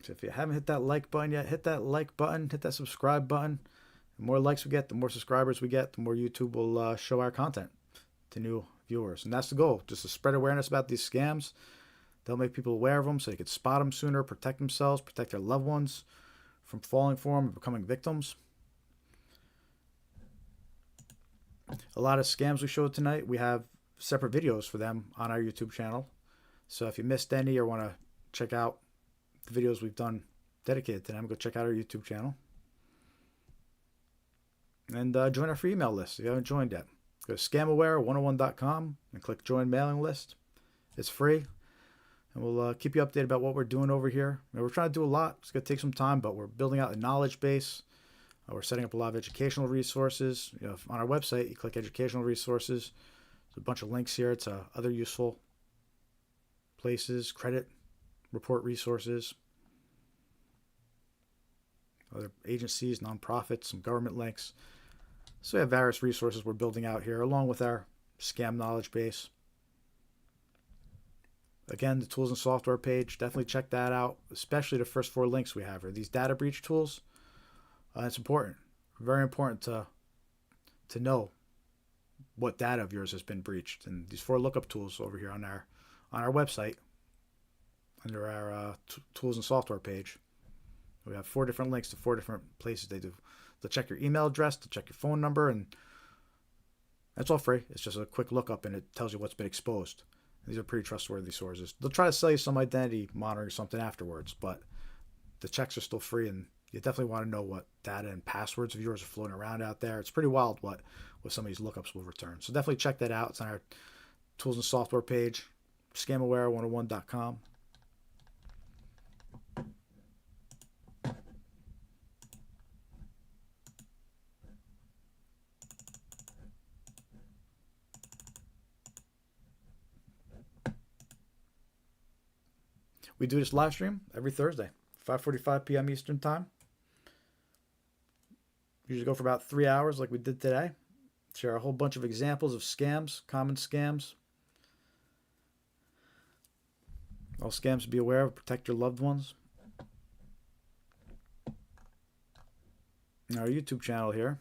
So if you haven't hit that like button yet, hit that like button, hit that subscribe button. The more likes we get, the more subscribers we get, the more YouTube will show our content to new viewers. And that's the goal, just to spread awareness about these scams. They'll make people aware of them so they can spot them sooner, protect themselves, protect their loved ones from falling for them and becoming victims. A lot of scams we showed tonight, we have separate videos for them on our YouTube channel. So if you missed any or want to check out the videos we've done dedicated to them, go check out our YouTube channel. And join our free email list if you haven't joined yet. Go to scamaware101.com and click join mailing list. It's free. And we'll keep you updated about what we're doing over here. We're trying to do a lot. It's going to take some time, but we're building out a knowledge base. We're setting up a lot of educational resources. On our website, you click educational resources. There's a bunch of links here to other useful places, credit report resources, other agencies, nonprofits, some government links. So we have various resources we're building out here, along with our scam knowledge base. Again, the tools and software page, definitely check that out, especially the first 4 links we have here. These data breach tools, it's important, very important to know what data of yours has been breached. And these 4 lookup tools over here on our website, under our tools and software page, we have 4 different links to 4 different places they do. They'll check your email address, they'll check your phone number, and that's all free. It's just a quick lookup, and it tells you what's been exposed. These are pretty trustworthy sources. They'll try to sell you some identity monitoring or something afterwards, but the checks are still free, and you definitely want to know what data and passwords of yours are floating around out there. It's pretty wild what some of these lookups will return. So definitely check that out. It's on our tools and software page, scamaware101.com. We do this live stream every Thursday, 5:45 p.m. Eastern Time. Usually go for about 3 hours like we did today. Share a whole bunch of examples of scams, common scams. All scams to be aware of, protect your loved ones. Our YouTube channel here.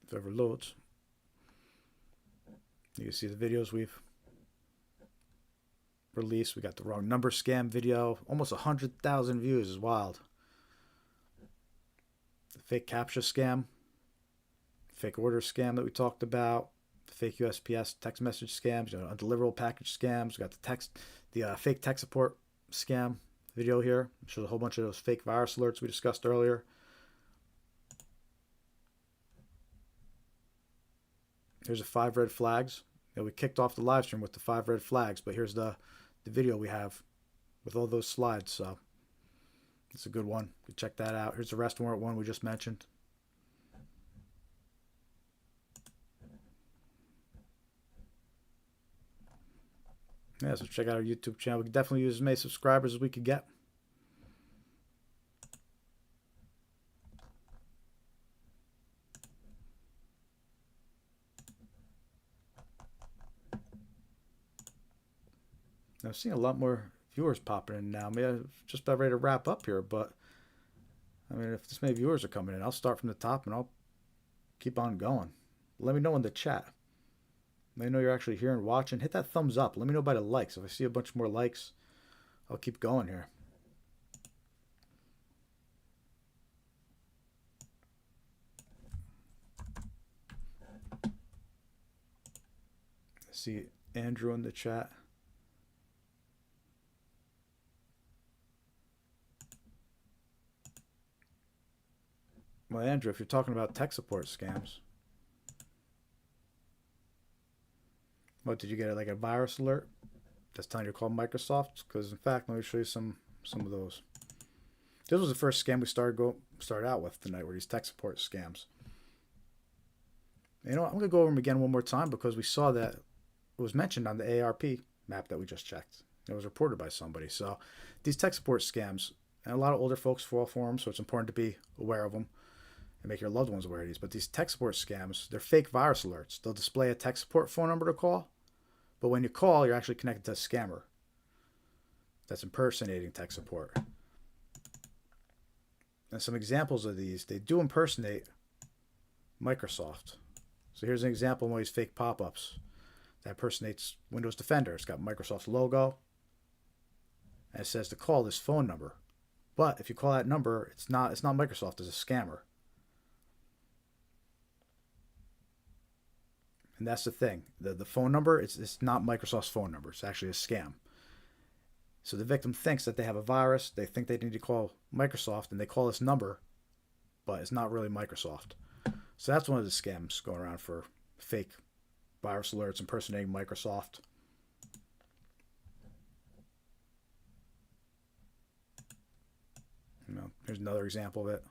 If it ever loads, you can see the videos we've released. We got the wrong number scam video, almost 100,000 views, is wild. The fake captcha scam, fake order scam that we talked about, the fake USPS text message scams, undeliverable package scams. We got the fake tech support scam video here. It shows a whole bunch of those fake virus alerts we discussed earlier. Here's the 5 red flags. We kicked off the live stream with the 5 red flags, but here's the video we have with all those slides. So it's a good one. You can check that out. Here's the arrest warrant one we just mentioned. Yeah, so check out our YouTube channel. We can definitely use as many subscribers as we could get. I'm seeing a lot more viewers popping in now. Maybe I'm just about ready to wrap up here, but I mean, if this many viewers are coming in, I'll start from the top and I'll keep on going. Let me know in the chat. Let me know you're actually here and watching. Hit that thumbs up. Let me know by the likes. If I see a bunch more likes, I'll keep going here. I see Andrew in the chat. Well, Andrew, if you're talking about tech support scams, what did you get? Like a virus alert that's telling you to call Microsoft? Because in fact, let me show you some of those. This was the first scam we started out with tonight, were these tech support scams. You know what? I'm gonna go over them again one more time because we saw that it was mentioned on the ARP map that we just checked. It was reported by somebody. So these tech support scams, and a lot of older folks fall for them, so it's important to be aware of them and make your loved ones aware of these. But these tech support scams, they're fake virus alerts. They'll display a tech support phone number to call, but when you call, you're actually connected to a scammer that's impersonating tech support. And some examples of these, they do impersonate Microsoft. So here's an example of one of these fake pop-ups that impersonates Windows Defender. It's got Microsoft's logo, and it says to call this phone number. But if you call that number, it's not Microsoft, it's a scammer. And that's the thing. The phone number, it's not Microsoft's phone number. It's actually a scam. So the victim thinks that they have a virus. They think they need to call Microsoft, and they call this number, but it's not really Microsoft. So that's one of the scams going around for fake virus alerts impersonating Microsoft. Here's another example of it.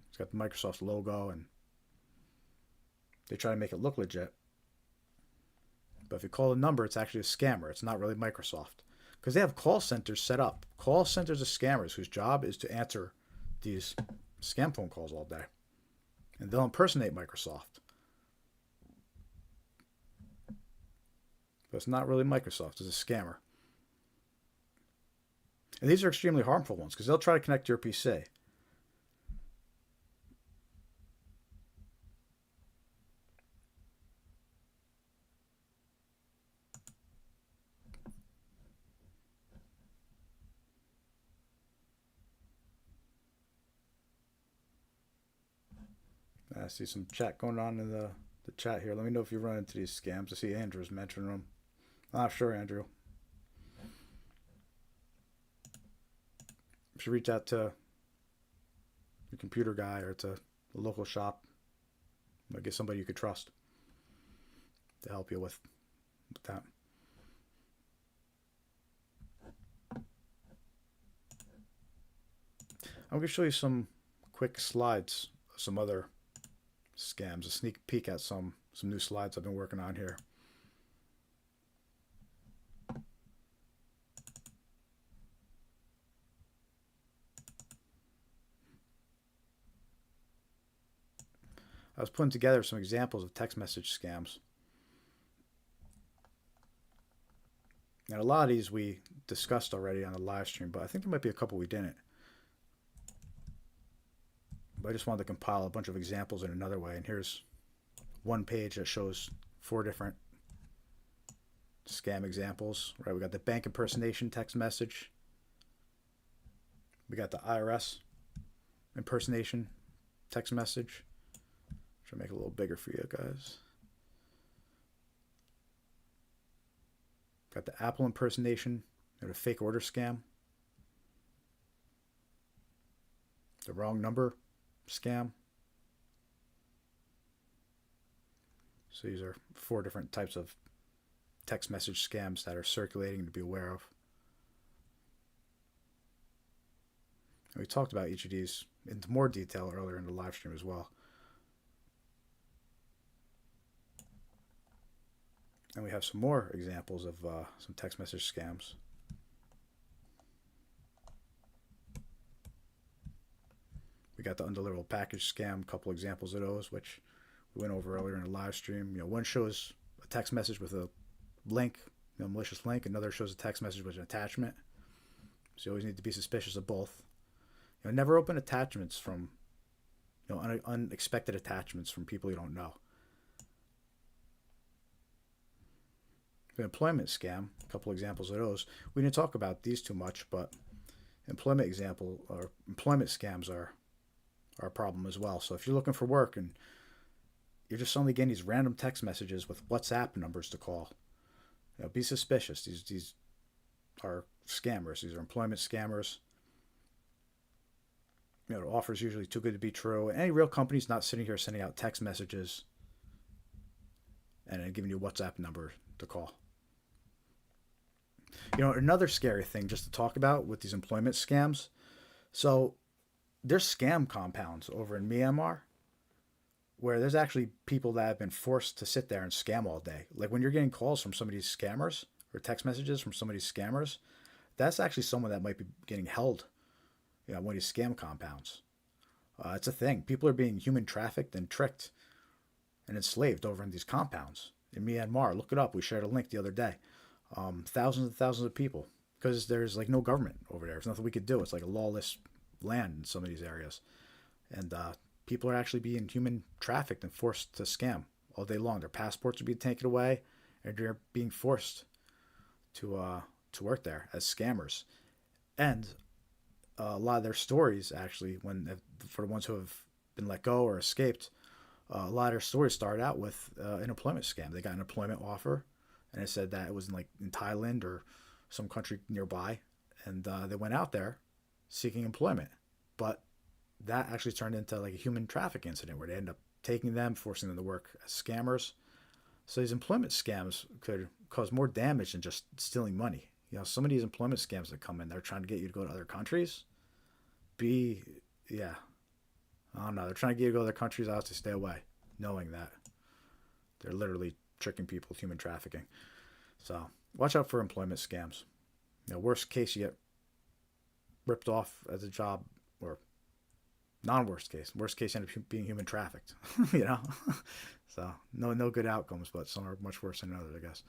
It's got the Microsoft logo, and they try to make it look legit. But if you call the number, it's actually a scammer. It's not really Microsoft. Because they have call centers set up. Call centers of scammers whose job is to answer these scam phone calls all day. And they'll impersonate Microsoft. But it's not really Microsoft. It's a scammer. And these are extremely harmful ones because they'll try to connect to your PC. I see some chat going on in the chat here. Let me know if you run into these scams. I see Andrew's mentioning them. Sure, Andrew. You should reach out to your computer guy or to a local shop. Get somebody you could trust to help you with that. I'm going to show you some quick slides, some other scams, a sneak peek at some new slides I've been working on here. I was putting together some examples of text message scams. And a lot of these we discussed already on the live stream, but I think there might be a couple we didn't. But I just wanted to compile a bunch of examples in another way. And here's one page that shows 4 different scam examples. Right, we got the bank impersonation text message. We got the IRS impersonation text message. Try to make it a little bigger for you guys. Got the Apple impersonation, and a fake order scam. The wrong number scam. So these are 4 different types of text message scams that are circulating to be aware of. And we talked about each of these into more detail earlier in the live stream as well. And we have some more examples of some text message scams. We got the undeliverable package scam, a couple examples of those, which we went over earlier in the live stream. One shows a text message with a link, malicious link. Another shows a text message with an attachment. So you always need to be suspicious of both. Never open attachments from, unexpected attachments from people you don't know. The employment scam, a couple examples of those. We didn't talk about these too much, but employment scams are a problem as well. So if you're looking for work and you're just suddenly getting these random text messages with WhatsApp numbers to call, be suspicious. These are scammers. These are employment scammers. The offer's usually too good to be true. Any real company's not sitting here sending out text messages and then giving you a WhatsApp number to call. Another scary thing just to talk about with these employment scams. So there's scam compounds over in Myanmar where there's actually people that have been forced to sit there and scam all day. Like when you're getting calls from some of these scammers or text messages from some of these scammers, that's actually someone that might be getting held, one of these scam compounds. It's a thing. People are being human trafficked and tricked and enslaved over in these compounds in Myanmar. Look it up. We shared a link the other day. Thousands and thousands of people, because there's like no government over there. There's nothing we could do. It's like a lawless land in some of these areas, and people are actually being human trafficked and forced to scam all day long. Their passports are being taken away, and they're being forced to work there as scammers. And a lot of their stories actually, for the ones who have been let go or escaped, a lot of their stories started out with an employment scam. They got an employment offer, and it said that it was in Thailand or some country nearby, and they went out there seeking employment. But that actually turned into like a human trafficking incident where they end up taking them, forcing them to work as scammers. So these employment scams could cause more damage than just stealing money. You know, some of these employment scams that come in, they're trying to get you to go to other countries. Yeah, I don't know. They're trying to get you to go to other countries. I have to stay away, knowing that they're literally tricking people with human trafficking. So watch out for employment scams. You know, worst case, you get ripped off as a job, or non-worst case. Worst case, you end up being human trafficked. You know, so no good outcomes, but some are much worse than others, I guess.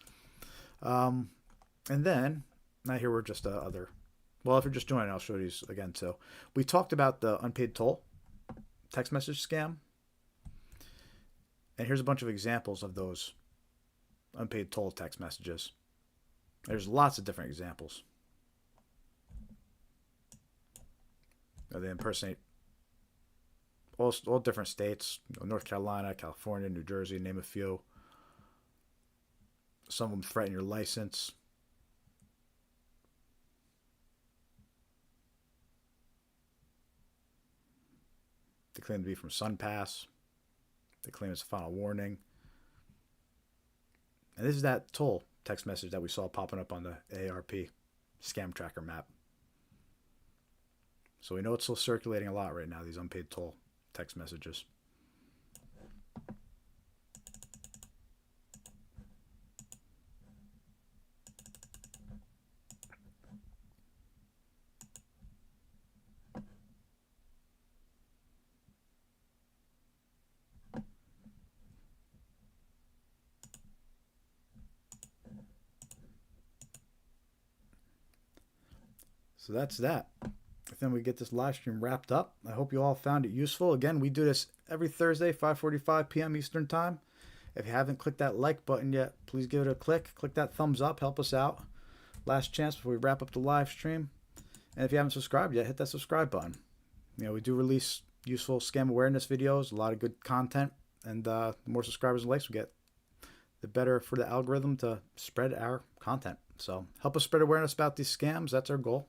And then now here we're just other. Well, if you're just joining, I'll show you again too. We talked about the unpaid toll text message scam, and here's a bunch of examples of those unpaid toll text messages. There's lots of different examples. They impersonate all different states, North Carolina, California, New Jersey, name a few. Some of them threaten your license. They claim to be from SunPass. They claim it's a final warning. And this is that toll text message that we saw popping up on the AARP scam tracker map. So we know it's still circulating a lot right now, these unpaid toll text messages. So that's that. Then we get this live stream wrapped up. I hope you all found it useful. Again, we do this every Thursday, 5:45 p.m. Eastern Time. If you haven't clicked that like button yet, please give it a click. Click that thumbs up. Help us out. Last chance before we wrap up the live stream. And if you haven't subscribed yet, hit that subscribe button. You know, we do release useful scam awareness videos, a lot of good content. And the more subscribers and likes we get, the better for the algorithm to spread our content. So help us spread awareness about these scams. That's our goal.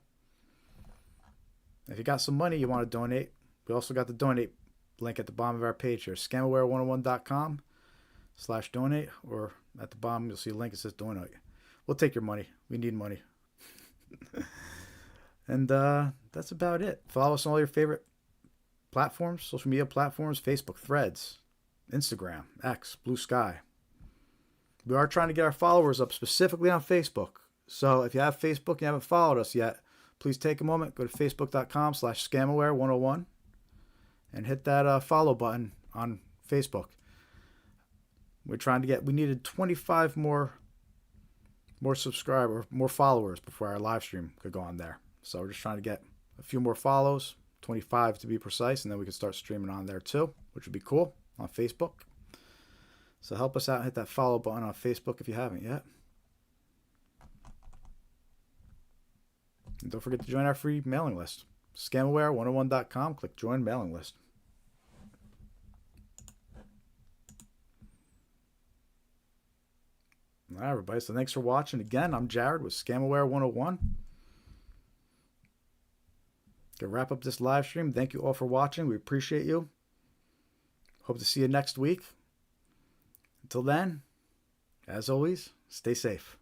If you got some money you want to donate, we also got the donate link at the bottom of our page here, scamaware101.com/donate, or at the bottom you'll see a link that says donate. We'll take your money. We need money. And that's about it. Follow us on all your favorite platforms, social media platforms, Facebook, Threads, Instagram, X, Blue Sky. We are trying to get our followers up specifically on Facebook. So if you have Facebook and you haven't followed us yet, please take a moment, go to facebook.com/scamaware101 and hit that follow button on Facebook. We needed 25 more subscribers, more followers before our live stream could go on there. So we're just trying to get a few more follows, 25 to be precise, and then we can start streaming on there too, which would be cool on Facebook. So help us out and hit that follow button on Facebook if you haven't yet. And don't forget to join our free mailing list. Scamaware101.com. Click join mailing list. All right, everybody. So thanks for watching. Again, I'm Jared with Scamaware101. Gonna wrap up this live stream. Thank you all for watching. We appreciate you. Hope to see you next week. Until then, as always, stay safe.